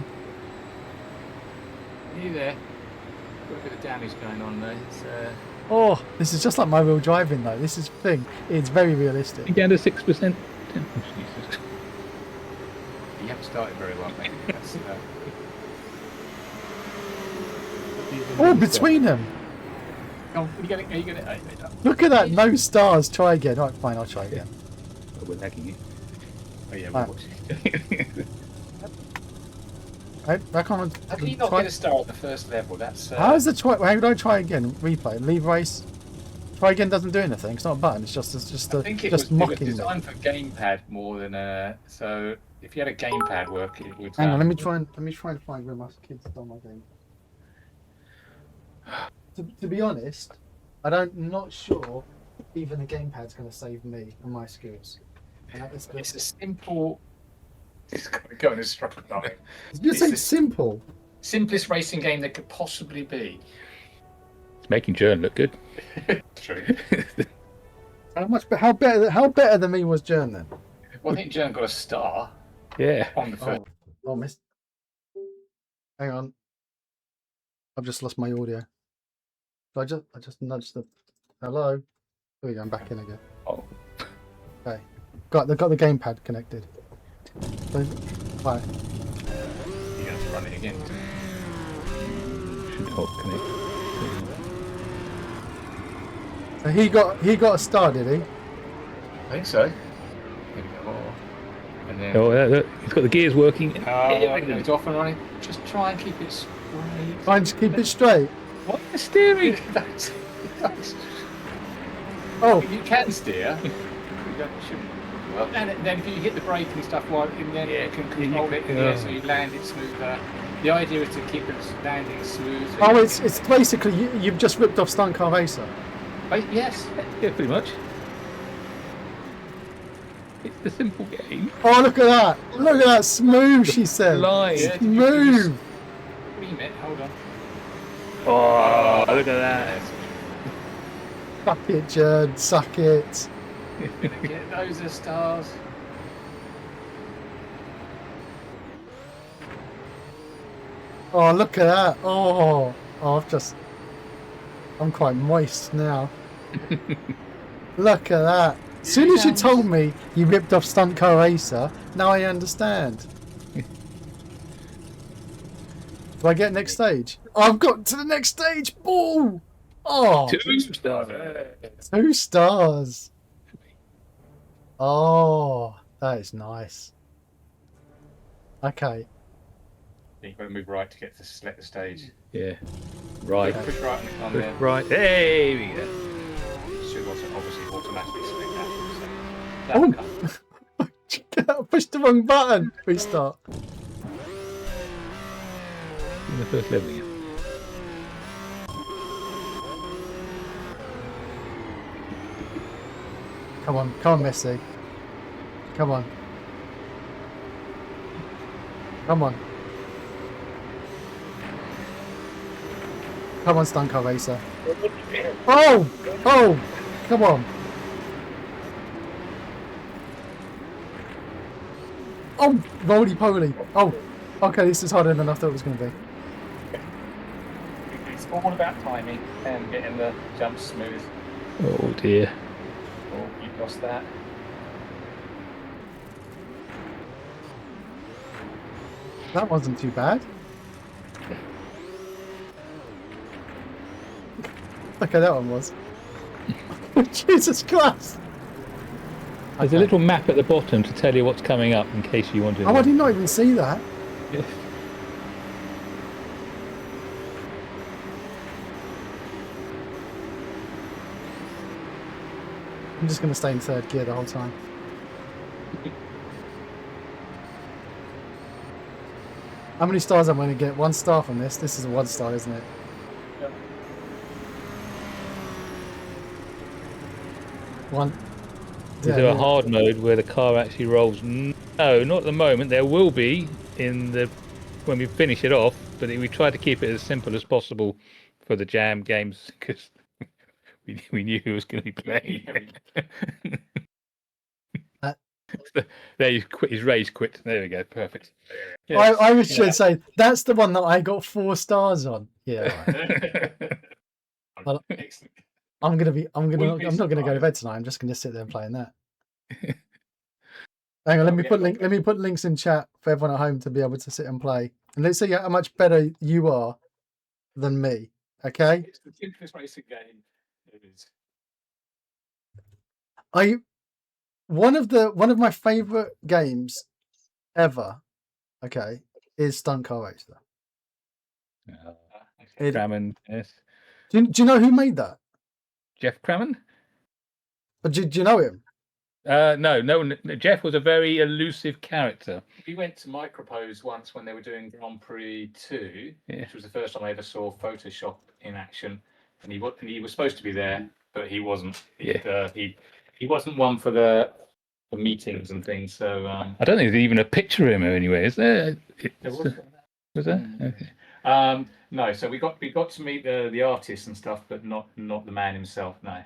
Are you there? Got a bit of damage going on there. It's, Oh, this is just like my wheel driving, though. This is the thing. It's very realistic. Down to 6%. you haven't started very well, mate. That's, Oh, between them. are you gonna, Look at that. No stars. Try again. Right, fine. I'll try again. Oh, we're lagging it. oh yeah, Right. we're watching. I can't. How can you not try- get a star at the first level? That's How is the try? How do I try again? Replay. Leave race. Try again doesn't do anything. It's not a button. It's just I think it just was mocking me. designed for gamepad more than so if you had a gamepad work it would Hang on. Let me try and find where my kids stole my game. To be honest, not sure even the gamepad's going to save me and my skills. And that is it's a simple it's going to go in a struggle line. You're it's saying a- simple. Simplest racing game that could possibly be. It's making Jern look good. True. How better than me was Jern then? Well, I think Jern got a star Yeah. on the first. Oh, missed. Hang on. I've just lost my audio. So I just nudged the. Hello. Here we go. I'm back in again. Oh. Okay. Got the gamepad connected. So, right. You're going to run it again. Should hold connect. So he got a star, did he? I think so. Here we go. And then Oh, look, he's got the gears working. it's off and running. Just try and keep it straight. Try and just keep it straight. What the steering? That's- Oh, You can steer. You shouldn't. Well, and then if you hit the brake and stuff, while in there you can control it in the air so you land it smoother. The idea is to keep it landing smoothly. oh, it's basically you've just ripped off Stunt Car Racer. Yes. Yeah, pretty much. It's the simple game. Oh, look at that! Look at that smooth. She said. Line. Yeah. Smooth. Remit, hold on. Oh, look at that. Suck it, Jerd. Suck it. Get those as stars. Oh, look at that. Oh, I'm quite moist now. Look at that. As soon as you told me you ripped off Stunt Car Racer, now I understand. Do I get next stage? I've got to the next stage. Ball. Oh, 2 stars. 2 stars. Oh, that is nice. Okay. You've got to move right to get to select the stage. Yeah. Right. Push right on Push there. right. Hey, we go. Should also obviously automatically select that. So Oh. that'll come. I pushed the wrong button. Restart. In the first level again. Come on, Messi. Come on. Come on. Come on, Stunt Car Racer. Oh! Oh! Come on. Oh! Roly poly. Oh! Okay, this is harder than I thought it was going to be. It's all about timing and getting the jump smooth. Oh dear. Oh, you've lost that. That wasn't too bad. Okay, that one was. Jesus Christ! There's a little map at the bottom to tell you what's coming up in case you want to. Oh, I did not even see that. Yes. I'm just going to stay in third gear the whole time. How many stars am I going to get? 1 star from this? This is a 1 star, isn't it? Yep. 1. Is there a hard mode where the car actually rolls? No, not at the moment. There will be when we finish it off, but we try to keep it as simple as possible for the jam games because we knew who was going to be playing. There, you quit. His rage quit. There we go. Perfect. Yes. I was just saying that's the one that I got 4 stars on. Yeah. Right. Well, I'm not going to go to bed tonight. I'm just going to sit there and playing that. Hang on, let me put links in chat for everyone at home to be able to sit and play. And let's see how much better you are than me. Okay? It's the simplest racing game. It is. One of my favorite games ever, okay, is Stunt Car Racer. Crammon, yes. Do you know who made that? Jeff Crammon? Do you know him? No. Jeff was a very elusive character. We went to Micropose once when they were doing Grand Prix 2, which was the first time I ever saw Photoshop in action. And he was supposed to be there, but he wasn't. He wasn't one for the meetings and things. So I don't think there's even a picture of him anyway, is there? Was there? Okay. No, so we got to meet the artist and stuff, but not the man himself. No.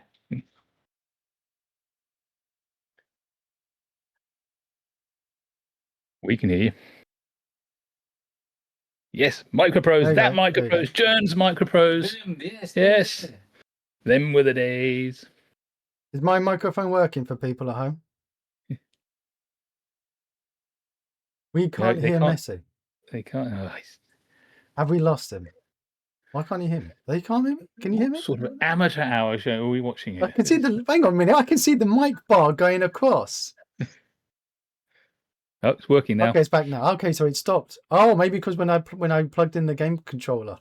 We can hear you. Yes, Microprose. That Microprose. Jern's Microprose. Yes. Them were the days. Is my microphone working for people at home? We can't hear Messi. They can't. Have we lost him? Why can't you hear me? They can't hear me? Can you hear me? What sort of amateur hour show are we watching here? I can see hang on a minute. I can see the mic bar going across. Oh, it's working now. Okay, it's back now. Okay, so it stopped. Oh, maybe because when I plugged in the game controller.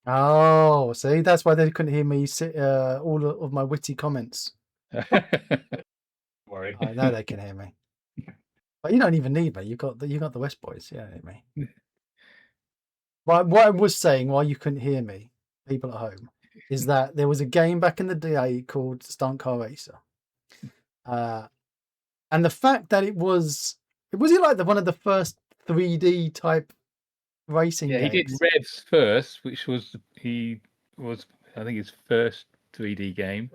Oh, see, that's why they couldn't hear me all of my witty comments. Worry. I know they can hear me, but you don't even need me. You got the West Boys. Yeah, me. But what I was saying, why you couldn't hear me, people at home, is that there was a game back in the day called Stunt Car Racer, and the fact that it was like one of the first 3D type racing games. He did Revs first, which was I think his first 3D game,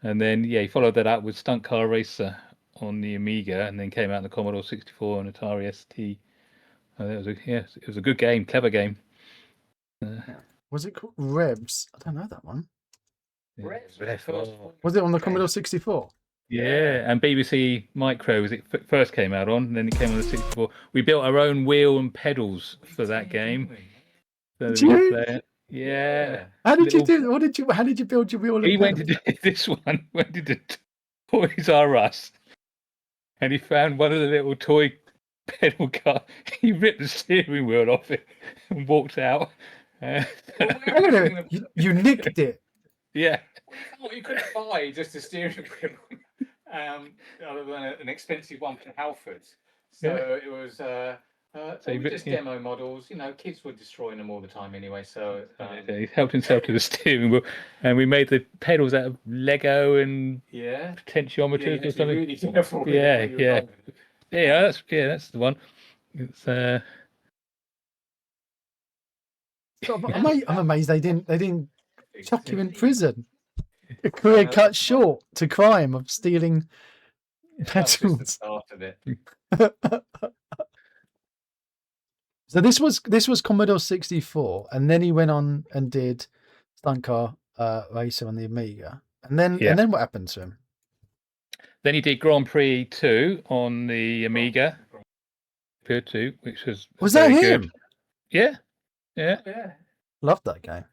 and then he followed that up with Stunt Car Racer on the Amiga, and then came out in the Commodore 64 and Atari ST. And it was a good game, clever game. Was it called Revs? I don't know that one. Revs. Was it on the Commodore 64? Yeah, and BBC Micro as it first came out on, and then it came on the 64. We built our own wheel and pedals for that game. So we could play it. Yeah. How did you do? How did you build your wheel? And he went to do this one. Went to do Toys R Us, and he found one of the little toy pedal car. He ripped the steering wheel off it and walked out. You nicked it. Yeah. Well, you couldn't buy just a steering wheel, other than an expensive one from Halford. So it was just demo models. You know, kids were destroying them all the time anyway. So he helped himself to the steering wheel, and we made the pedals out of Lego and potentiometers or something. Really careful. That's the one. It's I'm amazed they didn't chuck you in prison. A career cut short to crime of stealing pedals. So this was Commodore 64, and then he went on and did Stunt Car Racer on the Amiga, and then what happened to him? Then he did Grand Prix 2 on the Amiga. Pure 2, which was that him? Good. Yeah. Loved that game.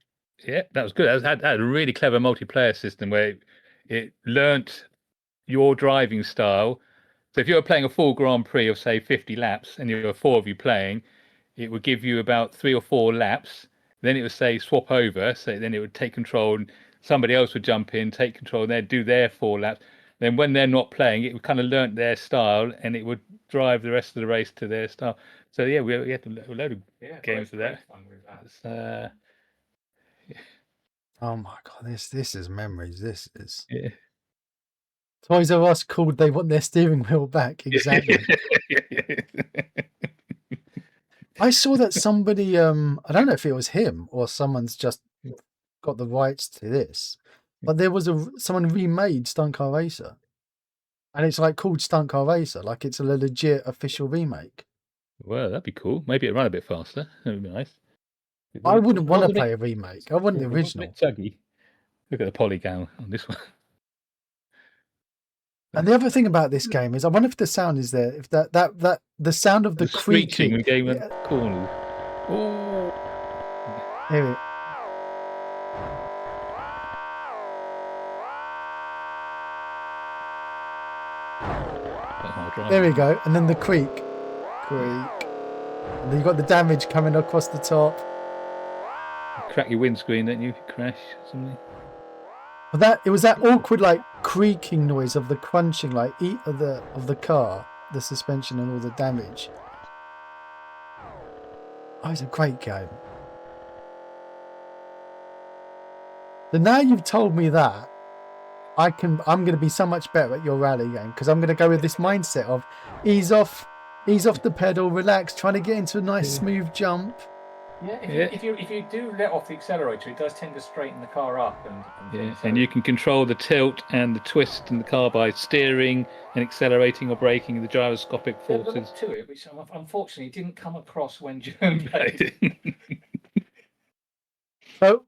Yeah, that was good. That had a really clever multiplayer system where it learnt your driving style. So if you're playing a full Grand Prix of say 50 laps, and there are 4 of you playing, it would give you about 3 or 4 laps. Then it would say swap over. So then it would take control, and somebody else would jump in, take control, and they'd do their 4 laps. Then when they're not playing, it would kind of learn their style, and it would drive the rest of the race to their style. So yeah, we had a load of games for that. Oh my god, this is memories. This is Yeah. Toys R Us called they want their steering wheel back. Exactly. I saw that somebody I don't know if it was him or someone's just got the rights to this, but there was someone remade Stunt Car Racer, and it's like called Stunt Car Racer, like it's a legit official remake. Well, that'd be cool. Maybe it'd run a bit faster. That'd be nice. I wouldn't want to Wasn't it- play a remake. I want the it was a original. bit chuggy. Look at the polygon on this one. And the other thing about this game is, I wonder if the sound is there. If that the sound of the screeching creaking. and game Yeah. corners. Oh, Here it- There we go. And then the creak. And then you got the damage coming across the top. Crack your windscreen, don't you? Crash or something. But it was that awkward like creaking noise of the crunching like of the car, the suspension and all the damage. Oh, it's a great game. So now you've told me that, I'm going to be so much better at your rally game, because I'm going to go with this mindset of ease off the pedal, relax, trying to get into a nice smooth jump. Yeah, if you do let off the accelerator, it does tend to straighten the car up and Yeah, things, so- and you can control the tilt and the twist in the car by steering and accelerating or braking the gyroscopic There's a forces. lot to it, which unfortunately didn't come across when June played. So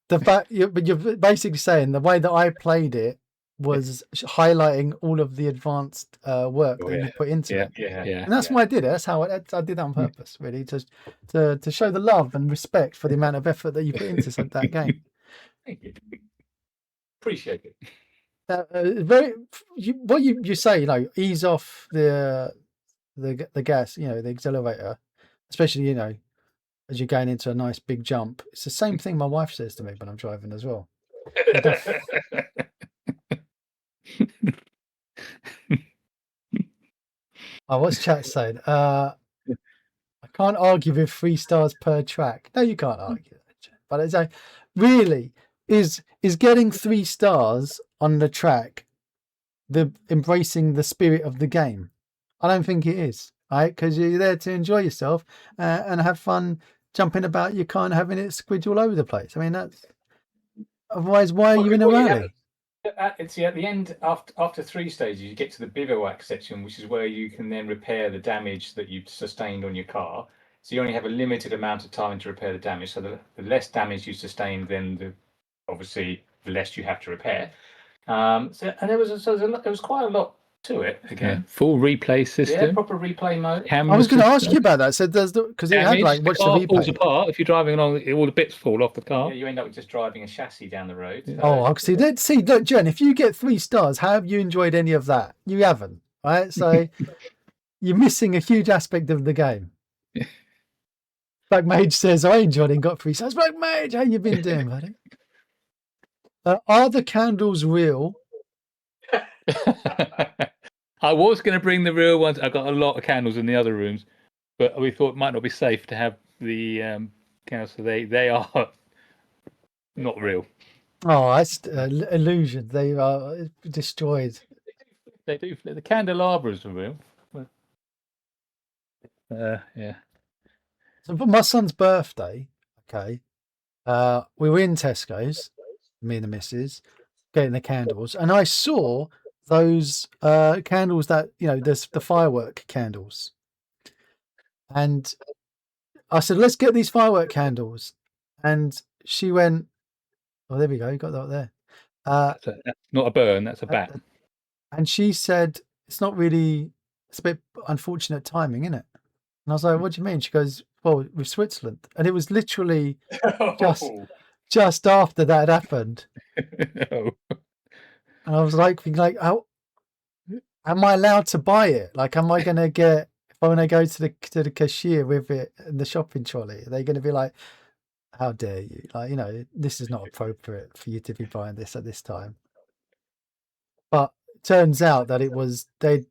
the fact, but you're basically saying the way that I played it was highlighting all of the advanced work that you put into it. Yeah. And that's why I did it. That's how I did that on purpose, really, to show the love and respect for the amount of effort that you put into that game. Thank you. Appreciate it. What you say, ease off the gas, the accelerator, especially as you're going into a nice big jump. It's the same thing my wife says to me when I'm driving as well. Oh, what's chat saying? I can't argue with 3 stars per track. No, you can't argue that, Chat. But it's like, really, is getting 3 stars on the track the embracing the spirit of the game? I don't think it is, right? Because you're there to enjoy yourself and have fun jumping about your car and having it squidge all over the place. I mean, that's otherwise, why are you in a rally? It's at the end, after 3 stages, you get to the bivouac section, which is where you can then repair the damage that you've sustained on your car. So you only have a limited amount of time to repair the damage. So the less damage you sustain, then obviously the less you have to repair. And there was quite a lot to it again. Full replay system. Yeah, proper replay mode. I was going to ask you about that. So because it had like watch the car falls replay. apart if you're driving along. All the bits fall off the car. Yeah, you end up with just driving a chassis down the road. Oh, see, look, Jen, if you get 3 stars, how have you enjoyed any of that? You haven't, right? So you're missing a huge aspect of the game. Black Mage says, I enjoyed it and got 3 stars. Black Mage, how you been doing, buddy? Are the candles real? I was going to bring the real ones. I got a lot of candles in the other rooms, but we thought it might not be safe to have the candles. So they are not real. Oh, that's illusion. They are destroyed. They do. The candelabras are real. Yeah. So for my son's birthday, okay, we were in Tesco's, me and the missus, getting the candles, and I saw those candles that there's the firework candles, and I said, let's get these firework candles, and she went, oh, there we go, you got that there. That's not a burn, that's a bat. And she said, it's a bit unfortunate timing, isn't it? And I was like, what do you mean? She goes, well, with Switzerland. And it was literally just after that had happened. Oh. And I was like, oh, am I allowed to buy it? Like, am I going to get, if I want to go to the cashier with it in the shopping trolley, are they going to be like, how dare you? Like, you know, this is not appropriate for you to be buying this at this time. But turns out that it was, they'd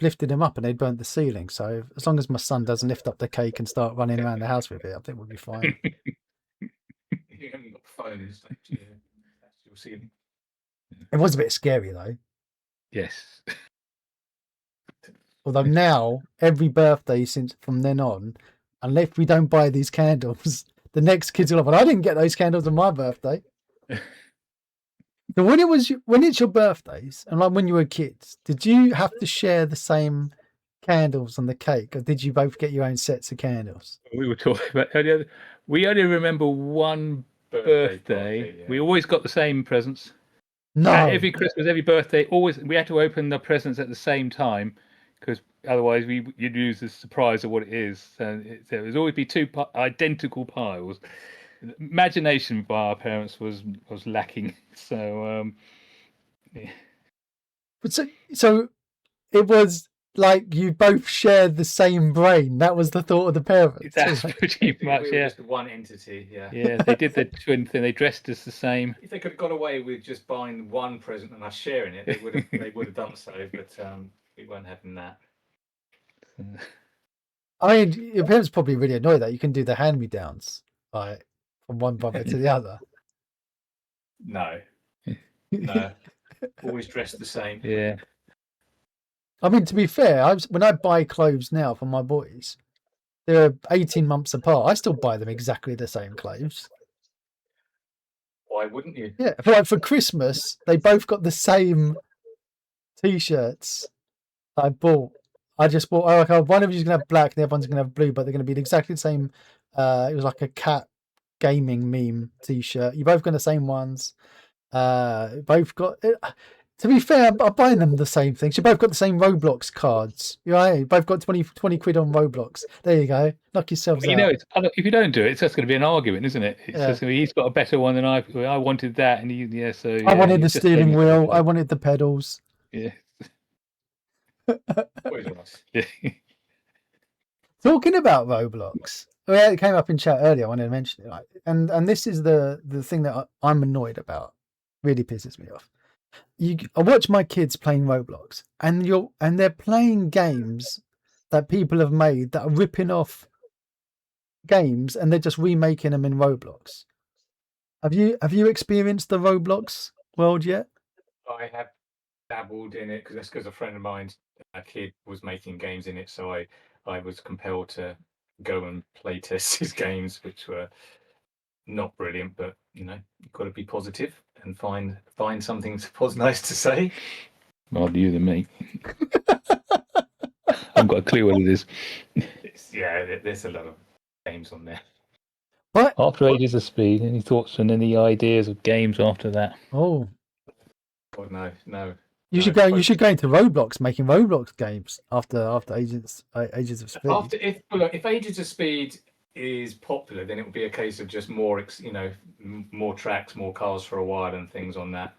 lifted him up and they'd burnt the ceiling. So as long as my son doesn't lift up the cake and start running around the house with it, I think we'll be fine. You haven't got the phone, it's like, yeah, that's your ceiling. It was a bit scary though. Yes. Although now, every birthday since from then on, unless we don't buy these candles, the next kids will have, well, I didn't get those candles on my birthday. So when it's your birthdays, and like when you were kids, did you have to share the same candles on the cake, or did you both get your own sets of candles? We were talking about earlier. We only remember one birthday. party, yeah. We always got the same presents. No. Every Christmas, every birthday, always we had to open the presents at the same time because otherwise you'd lose the surprise of what it is. And there would always be two identical piles. Imagination by our parents was lacking. So yeah. But so it was like you both shared the same brain. That was the thought of the parents. That's pretty much, We were yeah. just one entity, yeah. Yeah, they did the twin thing. They dressed us the same. If they could have got away with just buying one present and us sharing it, they would have done so. But we weren't having that. I mean, your parents probably really annoyed that you can do the hand-me-downs, like from one brother to the other. No, always dressed the same. Yeah. I mean, to be fair, when I buy clothes now for my boys, they're 18 months apart. I still buy them exactly the same clothes. Why wouldn't you? Yeah, like for Christmas, they both got the same T-shirts I bought. I just bought, okay, one of you's going to have black and the other one's going to have blue, but they're going to be exactly the same. It was like a cat gaming meme T-shirt. You both got the same ones. Both got... To be fair, I'm buying them the same things. You both got the same Roblox cards. You both got 20 quid on Roblox. There you go. Knock yourselves out. You know, if you don't do it, it's just going to be an argument, isn't it? It's Yeah. just going to be, he's got a better one than I wanted that, and so I wanted the it's just steering taking- wheel. I wanted the pedals. Yeah. Always nice. Yeah. Talking about Roblox, yeah, it came up in chat earlier. I wanted to mention it, and this is the thing that I'm annoyed about. Really pisses me off. I watch my kids playing Roblox, and they're playing games that people have made that are ripping off games, and they're just remaking them in Roblox. Have you experienced the Roblox world yet? I have dabbled in it because a friend of mine's kid was making games in it, so I was compelled to go and play test his games, which were not brilliant, but you've got to be positive and find something nice to say. Rather you than me. I've got a clue what it is. There's a lot of games on there. But After Ages of Speed, any thoughts and any ideas of games after that? oh, God, no. you should go into Roblox, making Roblox games after Ages of Speed. If Ages of Speed is popular, then it will be a case of just more tracks, more cars for a while, and things on that.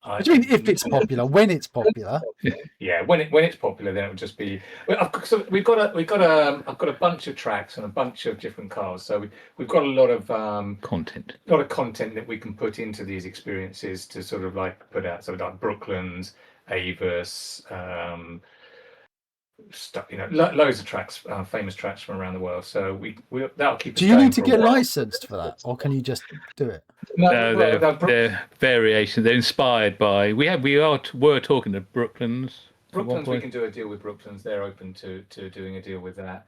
What do you mean if it's popular? When it's popular? Yeah, when it's popular, then it would just be. So I've got a bunch of tracks and a bunch of different cars. So we've got a lot of Content. that we can put into these experiences to sort of like put out. So like Brooklands, Avis, stuff. Loads of tracks, famous tracks from around the world. So that'll keep. Do you need to get licensed for that, or can you just do it? No, they're variations. They're inspired by. Were talking to Brooklands. Brooklands, we can do a deal with Brooklands. They're open to doing a deal with that.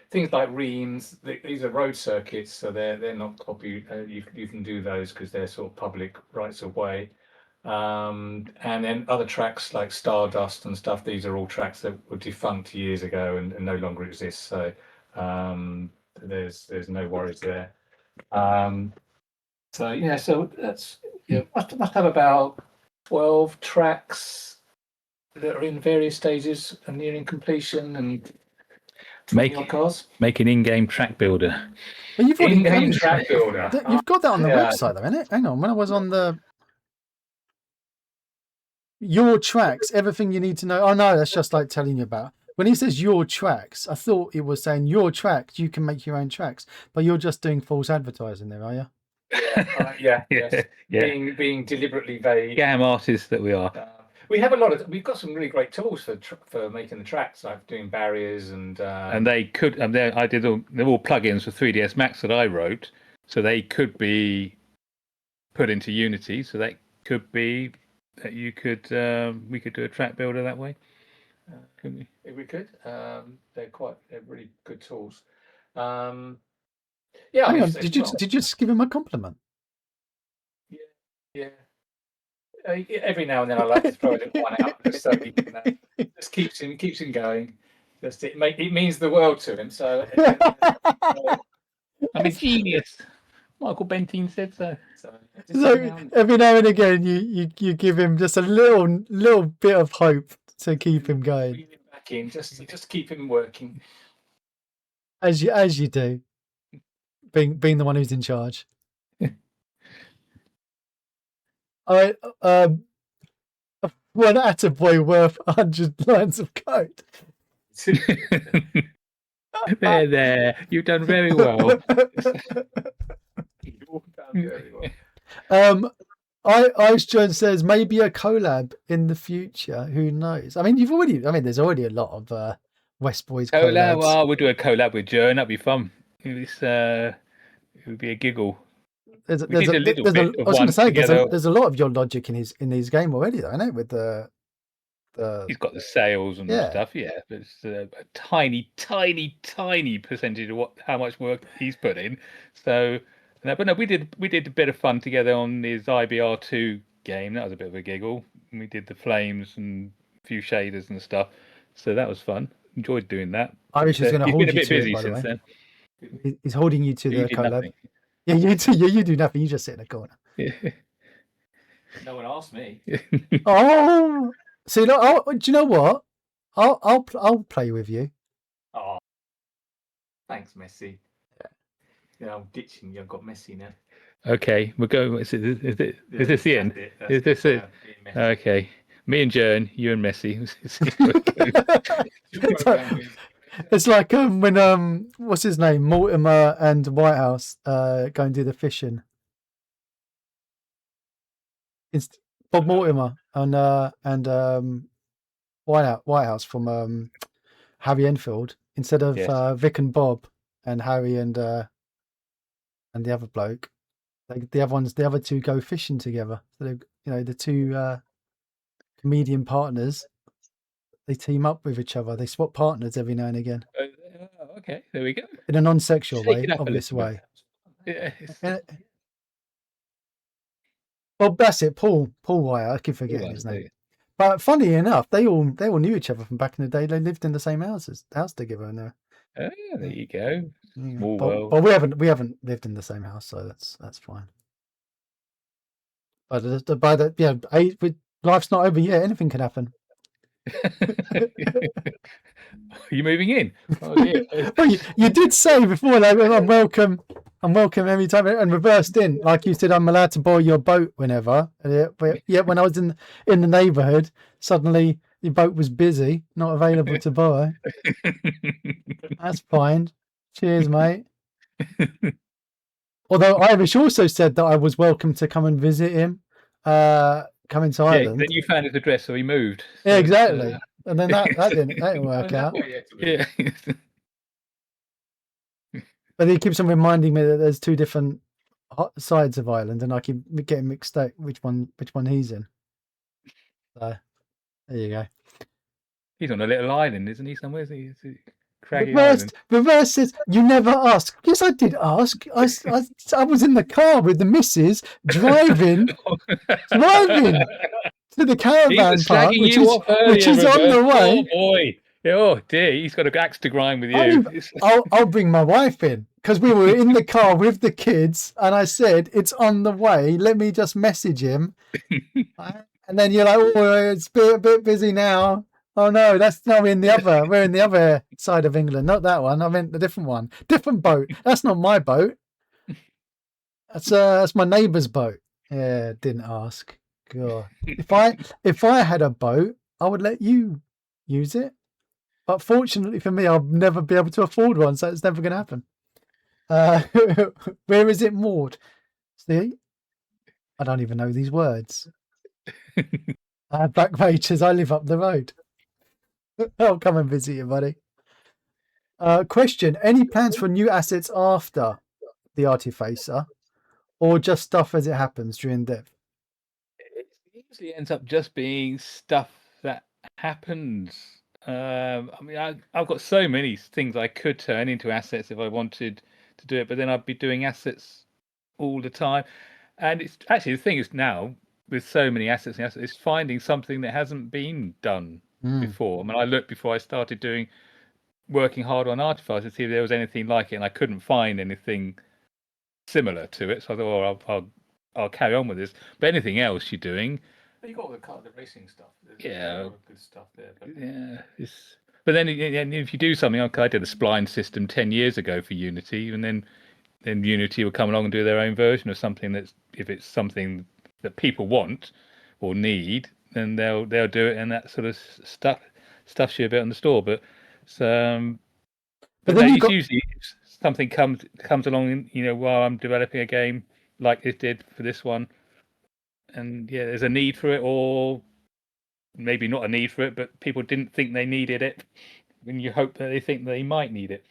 Things like Reims, these are road circuits, so they're not copy. You can do those because they're sort of public rights of way. And then other tracks like Stardust and stuff. These are all tracks that were defunct years ago and no longer exist. So there's no worries there. So that's must have about 12 tracks that are in various stages and nearing completion, and cars. Make an in-game track builder. Well, you've already In-game track builder. You've got that on the Yeah. website, though, isn't it? Hang on, when I was on the your tracks, everything you need to know. Oh no, that's just like telling you about. When he says your tracks, I thought it was saying your tracks, you can make your own tracks, but you're just doing false advertising there, are you? Yeah, Yeah, yes. yeah. Being deliberately vague. Scam artists that we are. We've got some really great tools for making the tracks, like doing barriers and They could. They're all plugins for 3ds Max that I wrote, so they could be put into Unity. So that could be that we could do a track builder that way. Couldn't we? if we could. They're really good tools. Yeah. Hang on, did you just give him a compliment? Yeah. Every now and then I like to throw a little one out, just so he can, just keeps him going. It means the world to him. So I'm a genius. Michael Benteen said so. So every now and again, you give him just a little bit of hope to keep him going. Reel him back in, just keep him working. As you do, being the one who's in charge. All right, one attaboy worth 100 lines of code. There. You've done very well. Ice John says maybe a collab in the future. Who knows? I mean, there's already a lot of West Boys collabs. Well, we'll do a collab with Joe, and that'd be fun. It would be a giggle. There's a lot of your logic in his game already, though, isn't it? With the he's got the sales and stuff, yeah. But it's a tiny percentage of how much work he's put in. So, but no, we did a bit of fun together on his IBR2 game. That was a bit of a giggle. And we did the flames and a few shaders and stuff. So that was fun. Enjoyed doing that. Irish is going to hold you to it, by the way. He's holding you to the collab. Nothing. Yeah, you do. Yeah, you do nothing. You just sit in a corner. Yeah. No one asked me. Oh, see, look, do you know what? I'll play with you. Oh, thanks, Messi. Yeah, I'm ditching you. I've got Messi now. Okay, we'll go. Is this the end? Is this it? Okay, me and Jern, you and Messi. It's like when what's his name, Mortimer and Whitehouse go and do the fishing. It's Bob Mortimer and Whitehouse from Harry Enfield instead of Vic and Bob and Harry and the other bloke. The other two go fishing together. So the two comedian partners. They team up with each other. They swap partners every now and again. Okay, there we go. In a non-sexual way, obvious way. Yeah. Well, that's it. Paul Wyatt. I keep forgetting his name. But funny enough, they all knew each other from back in the day. They lived in the same house together. And oh, yeah, there you go. Small world. But we haven't lived in the same house, so that's fine. But life's not over yet. Anything can happen. Are you moving in? Oh, well, you did say before that I'm welcome every time, and reversed in, like you said, I'm allowed to borrow your boat whenever. But yet when I was in the neighbourhood, suddenly your boat was busy, not available to borrow. That's fine. Cheers, mate. Although Irish also said that I was welcome to come and visit him. Coming to Ireland. Then you found his address, so he moved. Yeah, exactly. And then that didn't work out. Yeah. But he keeps on reminding me that there's two different sides of Ireland, and I keep getting mixed up which one he's in. So there you go. He's on a little island, isn't he? Somewhere? Is he Reverse says, you never ask. Yes, I did ask. I was in the car with the missus driving to the caravan park, which is on the way. Oh boy! Oh dear, he's got an axe to grind with you. I'll bring my wife in because we were in the car with the kids, and I said it's on the way. Let me just message him, and then you're like, "Oh, it's a bit busy now." Oh no, we're in the other side of England, not that one. I meant the different one, different boat. That's not my boat. That's my neighbour's boat. Yeah, didn't ask. God. If I had a boat, I would let you use it. But fortunately for me, I'll never be able to afford one, so it's never going to happen. Where is it moored? See, I don't even know these words. Back pages. I live up the road. I'll come and visit you, buddy. Question: any plans for new assets after the Artifacer, or just stuff as it happens during dev? It usually ends up just being stuff that happens. I mean, I've got so many things I could turn into assets if I wanted to do it, but then I'd be doing assets all the time. And it's actually the thing is now with so many assets, it's finding something that hasn't been done before. I mean, I looked before I started working hard on Artifacer to see if there was anything like it, and I couldn't find anything similar to it. So I thought, oh, I'll carry on with this. But anything else you're doing, But you got the racing stuff. There's Yeah. a lot of good stuff there. But yeah, but then if you do something, like I did a spline system 10 years ago for Unity, and then Unity will come along and do their own version of something that's, if it's something that people want or need, then they'll do it, and that sort of stuffs you a bit on the store. But But but then no, you it's got- usually something comes along, while I'm developing a game like it did for this one, and yeah, there's a need for it, or maybe not a need for it, but people didn't think they needed it, and you hope that they think they might need it.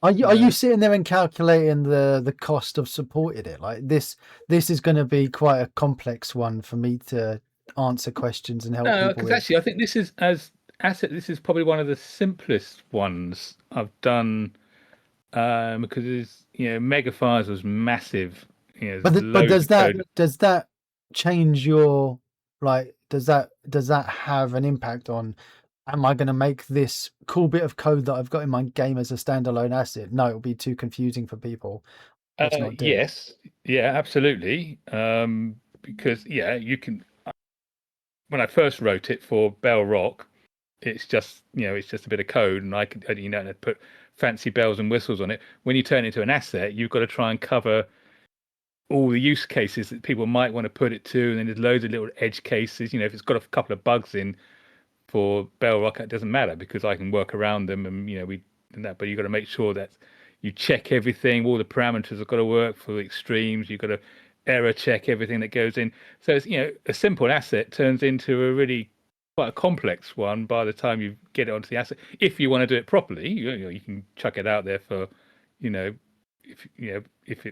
Are you sitting there and calculating the cost of supporting it? Like this is going to be quite a complex one for me to answer questions and help No, people because with. actually, I think this is this is probably one of the simplest ones I've done, because it's, Megafiles was massive. But there's but loads of code. does that change your, like, does that have an impact on, am I going to make this cool bit of code that I've got in my game as a standalone asset? No, it'll be too confusing for people. Let's not do it. Yes, yeah, absolutely. Because you can. When I first wrote it for Bell Rock, it's just a bit of code, and I could put fancy bells and whistles on it. When you turn it into an asset, you've got to try and cover all the use cases that people might want to put it to, and then there's loads of little edge cases. If it's got a couple of bugs in for Bell Rock, it doesn't matter because I can work around them, and but you've got to make sure that you check everything. All the parameters have got to work for the extremes. You've got to error check everything that goes in. So it's, a simple asset turns into a really quite a complex one by the time you get it onto the asset. If you want to do it properly, you can chuck it out there for, if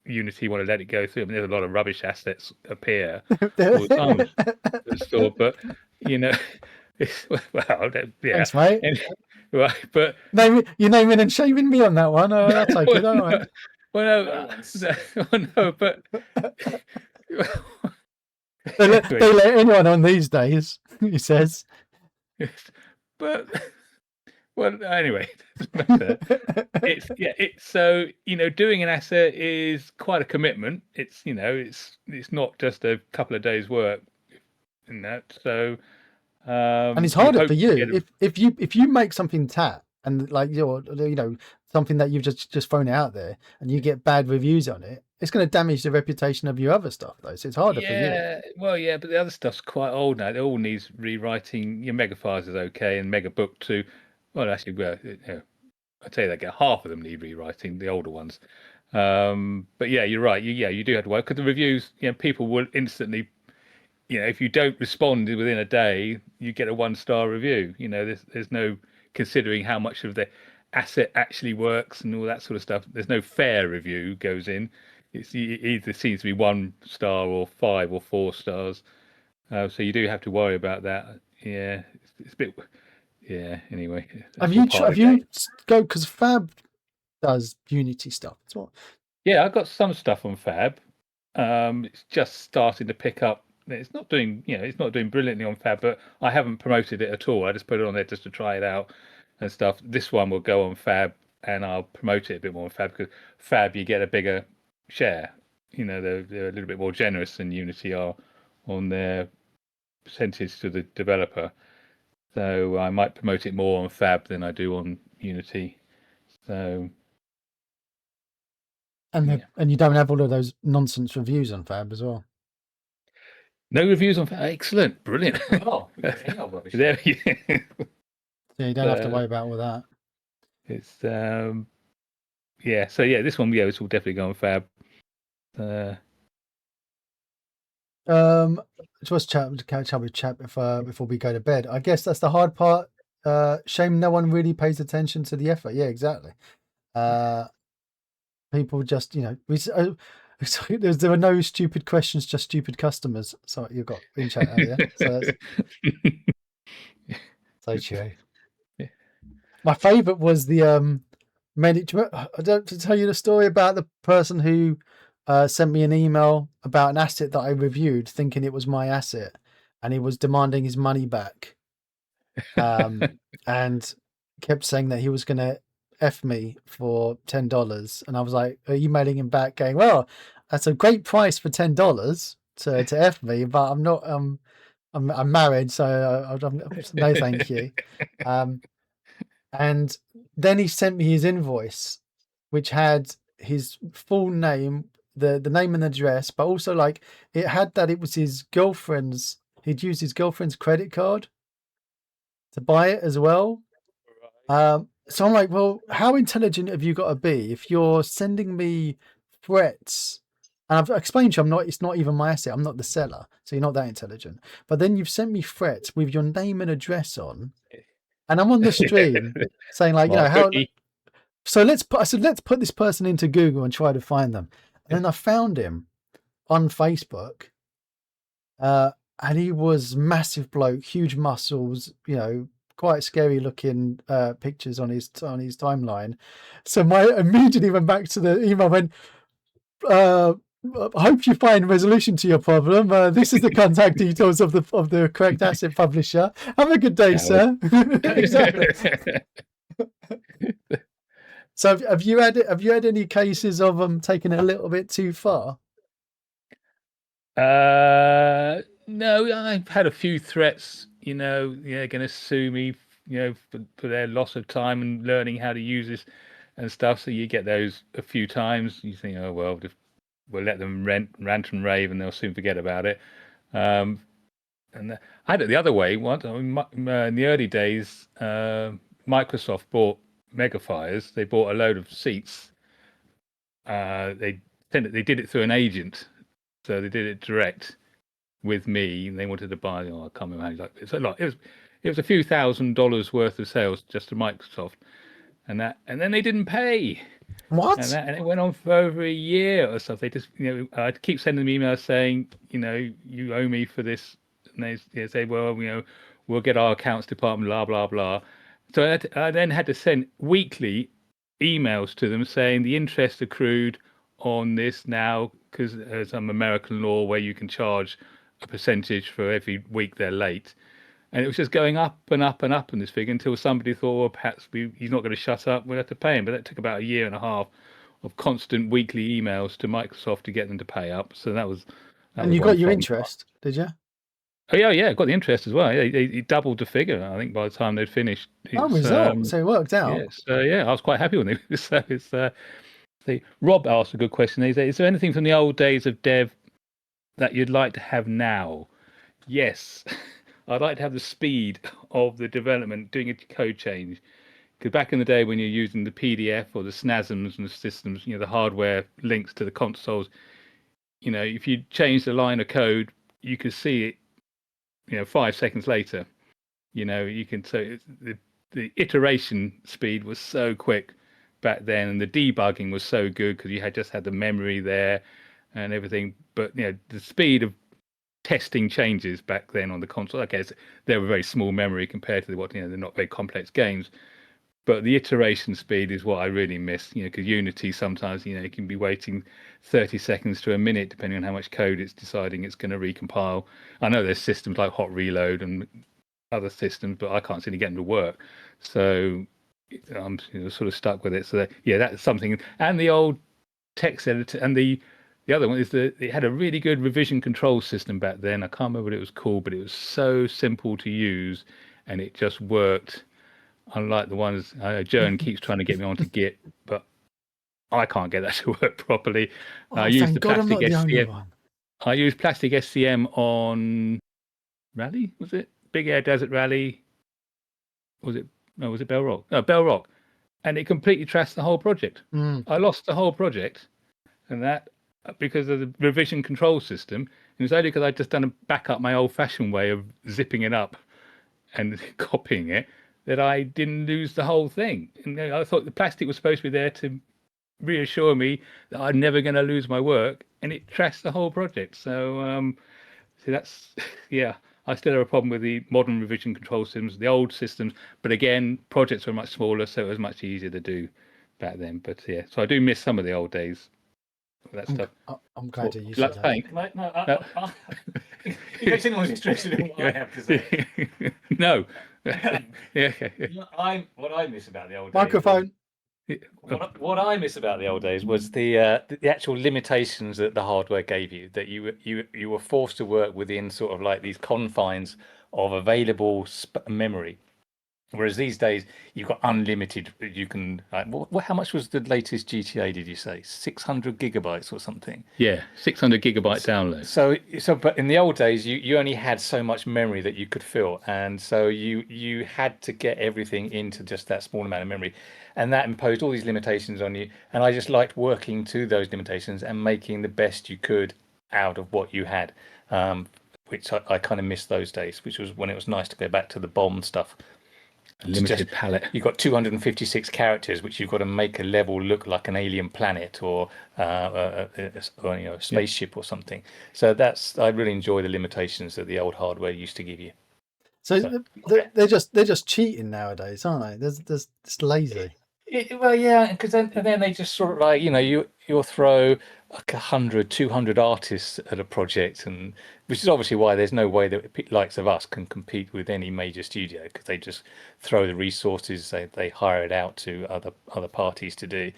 Unity want to let it go through. I mean, there's a lot of rubbish assets appear all the time at the store, but it's, well, yeah. Thanks, mate. Right, but You're naming and shaming me on that one. I'll take it. All right. Well, no, but They let anyone on these days, he says. But well, anyway, it doesn't matter. It's so doing an asset is quite a commitment. It's it's not just a couple of days work in that. So and it's harder for you if you make something tat and like something that you've just thrown out there and you get bad reviews on it. It's going to damage the reputation of your other stuff, though. So it's harder for you. Yeah, well, yeah, but the other stuff's quite old now. It all needs rewriting. Your Megafiles is okay, and Megabook 2. Well, actually, I tell you that half of them need rewriting, the older ones. But yeah, you're right. You do have to work because the reviews. People will instantly. If you don't respond within a day, you get a 1-star review. There's no considering how much of the asset actually works and all that sort of stuff. There's no fair review goes in. It either seems to be 1 star or 5 or 4 stars. So you do have to worry about that. Yeah, it's a bit. Yeah. Anyway, Have you go because Fab does Unity stuff? It's what? Yeah, I've got some stuff on Fab. It's just starting to pick up. It's not doing brilliantly on Fab, but I haven't promoted it at all. I just put it on there just to try it out and stuff. This one will go on Fab, and I'll promote it a bit more on Fab because Fab you get a bigger share. They're a little bit more generous than Unity are on their percentage to the developer. So I might promote it more on Fab than I do on Unity. So and you don't have all of those nonsense reviews on Fab as well. No reviews on. Excellent, brilliant. Oh, email rubbish. There you Yeah, you don't have to worry about all that. It's yeah. So yeah, this one, yeah, it's all definitely going fab. Just catch up with chat before we go to bed. I guess that's the hard part. Shame no one really pays attention to the effort. Yeah, exactly. People just, there were no stupid questions, just stupid customers. So you got in chat earlier. So that's so true. Yeah. My favourite was the I don't to tell you the story about the person who sent me an email about an asset that I reviewed, thinking it was my asset, and he was demanding his money back, and kept saying that he was going to F me for $10, and I was like emailing him back, going, "Well, that's a great price for $10 to F me, but I'm not I'm married, so no, thank you." And then he sent me his invoice, which had his full name, the name and address, but also like it had that it was his girlfriend's. He'd used his girlfriend's credit card to buy it as well. So I'm like, well, how intelligent have you got to be if you're sending me threats? And I've explained to you, it's not even my asset. I'm not the seller, so you're not that intelligent. But then you've sent me threats with your name and address on, and I'm on the stream saying like, how. So I said, let's put this person into Google and try to find them. And then I found him on Facebook, and he was massive bloke, huge muscles, quite scary looking pictures on his timeline. So I immediately went back to the email, went, I hope you find resolution to your problem. This is the contact details of the correct asset publisher. Have a good day, sir. Exactly. So have you had any cases of them taking it a little bit too far? No, I've had a few threats. They're going to sue me, for their loss of time and learning how to use this and stuff. So you get those a few times. You think, oh well, we'll let them rant and rave, and they'll soon forget about it. And I had it the other way once. In the early days, Microsoft bought Megafires. They bought a load of seats. They did it through an agent, so they did it direct with me. And they wanted to buy. I can't remember how much. It's a lot. It was a few $1,000s worth of sales just to Microsoft, and then they didn't pay. What? And it went on for over a year or so. They just, I keep sending them emails saying, you owe me for this. And they say, well, we'll get our accounts department, blah, blah, blah. So I then had to send weekly emails to them saying the interest accrued on this now, because there's some American law where you can charge a percentage for every week they're late. And it was just going up and up and up in this figure until somebody thought, well, perhaps he's not going to shut up. We'll have to pay him. But that took about a year and a half of constant weekly emails to Microsoft to get them to pay up. So that was. And you got your interest, did you? Oh yeah, got the interest as well. He doubled the figure, I think, by the time they'd finished. So it worked out. Yes, I was quite happy with it. So Rob asked a good question. He said, "Is there anything from the old days of dev that you'd like to have now?" Yes. I'd like to have the speed of the development, doing a code change. Because back in the day when you're using the PDF or the SNASMs and the systems, the hardware links to the consoles, if you change the line of code, you could see it, 5 seconds later. So the iteration speed was so quick back then, and the debugging was so good because you just had the memory there and everything. But the speed of testing changes back then on the console, I guess they were very small memory compared to what they're not very complex games, but the iteration speed is what I really miss, because Unity sometimes you can be waiting 30 seconds to a minute depending on how much code it's deciding it's going to recompile. I know there's systems like Hot Reload and other systems, but I can't seem to get them to work, so I'm sort of stuck with it. So that's something. And the old text editor, and the other one is that it had a really good revision control system back then. I can't remember what it was called, but it was so simple to use, and it just worked. Unlike the ones Joan keeps trying to get me onto Git, but I can't get that to work properly. I use the plastic SCM. I used plastic SCM on Rally. Was it Big Air Desert Rally? Was it? No, was it Bell Rock? No, Bell Rock, and it completely trashed the whole project. I lost the whole project, and that because of the revision control system. And it was only because I'd just done a backup my old-fashioned way of zipping it up and copying it that I didn't lose the whole thing. And I thought the plastic was supposed to be there to reassure me that I'm never going to lose my work, and it trashed the whole project. So, see, that's yeah. I still have a problem with the modern revision control systems, the old systems. But again, projects were much smaller, so it was much easier to do back then. But yeah, so I do miss some of the old days. That stuff. I'm glad to use Lux that. Paint. No, in case anyone's interested in what I have to say. No. Yeah. What I miss about the old days. Microphone. What I miss about the old days was the actual limitations that the hardware gave you. That you were forced to work within sort of like these confines of available memory. Whereas these days you've got unlimited. You can. How much was the latest GTA? Did you say 600 gigabytes or something? Yeah, 600 gigabyte download. So, but in the old days, you only had so much memory that you could fill, and so you had to get everything into just that small amount of memory, and that imposed all these limitations on you. And I just liked working to those limitations and making the best you could out of what you had, which I kind of missed those days, which was when it was nice to go back to the bomb stuff. Limited palette. You've got 256 characters, which you've got to make a level look like an alien planet or a spaceship or something. So I really enjoy the limitations that the old hardware used to give you. So they're just cheating nowadays, aren't they? It's lazy. Well, yeah, because then they just sort of like you'll throw like 100, 200 artists at a project, and which is obviously why there's no way that likes of us can compete with any major studio, because they just throw the resources, they hire it out to other parties to do,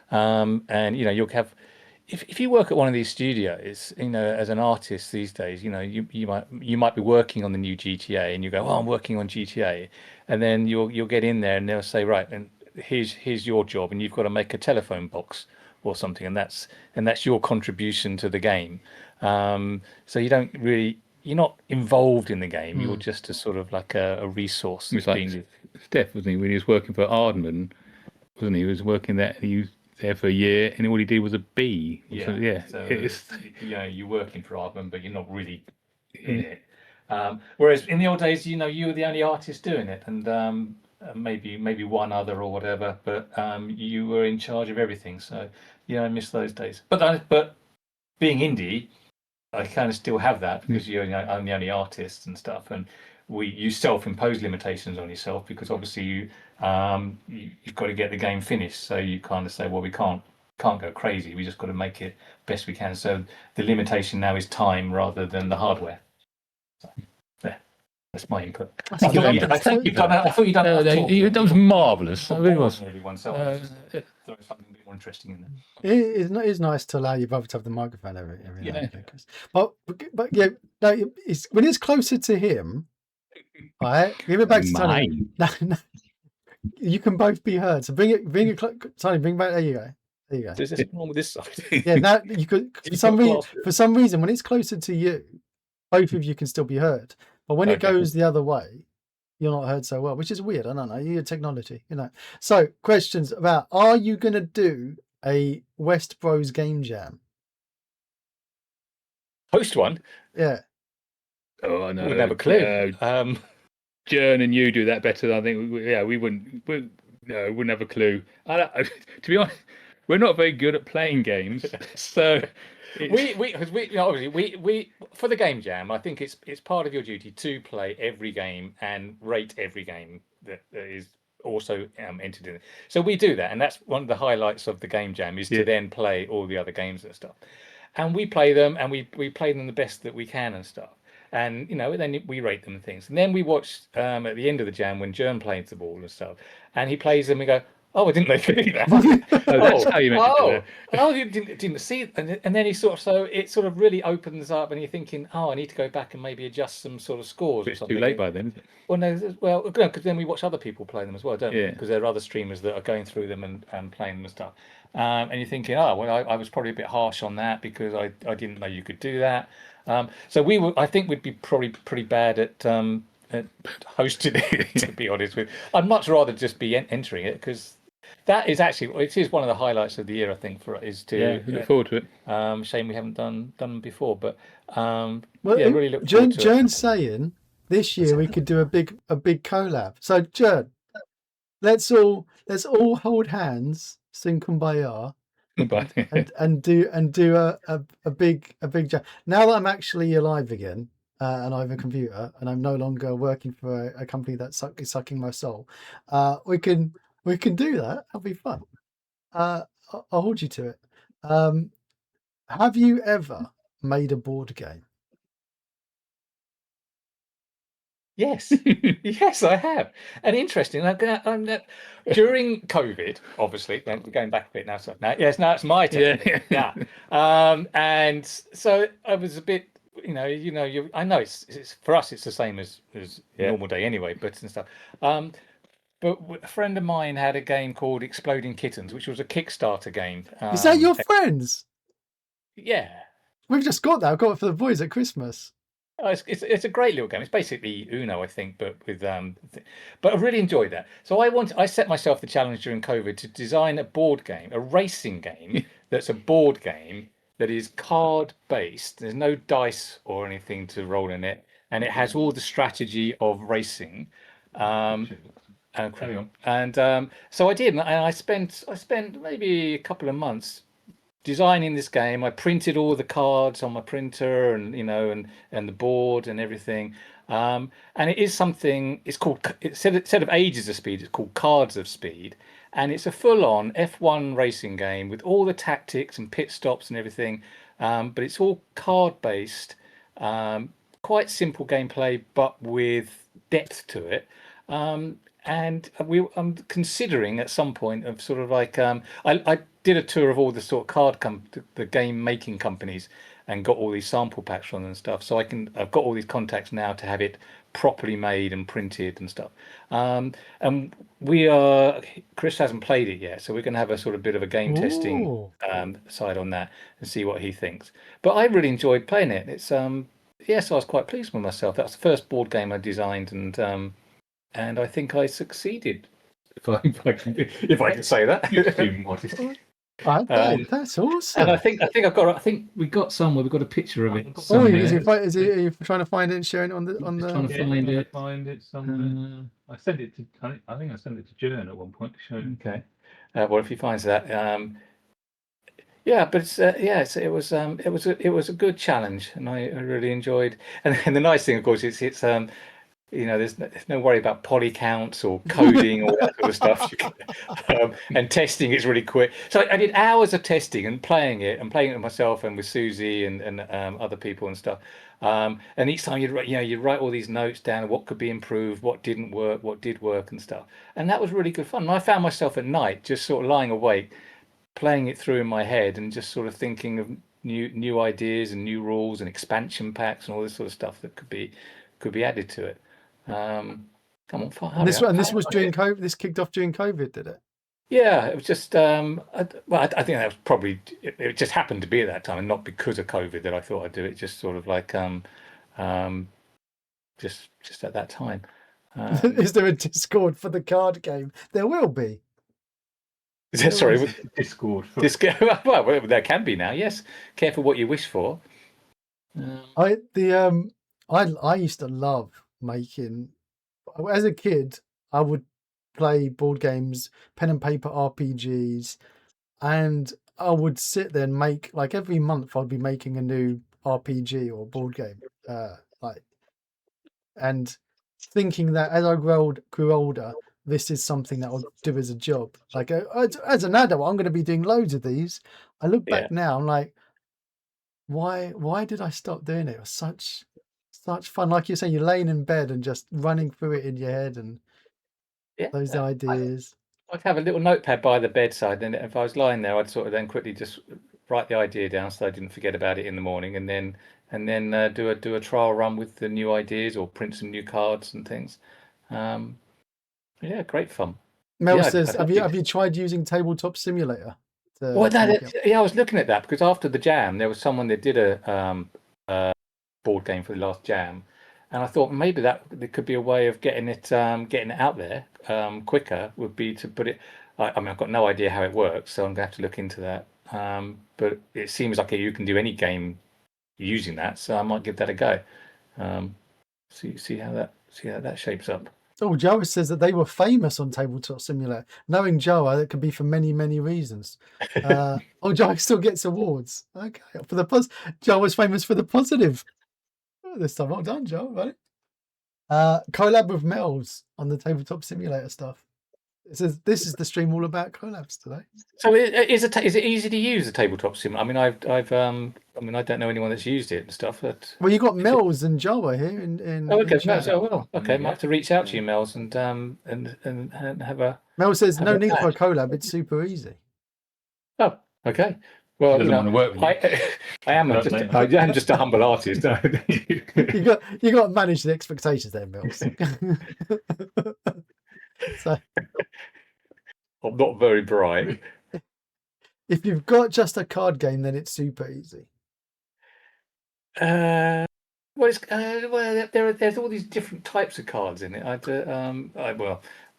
and you'll have. If you work at one of these studios, as an artist these days, you might be working on the new GTA, and you go, "Oh, I'm working on GTA," and then you'll get in there, and they'll say, "Right, and here's your job, and you've got to make a telephone box or something, and that's your contribution to the game." So you're not involved in the game. You're just a sort of like a resource. It was like Steph, wasn't he, when he was working for Ardman, wasn't he? He was working there. He was there for a year, and all he did was a B. Yeah, so, yeah. So you're working for Ardman, but you're not really in it. Whereas in the old days, you were the only artist doing it, and maybe one other or whatever, but you were in charge of everything. So I miss those days. But being indie, I kind of still have that, because I'm the only artist and stuff, and you self-impose limitations on yourself, because obviously you've got to get the game finished. So you kind of say, well, we can't go crazy. We just got to make it best we can. So the limitation now is time rather than the hardware. So, there. That's my input. I thought you'd done that. That was marvellous. It really was. Everyone, so throw something a bit more interesting in there. It is nice to allow your brother to have the microphone every now and then. But yeah, no, when it's closer to him, all right, give it back to Tony. No, you can both be heard. So bring it, Tony. Bring back. There you go. There's this wrong with this side. Yeah, now you could. For some reason, when it's closer to you, both of you can still be heard. But when it goes the other way, you're not heard so well, which is weird. I don't know. You're technology, So, questions about: are you going to do a West Bros game jam? Host one? Yeah. Oh no, wouldn't have a clue. Jern and you do that better. I think. We wouldn't. Wouldn't have a clue. To be honest, we're not very good at playing games, so. We for the game jam, I think it's part of your duty to play every game and rate every game that is also entered in it. So we do that, and that's one of the highlights of the game jam, is to then play all the other games and stuff. And we play them, and we play them the best that we can and stuff. And then we rate them and things. And then we watch at the end of the jam when Jern plays the ball and stuff, and he plays them. We go, Oh, I didn't know you that. Oh, that's how you meant to do it. Oh, you didn't see, and then it sort of really opens up, and you're thinking, oh, I need to go back and maybe adjust some sort of scores But or it's something. too late by then, isn't it? Well, no, well, because then we watch other people play them as well, don't we? Yeah. Because there are other streamers that are going through them and playing them and stuff. And you're thinking, oh, well, I was probably a bit harsh on that because I didn't know you could do that. So I think we'd be probably pretty bad at hosting it, to be honest with. I'd much rather just be entering it because that is actually, it is one of the highlights of the year, I think, for it is to We look forward to it. shame we haven't done them before, but Well, really look forward to it. Jern's saying this year we could do a big collab. So Jern, let's all hold hands, sing Kumbaya, But and do a big jam. Now that I'm actually alive again, and I have a computer, and I'm no longer working for a company that is sucking my soul, we can do that. That'll be fun. I'll hold you to it. Have you ever made a board game? Yes, yes, I have. And interesting, during COVID, obviously, going back a bit now. So now, yes, now it's my turn. Yeah. And so I was a bit, I know it's for us, it's the same as normal day anyway, but and stuff. But a friend of mine had a game called Exploding Kittens, which was a Kickstarter game. Is that your friends? Yeah. We've just got that. I got it for the boys at Christmas. Oh, it's a great little game. It's basically Uno, I think, but with but I really enjoyed that. So I set myself the challenge during COVID to design a board game, a racing game that's a board game that is card based. There's no dice or anything to roll in it, and it has all the strategy of racing. And so I did, and I spent maybe a couple of months designing this game. I printed all the cards on my printer, and and the board and everything. And it is something. It's called, instead of Ages of Speed, it's called Cards of Speed, and it's a full-on F1 racing game with all the tactics and pit stops and everything. But it's all card-based, quite simple gameplay, but with depth to it. And I'm considering at some point of sort of like I did a tour of all the sort of the game making companies and got all these sample packs from them and stuff. So I've got all these contacts now to have it properly made and printed and stuff. And Chris hasn't played it yet, so we're going to have a sort of bit of a game testing side on that and see what he thinks. But I really enjoyed playing it. It's yes, I was quite pleased with myself. That's the first board game I designed, and I think I succeeded, if I can say that. Too modest. That's awesome. And I think we got somewhere. We've got a picture of it. Oh, are you trying to find it and sharing it on the? Trying to find it somewhere. I sent it to. I think I sent it to Jern at one point to show. Okay. Well, if he finds that, yeah, but it was a good challenge, and I really enjoyed. And the nice thing, of course, it's there's no worry about poly counts or coding or that sort of stuff. And testing is really quick. So I did hours of testing and playing it with myself and with Susie and other people and stuff. And each time you write all these notes down of what could be improved, what didn't work, what did work and stuff. And that was really good fun. And I found myself at night just sort of lying awake, playing it through in my head and just sort of thinking of new ideas and new rules and expansion packs and all this sort of stuff that could be added to it. Come on, and this was during COVID. This kicked off during COVID, did it? Yeah, it was just. I think that was probably. It just happened to be at that time, and not because of COVID that I thought I'd do it. Just sort of like, just at that time. Is there a Discord for the card game? There will be. Sorry, Discord. Well, there can be now. Yes, careful what you wish for. I used to love making. As a kid, I would play board games, pen and paper RPGs, and I would sit there and make, like, every month I'd be making a new RPG or board game, and thinking that as I grew older, this is something that I'll do as a job. Like, as an adult, I'm going to be doing loads of these. I look back now, I'm like, why did I stop doing it? It was such fun. Like you're saying, you're laying in bed and just running through it in your head and those ideas. I'd have a little notepad by the bedside, and if I was lying there, I'd sort of then quickly just write the idea down so I didn't forget about it in the morning, and then do a trial run with the new ideas or print some new cards and things. Yeah, great fun. Mel Yeah, says, I'd have love you tried using Tabletop Simulator? Well, to make it? yeah, I was looking at that because after the jam, there was someone that did a board game for the last jam, and I thought maybe there could be a way of getting it out there quicker. Would be to put it. I mean, I've got no idea how it works, so I'm gonna have to look into that. But it seems like you can do any game using that, so I might give that a go. See how that shapes up. Oh, Joa says that they were famous on Tabletop Simulator. Knowing Joa, it could be for many, many reasons. Joa still gets awards. Okay, for the Joa's famous for the positive this time. Well done, Joa. Right? Collab with Mel's on the Tabletop Simulator stuff. It says this is the stream all about collabs today. So is it easy to use the tabletop sim? I mean, I don't know anyone that's used it and stuff. But Well, you got Mel's and Joa here in okay, chat. okay. Might have to reach out to you, Mels, and have a. Mel says no need for a collab. It's super easy. Oh, okay. Well, Doesn't want to work with you. I am just a humble artist. you got to manage the expectations there, Mels. So, I'm not very bright. If you've got just a card game, then it's super easy. Well, there's all these different types of cards in it.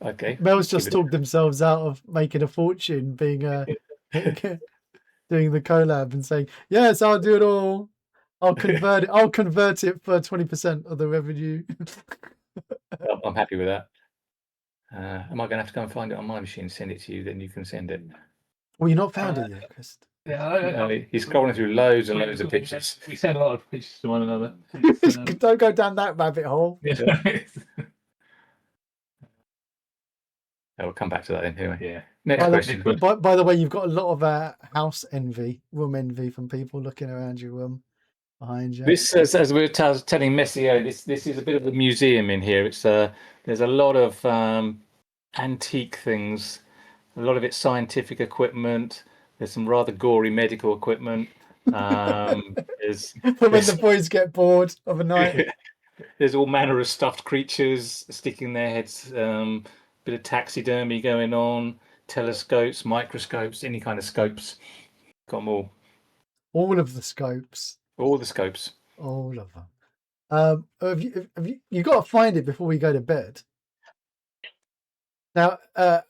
Okay. Mel's just talked themselves out of making a fortune, being doing the collab and saying, "Yes, I'll do it all. I'll convert it. I'll convert it for 20% of the revenue." I'm happy with that. Am I going to have to go and find it on my machine and send it to you? Then you can send it. Well, you're not found it yet, Chris. Yeah, He's scrolling through loads and loads of pictures. We send a lot of pictures to one another. Don't go down that rabbit hole. We'll come back to that then. Anyway. Yeah. Next question. By the way, you've got a lot of house envy, room envy from people looking around your room behind you. This, as we were telling Messio, this is a bit of a museum in here. It's there's a lot of antique things, a lot of it's scientific equipment. There's some rather gory medical equipment. There's when the boys get bored of a night. There's all manner of stuffed creatures sticking their heads. Bit of taxidermy going on. Telescopes, microscopes, any kind of scopes. Got them all. All of the scopes. All the scopes. All of them. Have you got to find it before we go to bed. Now,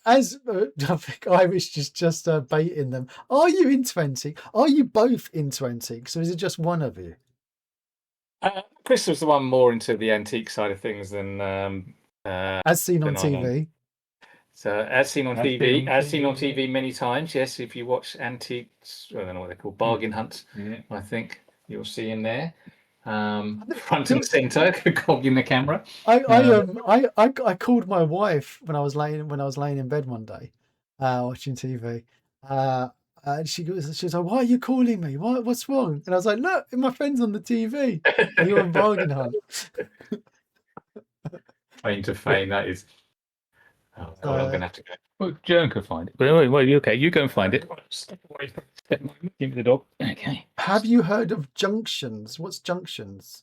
as I think Irish is just baiting them. Are you into antique? Are you both into antiques, or is it just one of you? Chris was the one more into the antique side of things than as seen on TV. So as seen on TV many times. Yes, if you watch antiques, I don't know what they're called, bargain hunts. Yeah. I think you'll see in there. Front and center, cogging the camera. I called my wife when I was laying in bed one day, watching TV. She was like, "Why are you calling me? What's wrong?" And I was like, "Look, my friend's on the TV. You're on bargain hunt." Claim to fame, that is. Oh, God, I'm gonna have to go. Well, Joan can find it. Wait, okay, you go and find it. Step away. Give me the dog. Okay. Have you heard of junctions? What's junctions?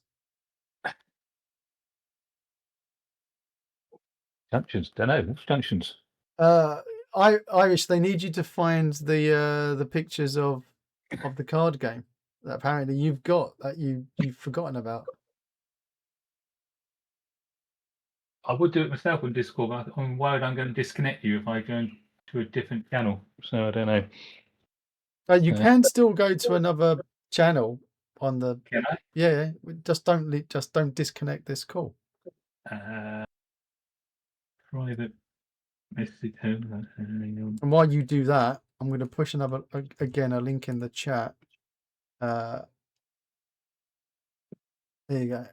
Junctions. Don't know. What's junctions? Irish. They need you to find the pictures of the card game that apparently you've got that you've forgotten about. I would do it myself on Discord, but I'm worried I'm going to disconnect you if I go to a different channel. So I don't know. You can still go to another channel on the. Can I? Yeah. Just don't disconnect this call. Private message. And while you do that, I'm going to push a link in the chat. There you go.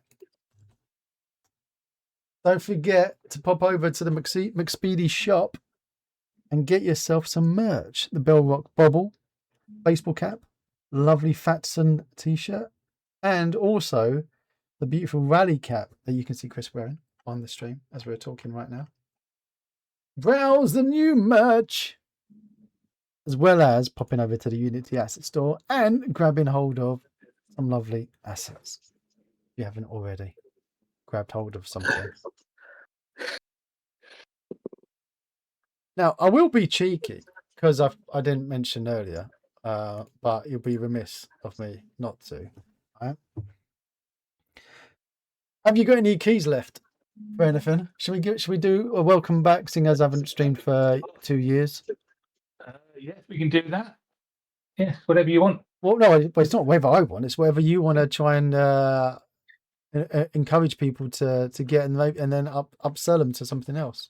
Don't forget to pop over to the McSpeedy shop and get yourself some merch. The Bell Rock Bobble, baseball cap, lovely Fatson t-shirt, and also the beautiful rally cap that you can see Chris wearing on the stream as we're talking right now. browse the new merch, as well as popping over to the Unity Asset Store and grabbing hold of some lovely assets. If you haven't already grabbed hold of something. Now, I will be cheeky because I didn't mention earlier, but it'll be remiss of me not to. Right? Have you got any keys left for anything? Should we do a welcome back, seeing as I haven't streamed for 2 years? Yes, we can do that. Yes, whatever you want. Well, no, but it's not whether I want. It's whether you want to try and encourage people to get and then upsell them to something else.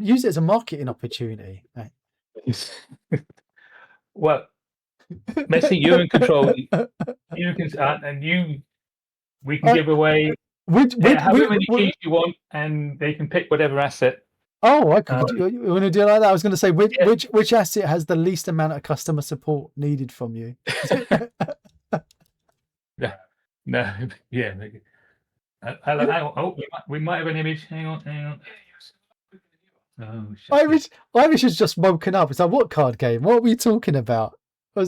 Use it as a marketing opportunity. Right? Well, Messi, you're in control. You can and we can give away however many keys you want, and they can pick whatever asset. Oh, okay. You want to do it like that? I was going to say which asset has the least amount of customer support needed from you. No, yeah. We might have an image. Hang on. Oh, Irish has just woken up. It's like, what card game? What are we talking about?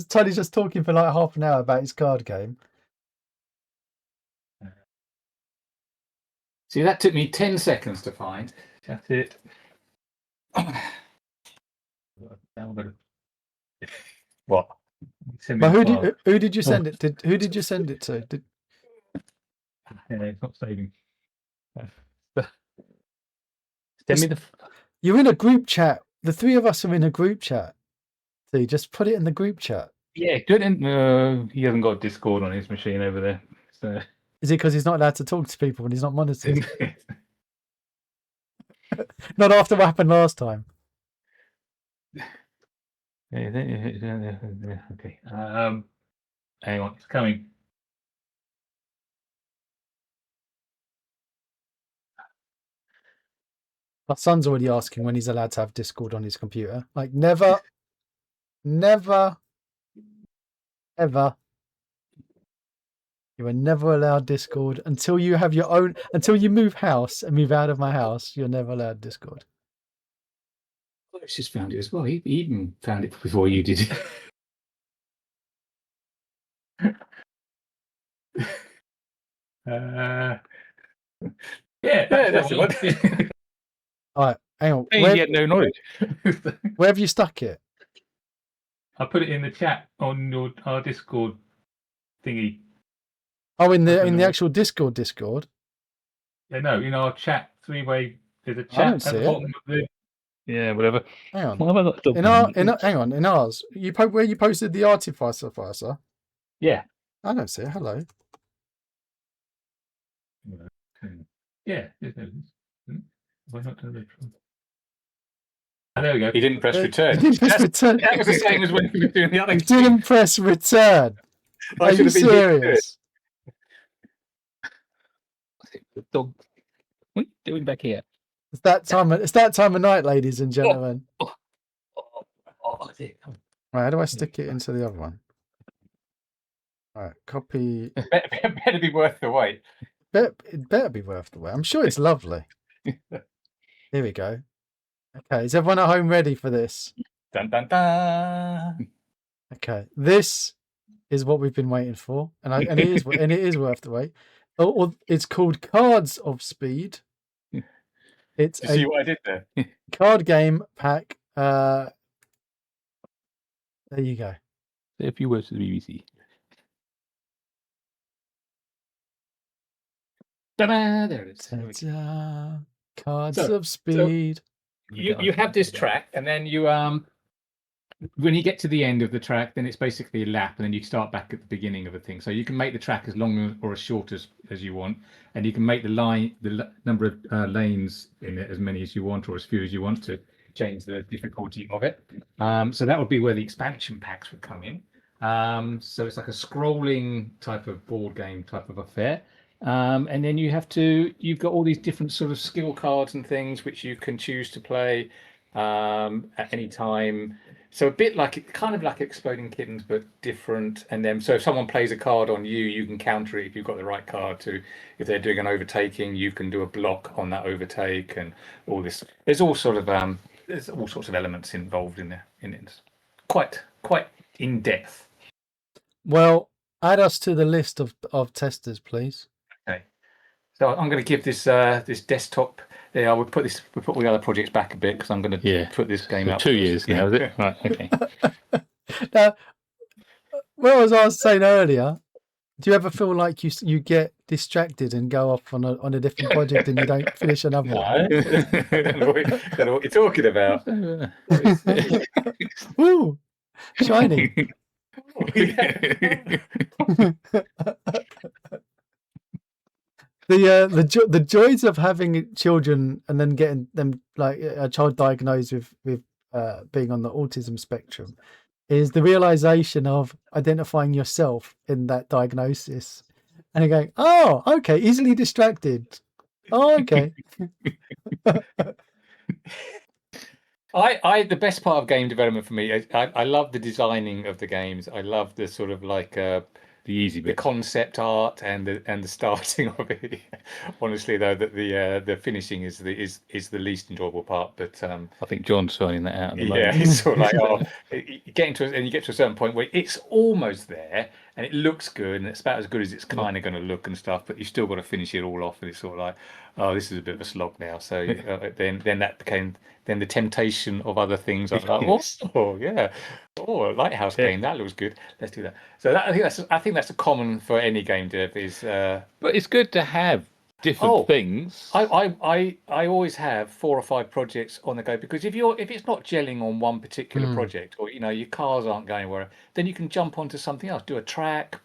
Tony's just talking for like half an hour about his card game. See, that took me 10 seconds to find. That's it. What? But who did you send it to? Who did you send it to? Yeah, it's not saving. Send me the. You're in a group chat. The three of us are in a group chat. So you just put it in the group chat. Yeah, do it in. He hasn't got Discord on his machine over there. So. Is it because he's not allowed to talk to people when he's not monitored? Not after what happened last time. Okay. Hang on, it's coming. My son's already asking when he's allowed to have Discord on his computer. Like, never, ever. You are never allowed Discord until you have your own. Until you move house and move out of my house, you're never allowed Discord. I just found it as well. He even found it before you did it. Yeah, that's the one. All right, hang on. You had no knowledge. Where have you stuck it? I put it in the chat on our Discord thingy. Oh, in the actual Discord. Yeah, no, in our chat three-way. There's a chat I don't at see the bottom of the. Yeah, whatever. Hang on. Why have I not done Hang on. In ours, where you posted the Artifacer. Yeah. I don't see it. Hello. Yeah. Why not do that? Oh, there we go. He didn't press return. He didn't press return. That was the same as when he was doing the other. He didn't press return. Are you serious? Dog. What are you doing back here? It's that time of night, ladies and gentlemen. Right, how do I stick it into the other one? All right, copy. It better be worth the wait. It better be worth the wait. I'm sure it's lovely. Here we go. Okay, is everyone at home ready for this? Dun dun dun. Okay, this is what we've been waiting for, and it is worth the wait. It's called Cards of Speed. It's See what I did there? card game pack. There you go. Say a few words to the BBC. Ta-da! There it is. Ta-da. Cards of Speed. You have this track, and then you when you get to the end of the track, then it's basically a lap, and then you start back at the beginning of a thing. So you can make the track as long or as short as you want, and you can make the number of lanes in it as many as you want or as few as you want to change the difficulty of it. So that would be where the expansion packs would come in. So it's like a scrolling type of board game type of affair. And then you've got all these different sort of skill cards and things which you can choose to play at any time. So a bit like kind of like Exploding Kittens, but different. And then so if someone plays a card on you, you can counter it if you've got the right card to. If they're doing an overtaking, you can do a block on that overtake and all this. There's all sort of there's all sorts of elements involved in there. In it, quite in depth. Well, add us to the list of testers, please. Okay. So I'm going to give this this desktop. Yeah, we'll put all the other projects back a bit because I'm going to put this game So up 2 years now, is it? Right. Okay. Now, what was I saying earlier? Do you ever feel like you get distracted and go off on a different project and you don't finish another one? I don't know what you're talking about. Ooh, shiny. The joys of having children and then getting them, like a child diagnosed with being on the autism spectrum, is the realization of identifying yourself in that diagnosis and you're going, oh, okay, easily distracted. Oh, okay. The best part of game development for me, I love the designing of the games. I love the sort of like the easy the bit. concept art and the starting of it. Honestly, though, that the finishing is the least enjoyable part. But I think John's finding that out at the yeah, moment. it's sort of like you get to a certain point where it's almost there and it looks good and it's about as good as it's kind of going to look and stuff. But you still got to finish it all off, and it's sort of like, oh, this is a bit of a slog now. So then that became the temptation of other things. I was like, oh yeah, a lighthouse game, that looks good. Let's do that. So I think that's a common for any game dev is. But it's good to have different things. I always have 4 or 5 projects on the go, because if it's not gelling on one particular project, or your cars aren't going where, then you can jump onto something else, do a track,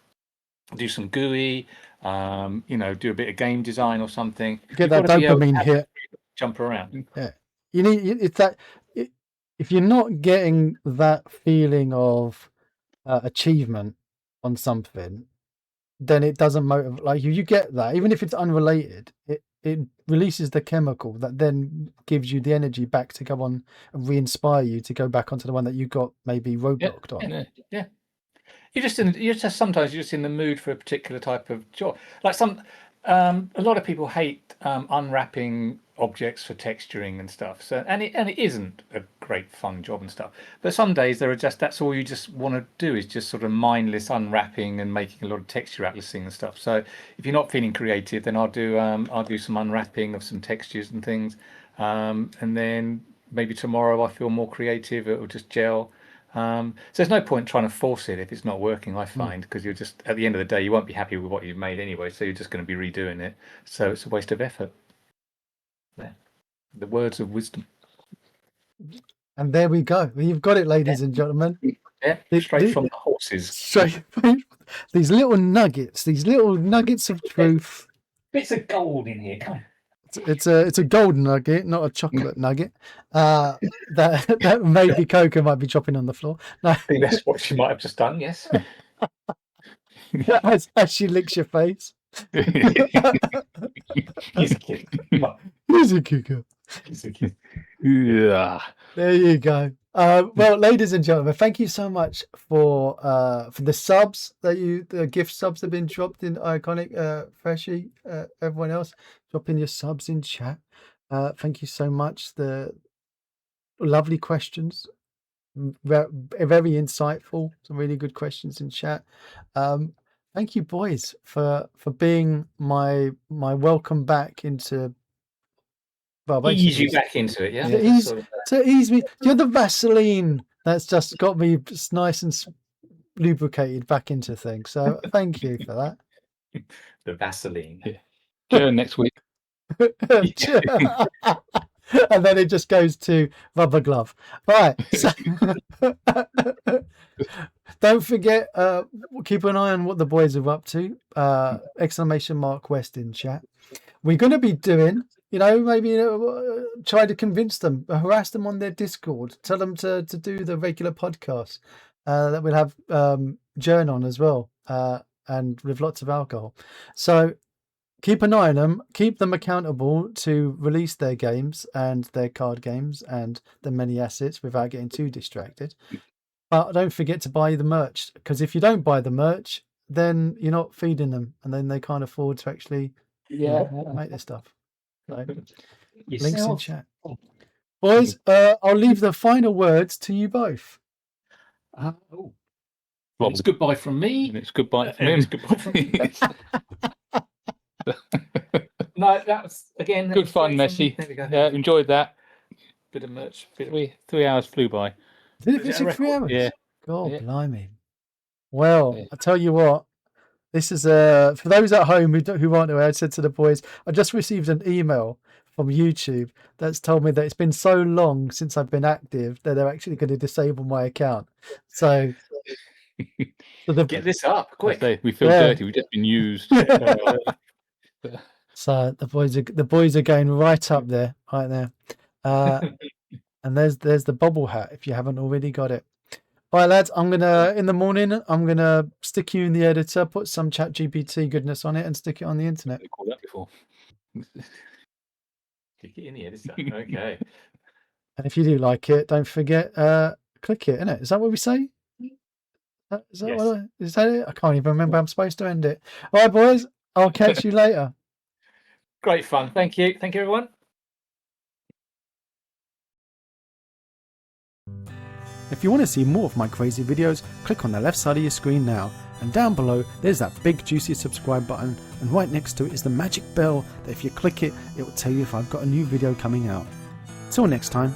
do some GUI, do a bit of game design or something. Get that dopamine hit. Jump around. Yeah, you need it's that. If you're not getting that feeling of achievement on something, then it doesn't motivate. Like you get that, even if it's unrelated, it releases the chemical that then gives you the energy back to go on and re-inspire you to go back onto the one that you got maybe roadblocked on. Yeah. Sometimes you're just in the mood for a particular type of job. Like a lot of people hate unwrapping objects for texturing and stuff. So and it isn't a great fun job and stuff. But some days that's all you just want to do is just sort of mindless unwrapping and making a lot of texture atlasing and stuff. So if you're not feeling creative, then I'll do some unwrapping of some textures and things, and then maybe tomorrow I feel more creative. It will just gel. So there's no point trying to force it if it's not working, I find, because you're just, at the end of the day, you won't be happy with what you've made anyway, so you're just going to be redoing it. So it's a waste of effort. There. The words of wisdom. And there we go. You've got it, ladies and gentlemen. Yeah, straight from the horses. Straight these little nuggets of truth. Bits of gold in here. Come on. It's a golden nugget, not a chocolate nugget. That maybe Coco might be dropping on the floor. No, I think that's what she might have just done. Yes. as she licks your face. He's a kid. He's a Coco. He's a kid. Yeah. There you go. Well, ladies and gentlemen, thank you so much for the subs the gift subs have been dropped in Iconic, Freshie, everyone else dropping your subs in chat. Thank you so much. The lovely questions, very insightful, some really good questions in chat. Thank you, boys, for being my welcome back into. Well, ease you back into it, yeah. To ease me. You're the Vaseline that's just got me nice and lubricated back into things. So thank you for that. The Vaseline. Yeah. Next week. And then it just goes to rubber glove. Right. So don't forget, keep an eye on what the boys are up to. !West in chat. We're going to be doing, maybe try to convince them, harass them on their Discord, tell them to do the regular podcast that we'll have Jern on as well, and with lots of alcohol. So keep an eye on them, keep them accountable to release their games and their card games and the many assets without getting too distracted. But don't forget to buy the merch, because if you don't buy the merch, then you're not feeding them, and then they can't afford to actually make this stuff. So, links in chat. Boys, I'll leave the final words to you both. Oh. It's goodbye from me. And it's goodbye from And him. it's goodbye from me. No, that was again Good fun, Messi. There we go. Yeah, enjoyed that. Bit of merch. 3 hours flew by. Did it Is it for a 3 hours? Yeah. God, Yeah. blimey. Well, Yeah. I tell you what, this is for those at home who aren't aware. I said to the boys, I just received an email from YouTube that's told me that it's been so long since I've been active that they're actually going to disable my account. So, Get this up quick. We feel Yeah. dirty. We've just been used. So the boys are going right up there, right there. And there's the bobble hat if you haven't already got it. All right, lads, in the morning, I'm gonna stick you in the editor, put some chat GPT goodness on it and stick it on the internet. They called that before. Stick it in the editor. Okay. And if you do like it, don't forget, click it, innit? Is that what we say? Is that, Yes. is that it? I can't even remember how I'm supposed to end it. All right, boys, I'll catch you later. Great fun. Thank you. Thank you, everyone. If you want to see more of my crazy videos, click on the left side of your screen now. And down below, there's that big juicy subscribe button. And right next to it is the magic bell that if you click it, it will tell you if I've got a new video coming out. Till next time.